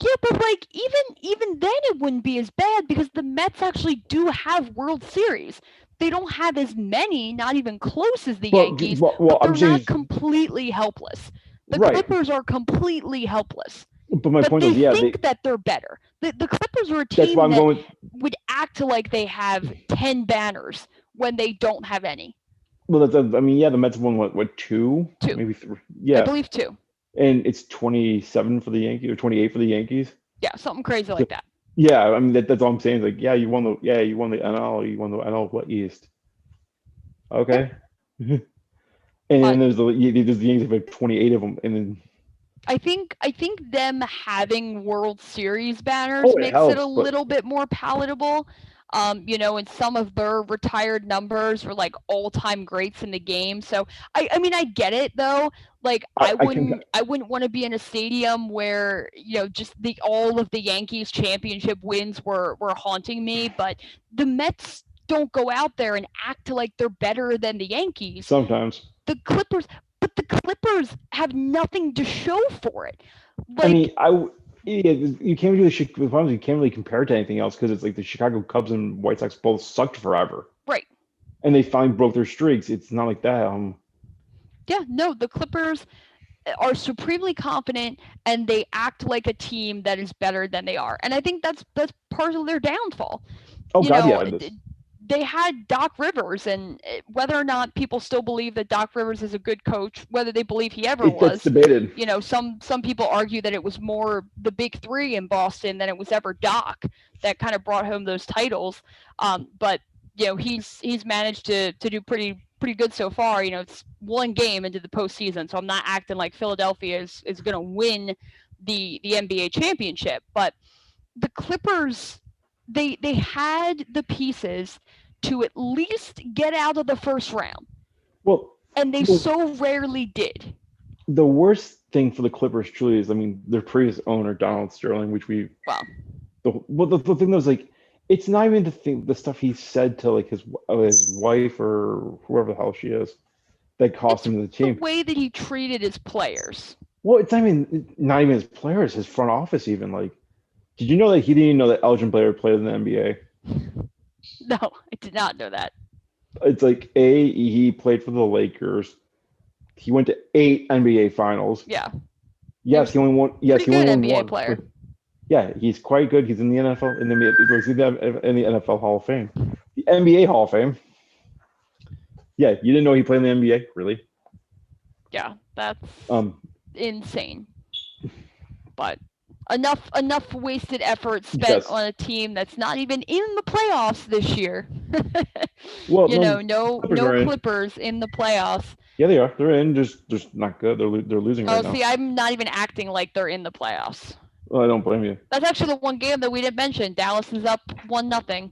Yeah, but like even then it wouldn't be as bad because the Mets actually do have World Series. They don't have as many, not even close as the Yankees, but they're not completely helpless. The Clippers are completely helpless. But my point is, they think that they're better. The Clippers are a team that would act like they have 10 banners when they don't have any. Well, the Mets won what 2? Maybe 3. Yeah, I believe 2. And it's 27 for the Yankees or 28 for the Yankees. Yeah, something crazy like that. Yeah, I mean that's all I'm saying. Like, you won the NL, you won the NL East. Okay. And then there's the Yankees have like 28 of them, and then I think them having World Series banners makes it a little bit more palatable. And some of their retired numbers are like all-time greats in the game. So I mean I get it though. Like I wouldn't want to be in a stadium where just all of the Yankees championship wins were haunting me. But the Mets don't go out there and act like they're better than the Yankees. Sometimes the Clippers have nothing to show for it. Like, I mean, you can't really compare it to anything else because it's like the Chicago Cubs and White Sox both sucked forever. Right. And they finally broke their streaks. It's not like that. Yeah, no, the Clippers are supremely confident and they act like a team that is better than they are. And I think that's part of their downfall. They had Doc Rivers, and whether or not people still believe that Doc Rivers is a good coach, whether they believe he ever was, that's debated. Some people argue that it was more the big three in Boston than it was ever Doc that kind of brought home those titles. But he's managed to do pretty good so far. It's one game into the postseason, so I'm not acting like Philadelphia is going to win the NBA championship. But the Clippers, they had the pieces to at least get out of the first round, Well, and they Well- so rarely did. the worst thing for the Clippers truly is, I mean, their previous owner, Donald Sterling, which we Well, the thing that was like, it's not even the stuff he said to like his wife or whoever the hell she is that cost him the the team. way that he treated his players. Well, it's not even his players, his front office even. Like, did you know that he didn't even know that Elgin Baylor played in the NBA? No, I did not know that. It's like he played for the Lakers. He went to 8 NBA finals. Yeah. Yes, he only won. Yes, he Pretty only good won NBA one. player. Yeah, he's quite good. He's in the NFL, in the NFL Hall of Fame, the NBA Hall of Fame. Yeah, you didn't know he played in the NBA, really? Yeah, that's Um, insane. But enough wasted effort spent Yes. on a team that's not even in the playoffs this year. Well, no Clippers are in. Clippers in the playoffs. Yeah, they are. They're in. Just not good. They're losing Oh, right now. see, I'm not even acting like they're in the playoffs. Well, I don't blame you. That's actually the one game that we didn't mention. Dallas is up 1-0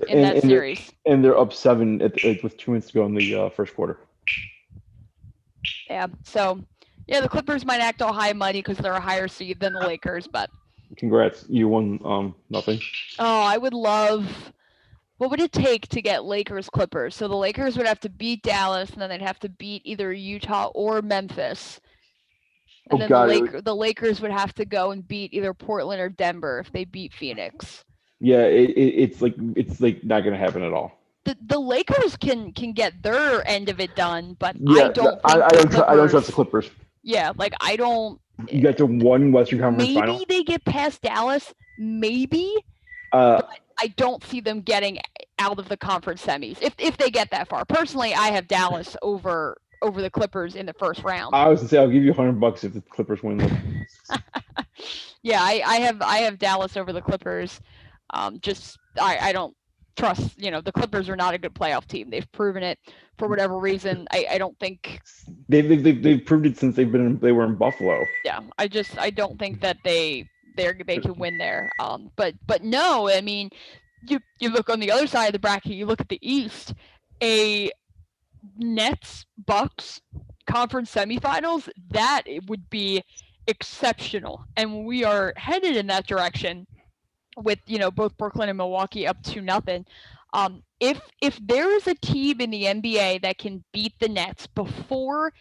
in And- that and they're- series. And they're up 7 with 2 minutes to go in the first quarter. Yeah. So, yeah, the Clippers might act all high money because they're a higher seed than the Lakers, but Congrats, you won nothing. oh, I would love. What would it take to get Lakers Clippers? So the Lakers would have to beat Dallas, and then they'd have to beat either Utah or Memphis. And Oh, then God, it the Lakers would have to go and beat either Portland or Denver if they beat Phoenix. Yeah, it's like not gonna happen at all. The Lakers can get their end of it done, but Yeah, I don't. I think don't I don't trust the Clippers. Yeah, like I don't. You got to one Western Conference Maybe final. they get past Dallas. Maybe. Uh, I don't see them getting out of the conference semis if they get that far. Personally, I have Dallas over the Clippers in the first round. I was gonna say I'll give you $100 if the Clippers win. Yeah, I have Dallas over the Clippers. I don't trust. The Clippers are not a good playoff team. They've proven it for whatever reason. I don't think. They've proved it since they were in Buffalo. Yeah, I don't think that they can win there. But no, I mean, you look on the other side of the bracket. You look at the East, a Nets Bucks conference semifinals. That it would be exceptional, and we are headed in that direction with both Brooklyn and Milwaukee up 2-0. If there is a team in the NBA that can beat the Nets before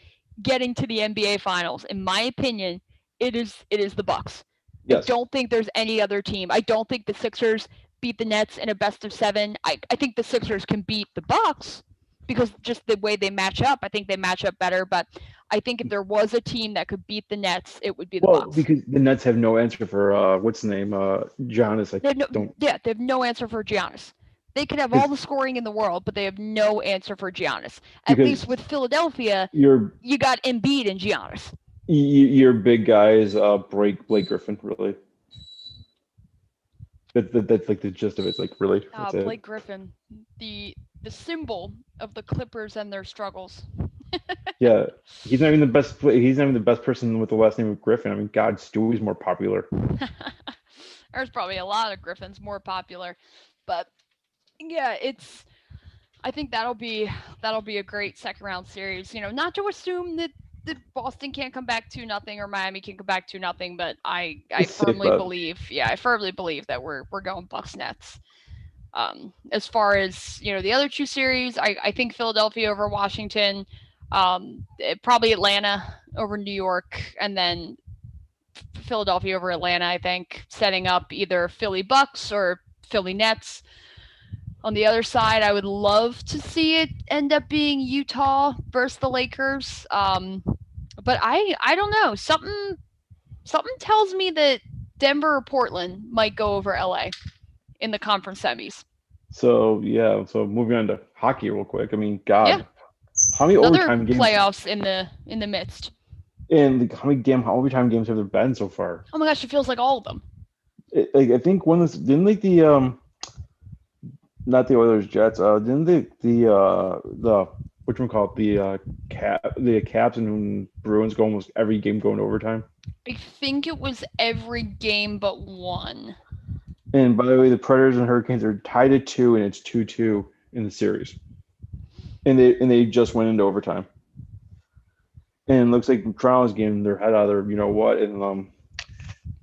getting to the NBA finals, in my opinion, it is the Bucks. Yes. I don't think there's any other team. I don't think the Sixers beat the Nets in a best of 7. I think the Sixers can beat the Bucks because just the way they match up. I think they match up better, but I think if there was a team that could beat the Nets, it would be the Bucks. Because the Nets have no answer for what's the name, Giannis. They have no answer for Giannis. They could have all the scoring in the world, but they have no answer for Giannis. At least with Philadelphia, you got Embiid and Giannis. Your big guy is Blake Griffin, really. That's like the gist of it. It's like really. Blake Griffin, the symbol of the Clippers and their struggles. Yeah, he's not even the best. He's not even the best person with the last name of Griffin. I mean, God, Stewie's more popular. There's probably a lot of Griffins more popular, but yeah, I think that'll be a great second round series. Not to assume that Boston can't come back 2-0 or Miami can come back 2-0, but I firmly believe, that we're going Bucks Nets. As far as the other two series, I think Philadelphia over Washington, probably Atlanta over New York, and then Philadelphia over Atlanta. I think setting up either Philly Bucks or Philly Nets. On the other side, I would love to see it end up being Utah versus the Lakers. But I don't know. Something tells me that Denver or Portland might go over LA in the conference semis. So moving on to hockey real quick. I mean, God, Yeah. How many Another overtime games? playoffs in the midst. And how many overtime games have there been so far? Oh my gosh, it feels like all of them. I think one of didn't like the not the Oilers Jets. Didn't the whatchamacallit, the Caps and Bruins go almost every game going to overtime? I think it was every game but one. And by the way, the Predators and Hurricanes are tied at 2, and it's 2-2 in the series. And they just went into overtime. And it looks like Toronto's getting their head out of their, you know what, and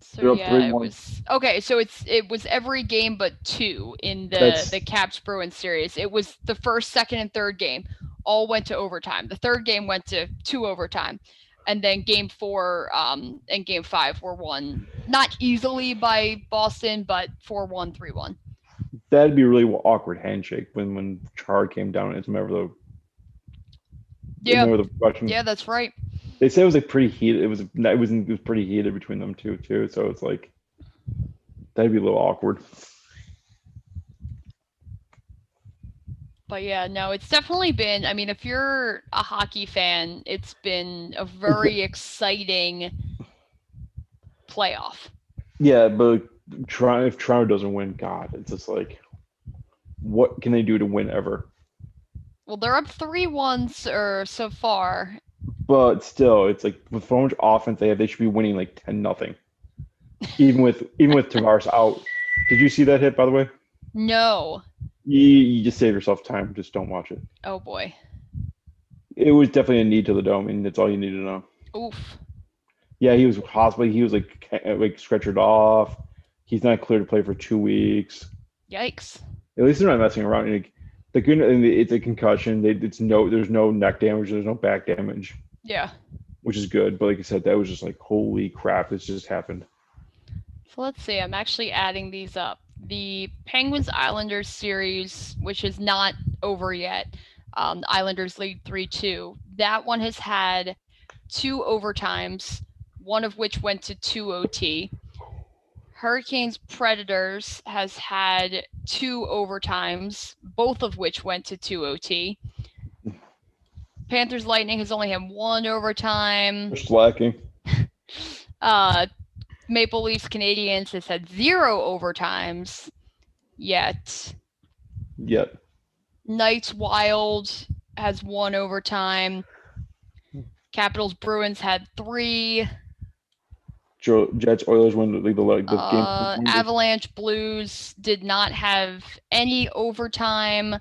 So They're up yeah, 3-1. it was okay. So it was every game but two in That's- the Caps Bruins series. It was the first, second, and third game all went to overtime. The third game went to 2 overtime, and then game 4 and game 5 were won not easily by Boston, but 4-1, 3-1. that'd be a really awkward handshake when Char came down. It's remember Yeah, the Russian. yeah, that's right. They said it was like pretty heated. It was pretty heated between them two too. So it's like that'd be a little awkward. But yeah, no, it's definitely been. I mean, if you're a hockey fan, it's been a very exciting playoff. Yeah, but if Toronto doesn't win, God, it's just like, what can they do to win ever? Well, they're up 3-1 or so far. But still, it's like with how much offense they have, they should be winning like 10-0. Even with Tavares out. Did you see that hit, by the way? No. You just save yourself time. Just don't watch it. Oh boy. It was definitely a knee to the dome, and that's all you need to know. Oof. Yeah, he was hospital. He was like stretchered off. He's not clear to play for 2 weeks. Yikes. At least they're not messing around. Like, it's a concussion. There's no neck damage. There's no back damage, Yeah. which is good. But like I said, that was just like, holy crap, this just happened. So let's see. I'm actually adding these up. The Penguins Islanders series, which is not over yet. The Islanders lead 3-2. That one has had 2 overtimes, one of which went to 2 OT. Hurricanes Predators has had 2 overtimes, both of which went to 2 OT. Panthers Lightning has only had 1 overtime. They're slacking. Maple Leafs Canadiens has had 0 overtimes yet. Yet. Knights Wild has 1 overtime. Capitals Bruins had 3. Jets Oilers won the game. Avalanche Blues did not have any overtime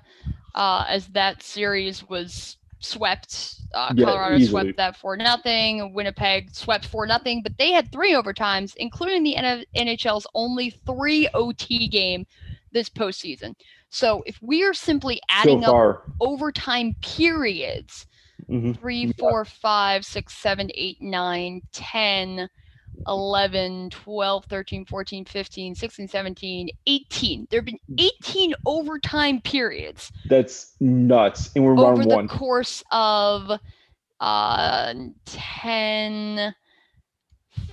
as that series was swept. Colorado easily. swept that 4-0. Winnipeg swept 4-0, but they had 3 overtimes, including the NHL's only 3 OT game this postseason. So if we are simply adding up overtime periods, 3, 4, 5, 6, 7, 8, 9, 10, 11, 12, 13, 14, 15, 16, 17, 18. There have been 18 overtime periods. That's nuts. And we're over round the 1. Course of 10,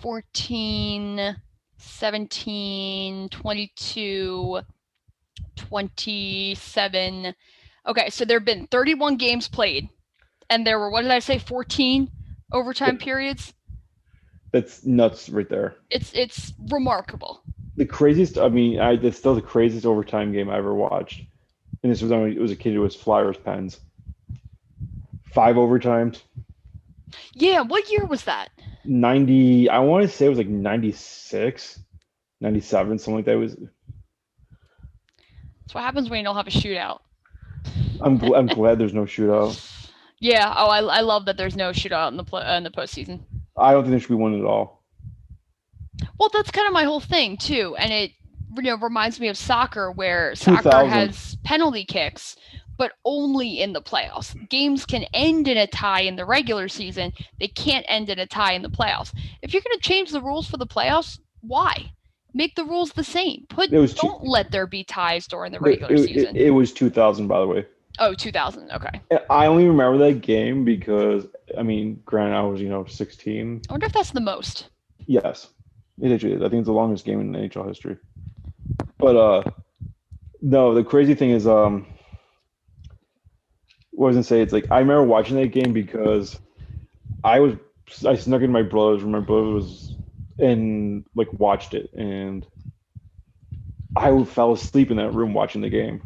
14, 17, 22, 27. Okay, so there have been 31 games played, and there were, what did I say, 14 overtime periods? That's nuts right there. It's remarkable. The craziest, it's still the craziest overtime game I ever watched. And this was it was a kid who was Flyers Pens. 5 overtimes. Yeah, what year was that? 90, I want to say it was like 96, 97, something like that. That's what happens when you don't have a shootout. I'm glad there's no shootout. Yeah, I love that there's no shootout in the postseason. I don't think there should be one at all. Well, that's kind of my whole thing too, and it reminds me of soccer, where soccer 2000. has penalty kicks, but only in the playoffs. Games can end in a tie in the regular season. They can't end in a tie in the playoffs. If you're going to change the rules for the playoffs, why? Make the rules the same. Don't let there be ties during the regular season. It was 2000, by the way. Oh, 2000. Okay. I only remember that game because, granted, I was, 16. I wonder if that's the most. Yes, it actually is. I think it's the longest game in NHL history. But no, the crazy thing is, what I was gonna say, it's like I remember watching that game because I snuck in my brother's room. My brother was and watched it, and I fell asleep in that room watching the game.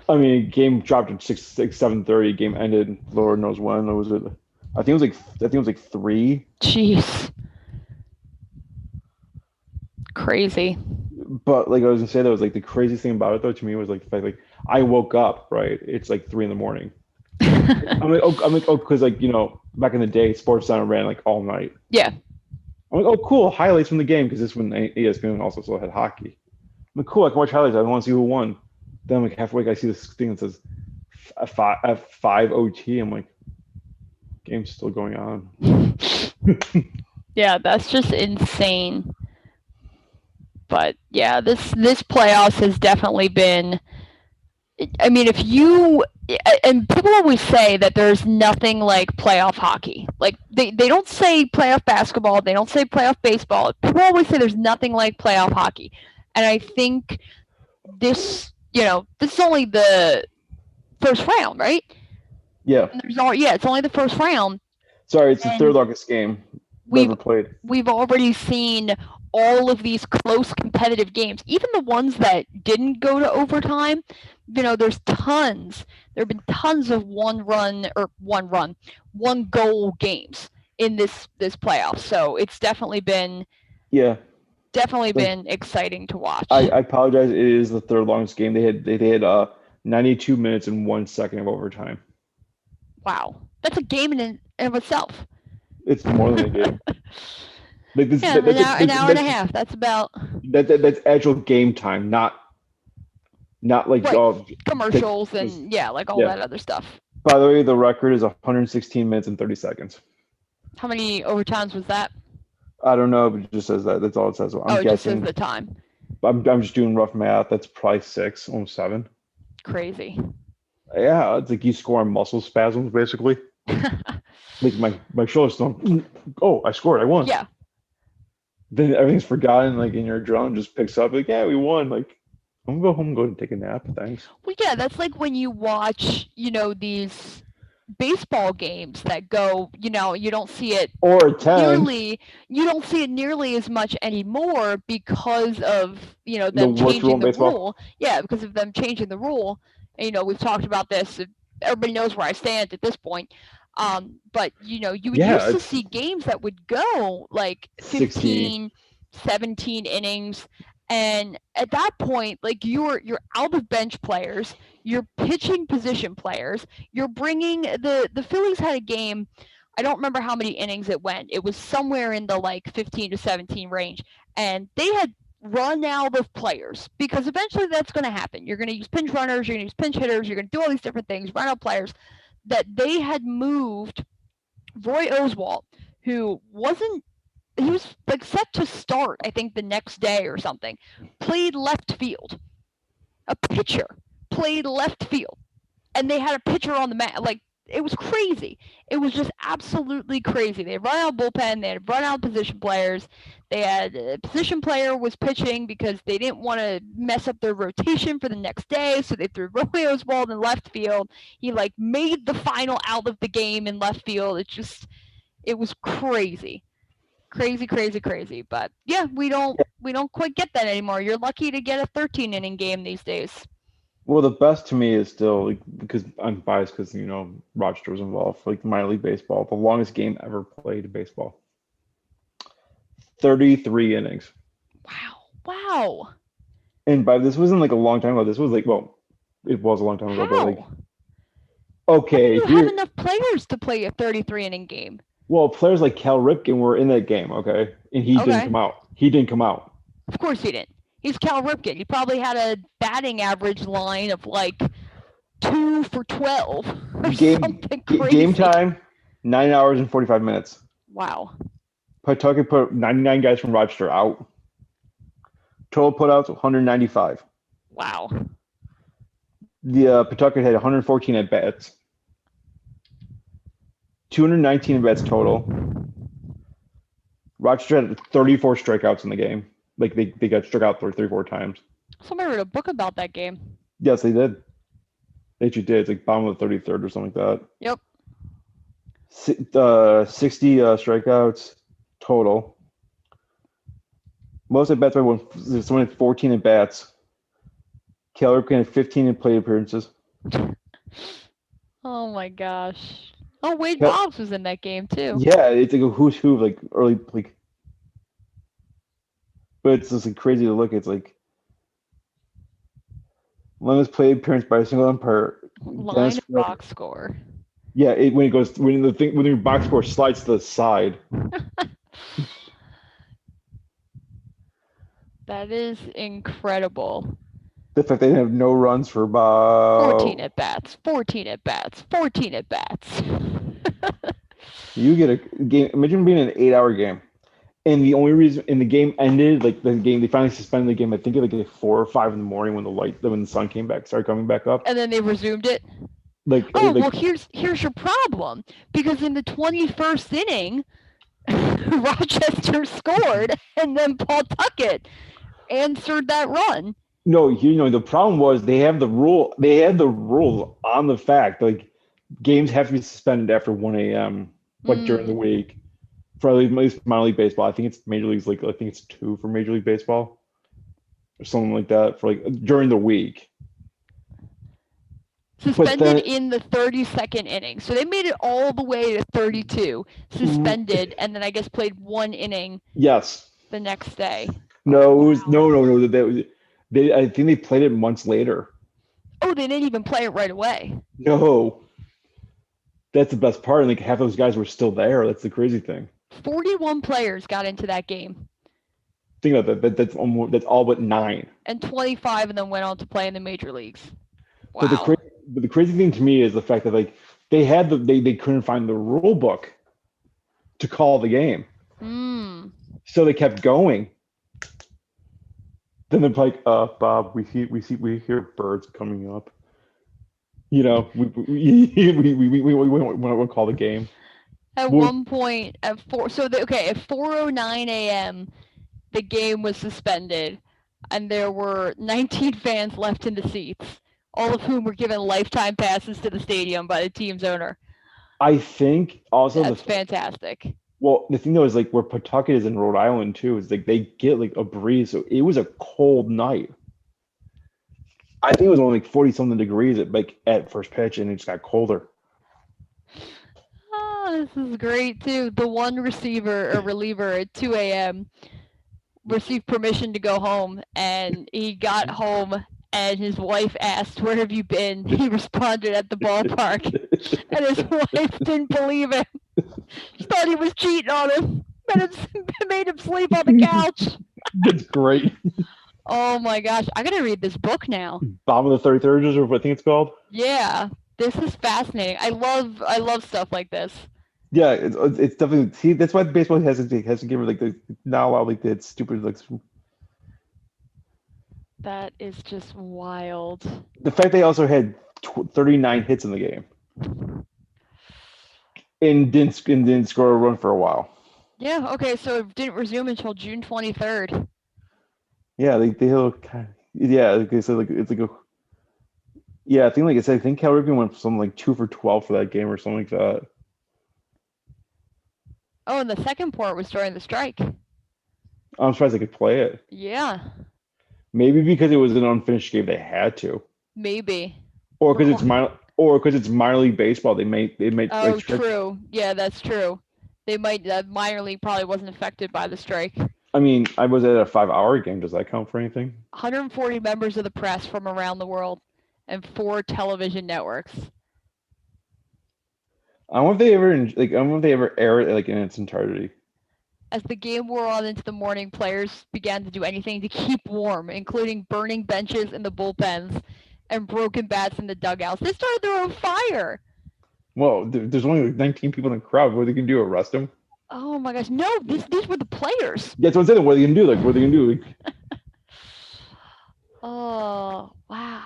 Game dropped at 7:30. Game ended. Lord knows when. I think it was like 3. Jeez. Crazy. But like I was gonna say, that was like the craziest thing about it though to me was like the fact like I woke up, right? It's like 3 a.m. I'm like, oh, because like back in the day, Sports Center ran like all night. Yeah. I'm like, oh, cool, highlights from the game because this when ESPN also still had hockey. I'm like, cool, I can watch highlights. I want to see who won. Then I'm like halfway, I see this thing that says F5 OT. I'm like, game's still going on. Yeah, that's just insane. But yeah, this playoffs has definitely been. I mean, if you and people always say that there's nothing like playoff hockey. Like they don't say playoff basketball, they don't say playoff baseball. People always say there's nothing like playoff hockey. And I think this is only the first round, right? Yeah. And it's only the first round. Sorry, it's the And third longest game ever played. We've already seen all of these close competitive games, even the ones that didn't go to overtime. There's tons. There have been tons of one goal games in this playoff. So it's definitely been been exciting to watch. I apologize. It is the third longest game. They had 92 minutes and 1 second of overtime. Wow, that's a game in and of itself. It's more than a game. Like this, an hour and a half. That's about. That's actual game time, not like commercials and like all that other stuff. By the way, the record is 116 minutes and 30 seconds. How many overtimes was that? I don't know, but it just says that. That's all it says. I'm guessing. Just says the time. I'm just doing rough math. That's probably 6, almost 7. Crazy. Yeah, it's like you score on muscle spasms, basically. Like my shoulders don't. Oh, I scored! I won. Yeah. Then everything's forgotten. Like in your drone, just picks up. Like, yeah, we won. Like, I'm gonna go home and go and take a nap. Thanks. Well, yeah, that's like when you watch, these baseball games that go, you don't see it you don't see it nearly as much anymore because of them changing the rule. Yeah, because of them changing the rule. And, we've talked about this. Everybody knows where I stand at this point. But you would used to see games that would go like 15, 17 innings. And at that point, like you're out of bench players, you're pitching position players, you're bringing the Phillies had a game. I don't remember how many innings it went. It was somewhere in the like 15 to 17 range. And they had run out of players because eventually that's going to happen. You're going to use pinch runners, you're going to use pinch hitters, you're going to do all these different things, run out players. That they had moved Roy Oswalt, who he was like set to start, I think the next day or something, played left field. A pitcher played left field. And they had a pitcher on the mat. Like, it was crazy. It was just absolutely crazy. They had run out bullpen. They had run out position players. They had a position player was pitching because they didn't want to mess up their rotation for the next day. So they threw Roy Oswalt in left field. He like made the final out of the game in left field. It was crazy. Crazy. But yeah, we don't quite get that anymore. You're lucky to get a 13 inning game these days. Well, the best to me is still, like, because I'm biased because, Rochester was involved, like minor league baseball, the longest game ever played in baseball. 33 innings. Wow. And this wasn't like a long time ago. This was like, well, it was a long time ago, but like, okay. You have enough players to play a 33 inning game. Well, players like Cal Ripken were in that game, okay? And he didn't come out. Of course he didn't. He's Cal Ripken. He probably had a batting average line of like 2 for 12 or something crazy. Game time, 9 hours and 45 minutes. Wow. Pawtucket put 99 guys from Rochester out. Total putouts, 195. Wow. The Pawtucket had 114 at bats. 219 at bats total. Rochester had 34 strikeouts in the game. Like they got struck out 3-4 times. Somebody wrote a book about that game. Yes, they did. They actually did. It's like bottom of the 33rd or something like that. Yep. 60 strikeouts total. Most at bats by someone had 14 at bats. Cal Ripken had 15 in plate appearances. Oh my gosh. Oh, Wade Boggs was in that game too. Yeah, it's like a who's who, like early, like but it's just like crazy to look. It's like longest play appearance by a single umpire. Line Dennis of Scroder. box score. Yeah, when your box score slides to the side. That is incredible. The fact they didn't have no runs for about 14 at bats. 14 at bats. 14 at bats. you get a game. Imagine being an 8-hour game, and the only reason and the game ended like the game they finally suspended the game. I think at like 4 or 5 in the morning when the sun came back, started coming back up. And then they resumed it. Like Oh, like well, here's your problem. Because in the 21st inning, Rochester scored, and then Paul Tuckett answered that run. no, the problem was they had the rule on the fact like games have to be suspended after 1 a.m. like during the week for at least minor league baseball. I think it's major leagues like I think it's 2 for Major League Baseball or something like that for like during the week. Suspended in the 32nd inning. So they made it all the way to 32, suspended, and then I guess played 1 inning Yes. the next day. No, it was no. I think they played it months later. Oh, they didn't even play it right away. No. That's the best part. And like half those guys were still there. That's the crazy thing. 41 players got into that game. Think about that. That's all but 9. And 25 of them went on to play in the major leagues. Wow. But the crazy thing to me is the fact that like they couldn't find the rule book to call the game. So they kept going. Then they're like, Bob, we hear birds coming up. We want to call the game. At one point at 4:09 a.m. the game was suspended, and there were 19 fans left in the seats, all of whom were given lifetime passes to the stadium by the team's owner. I think also that's fantastic. Well, the thing though is like where Pawtucket is in Rhode Island too is like they get like a breeze, so it was a cold night. I think it was only like 40-something degrees at first pitch, and it just got colder. Oh, this is great too. The one reliever at 2 a.m. received permission to go home, and he got home, and his wife asked, "Where have you been?" He responded, "At the ballpark," and his wife didn't believe him. She thought he was cheating on him, made him sleep on the couch. That's great. Oh my gosh, I gotta read this book now. Bomb of the 33rd, or what I think it's called. Yeah, this is fascinating. I love stuff like this. Yeah, it's definitely. See, that's why baseball has to give her like the not allow like that stupid like. That is just wild. The fact they also had 39 hits in the game, and didn't score a run for a while. Yeah. Okay. So it didn't resume until June 23rd. Yeah, they look kind of, yeah, like I said, like it's like a, yeah, I think like I said, I think Cal Ripken went something like 2 for 12 for that game or something like that. Oh, and the second part was during the strike. I'm surprised they could play it. Yeah. Maybe because it was an unfinished game, they had to. Maybe. Or because it's minor league baseball, they might. Oh, like, true. Yeah, that's true. They might. Minor league probably wasn't affected by the strike. I mean, I was at a 5-hour game. Does that count for anything? 140 members of the press from around the world, and 4 television networks. I wonder if they ever air it like in its entirety. As the game wore on into the morning, players began to do anything to keep warm, including burning benches in the bullpens and broken bats in the dugouts. They started their own fire. Well, there's only like 19 people in the crowd. What are they gonna do? Arrest them? Oh my gosh! No, these were the players. That's what I'm saying. What are they gonna do? Like, what are they gonna do? Like, oh wow!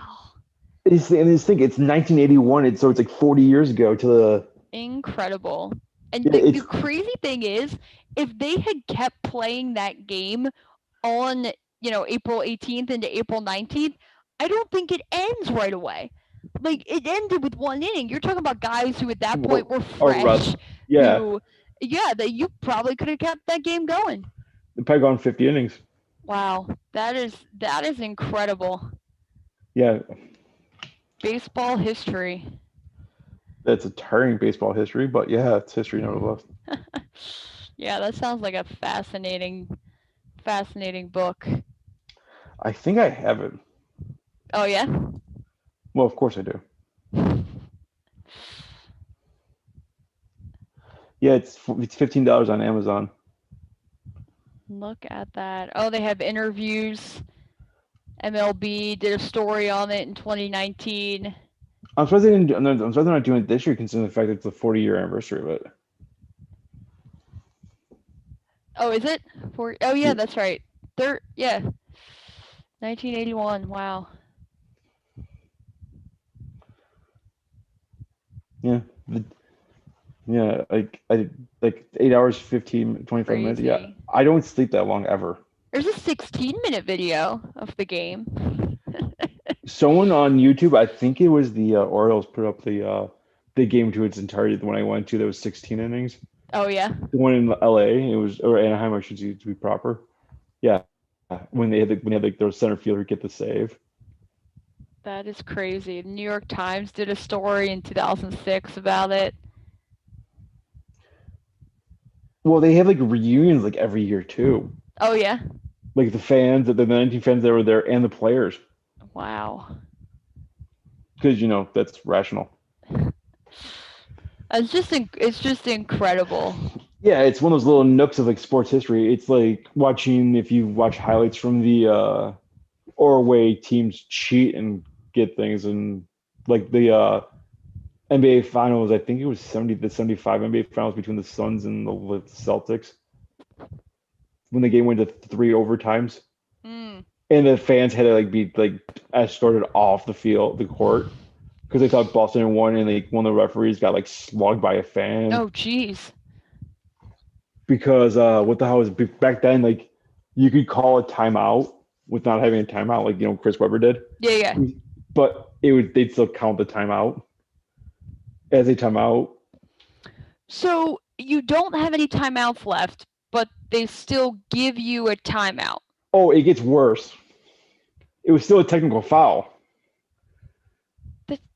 It's 1981. So it's like 40 years ago to the. Incredible. And Yeah, the crazy thing is, if they had kept playing that game on, April 18th into April 19th, I don't think it ends right away. Like, it ended with 1 inning. You're talking about guys who at that point were fresh. Yeah. That you probably could have kept that game going. They've probably gone 50 innings. Wow. That is incredible. Yeah. Baseball history. That's a tiring baseball history, but yeah, it's history nevertheless. Yeah, that sounds like a fascinating fascinating book. I think I have it. Oh yeah. Well, of course I do. Yeah, it's $15 on Amazon. Look at that. Oh, they have interviews. MLB did a story on it in 2019. I'm surprised they didn't. I'm surprised they're not doing it this year, considering the fact that it's the 40-year anniversary of it. Oh, is it? Oh yeah, Yeah. that's right. 1981. Wow. Yeah. Yeah, like 8 hours, 25 minutes. Yeah, Crazy. I don't sleep that long ever. There's a 16-minute video of the game. Someone on YouTube, I think it was the Orioles, put up the game to its entirety. The one I went to, that was 16 innings. Oh yeah. The one in LA, or Anaheim, I should say, to be proper. Yeah, when they had like their center fielder get the save. That is crazy. The New York Times did a story in 2006 about it. Well, they have like reunions like every year too. Oh yeah. Like the fans, the 19 fans that were there, and the players, Wow. because that's rational. It's just incredible. Yeah, it's one of those little nooks of like sports history. It's like if you watch highlights from the Orway teams cheat and get things, and like the NBA Finals. I think it was the 75 NBA Finals between the Suns and the Celtics, when the game went to 3 overtimes, Mm. and the fans had to be escorted off the court, because they thought Boston had won, and one of the referees got slugged by a fan. Oh jeez. Because what the hell was back then? You could call a timeout with not having a timeout, Chris Webber did. Yeah. But they'd still count the timeout as a timeout. So you don't have any timeouts left, but they still give you a timeout. Oh, it gets worse. It was still a technical foul.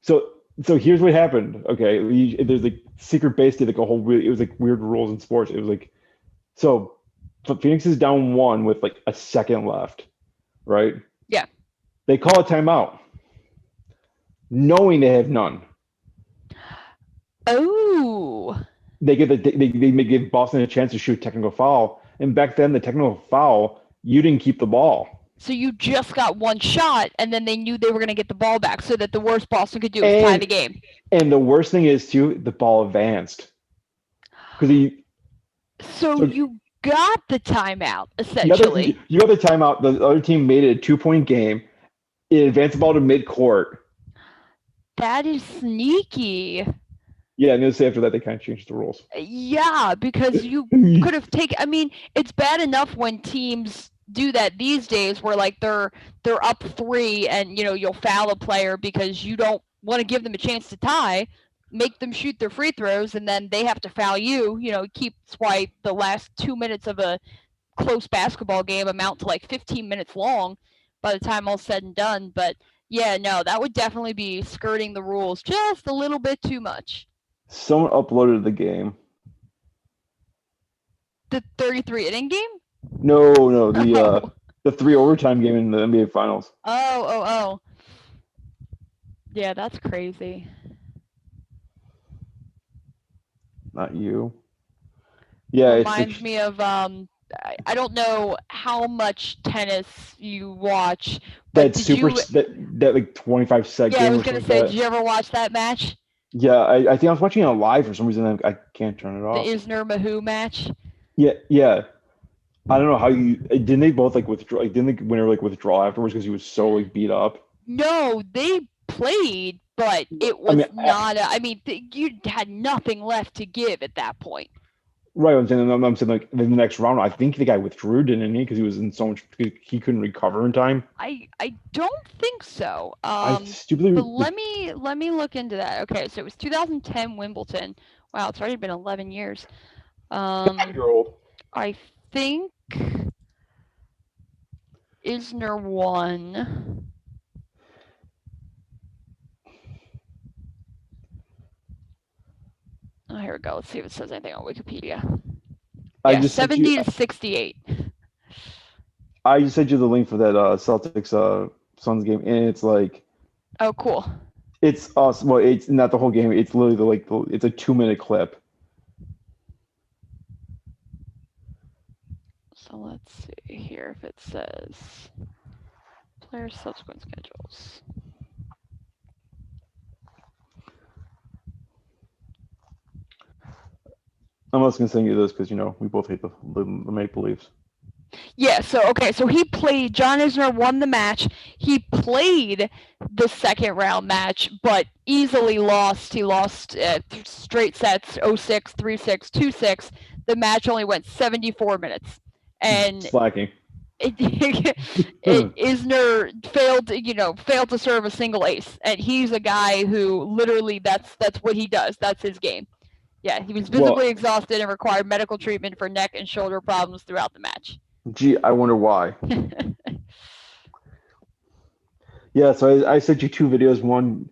So here's what happened. Okay, there's secret base did a whole it was weird rules in sports. It was so Phoenix is down 1 with a second left, right? Yeah. They call a timeout, knowing they have none. Oh. They give Boston a chance to shoot a technical foul, and back then the technical foul, you didn't keep the ball. So you just got one shot, and then they knew they were going to get the ball back, so that the worst Boston could do is tie the game. And the worst thing is too, the ball advanced, because So you got the timeout essentially. You got the timeout. The other team made it a 2-point game. It advanced the ball to midcourt. That is sneaky. Yeah, and say after that they kind of changed the rules. Yeah, because you could have taken. I mean, it's bad enough when teams do that these days, where they're up 3, and you'll foul a player because you don't want to give them a chance to tie, make them shoot their free throws, and then they have to foul you. Keeps why the last 2 minutes of a close basketball game amount to 15 minutes long by the time all's said and done. But yeah, no, that would definitely be skirting the rules just a little bit too much. Someone uploaded the game. The 33 inning game? No, the 3 overtime game in the NBA Finals. Oh. Yeah, that's crazy. Not you. Yeah, Reminds me of I don't know how much tennis you watch, but that 25 set game. Yeah, I was gonna say, did you ever watch that match? Yeah, I think I was watching it live for some reason. I can't turn it off. The Isner Mahoo match. Yeah. I don't know how didn't they both withdraw? Didn't the winner withdraw afterwards because he was so beat up? No, they played, but it was you had nothing left to give at that point. Right, I'm saying in the next round, I think the guy withdrew, didn't he? Because he was in so much, he couldn't recover in time. I don't think so. I stupidly. But let me look into that. Okay, so it was 2010 Wimbledon. Wow, it's already been 11 years. 5-year-old. I think Isner won. Oh, here we go. Let's see if it says anything on Wikipedia. Yeah, 70 to 68. I just sent you the link for that Celtics Suns game, and it's like Oh, cool. it's awesome. Well, it's not the whole game. It's literally it's a 2-minute clip. So let's see here if it says player subsequent schedules. I'm also gonna send you this because we both hate the Maple Leafs. Yeah, so he played. John Isner won the match. He played the second round match, but easily lost. He lost straight sets 0-6, 3-6, 2-6. The match only went 74 minutes. And Slacking. Isner failed to serve a single ace. And he's a guy who literally that's what he does. That's his game. Yeah, he was visibly exhausted and required medical treatment for neck and shoulder problems throughout the match. Gee, I wonder why. Yeah, so I sent you 2 videos. One,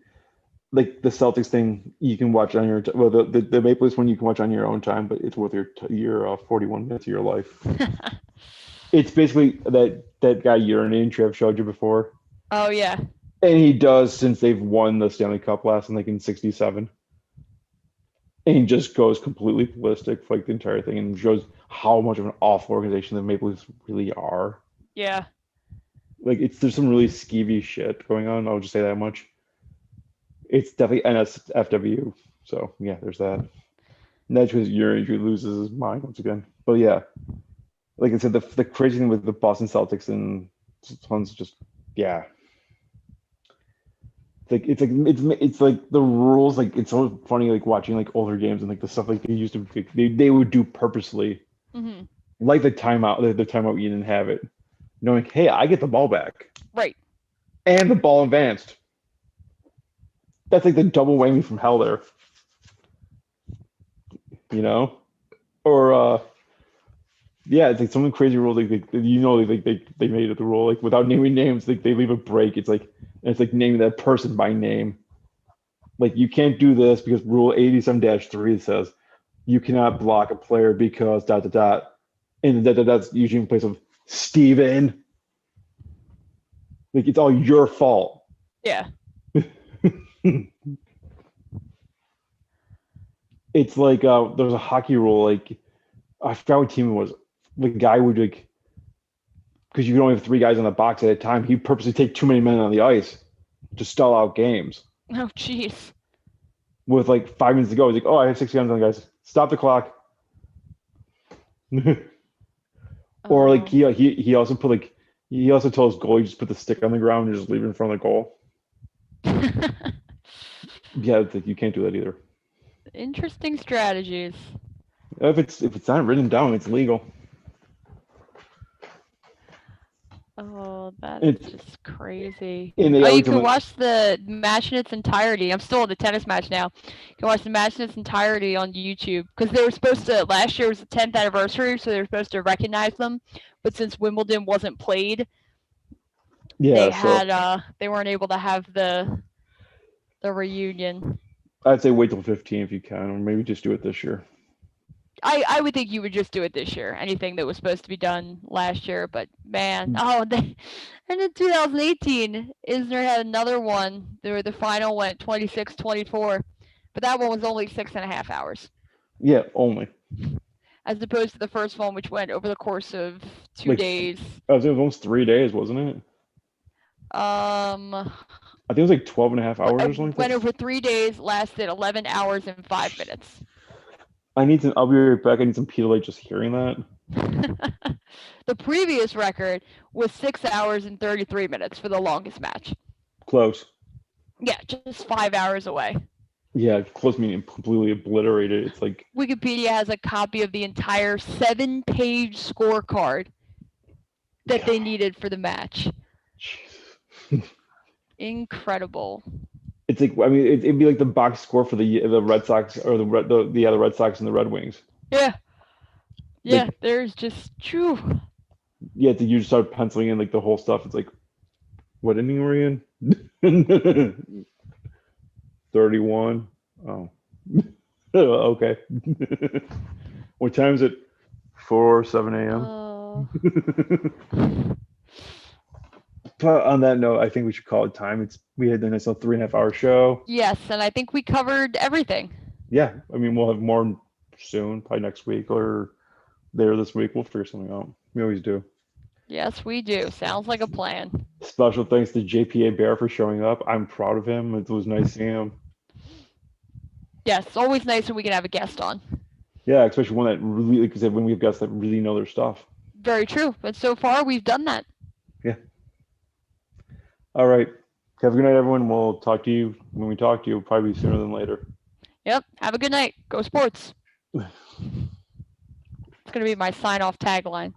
like the Celtics thing, you can watch on your the Maple Leafs one you can watch on your own time, but it's worth your 41 minutes of your life. It's basically that guy urinating Trev showed you before. Oh yeah. And he does since they've won the Stanley Cup last in 67. And he just goes completely ballistic for the entire thing and shows how much of an awful organization the Maple Leafs really are. Yeah. There's some really skeevy shit going on. I'll just say that much. It's definitely NSFW. So yeah, there's that. And that's because Uri loses his mind once again. But yeah, like I said, the crazy thing with the Boston Celtics and Suns just it's like the rules, it's so funny watching older games and the stuff they used to they would do purposely, like the timeout you didn't have it, knowing, hey, I get the ball back, right, and the ball advanced. That's the double whammy from hell there, or yeah, it's some crazy rule they made it the rule without naming names. They leave a break. It's naming that person by name. You can't do this because Rule 87-3 says you cannot block a player because ... and that's usually in place of Steven. It's all your fault. Yeah. It's there's a hockey rule. I forgot what team it was. The guy would because you can only have 3 guys on the box at a time. He'd purposely take too many men on the ice to stall out games. Oh, jeez. With 5 minutes to go, he's I have 6 guys on the guys. Stop the clock. Or he also put he also told his goalie just put the stick on the ground and just leave it in front of the goal. Yeah, you can't do that either. Interesting strategies. If it's not written down, it's legal. Oh, that is just crazy. You can watch the match in its entirety. I'm still in the tennis match now. You can watch the match in its entirety on YouTube because they were supposed to. Last year was the 10th anniversary, so they were supposed to recognize them. But since Wimbledon wasn't played, they weren't able to have the reunion. I'd say wait till 15 if you can, or maybe just do it this year. I would think you would just do it this year. Anything that was supposed to be done last year, but man, and in 2018, Isner had another one. The final went 26-24, but that one was only 6.5 hours. Yeah, only. As opposed to the first one, which went over the course of 2 days. It was almost 3 days, wasn't it? I think it was 12.5 hours or something. Went over 3 days, lasted 11 hours and 5 minutes. I'll be right back. I need some Pedialyte just hearing that. The previous record was 6 hours and 33 minutes for the longest match. Close. Yeah, just 5 hours away. Yeah, close meaning completely obliterated. It's Wikipedia has a copy of the entire 7-page scorecard that they needed for the match. Incredible. It's it'd be the box score for the Red Sox or the Red Sox and the Red Wings. Yeah. Yeah, there's just true. Yeah, you just start penciling in the whole stuff. It's what inning were you in? 31. Oh. Okay. What time is it? 4:07 a.m. Oh. But on that note, I think we should call it time. We had a nice little 3.5 hour show. Yes, and I think we covered everything. Yeah, I mean, we'll have more soon, probably next week or later this week. We'll figure something out. We always do. Yes, we do. Sounds like a plan. Special thanks to JPA Bear for showing up. I'm proud of him. It was nice seeing him. Yes, it's always nice when we can have a guest on. Yeah, especially one that really, like I said, when we have guests that really know their stuff. Very true. But so far, we've done that. All right. Have a good night, everyone. We'll talk to you when we talk to you, probably sooner than later. Yep. Have a good night. Go sports. It's going to be my sign-off tagline.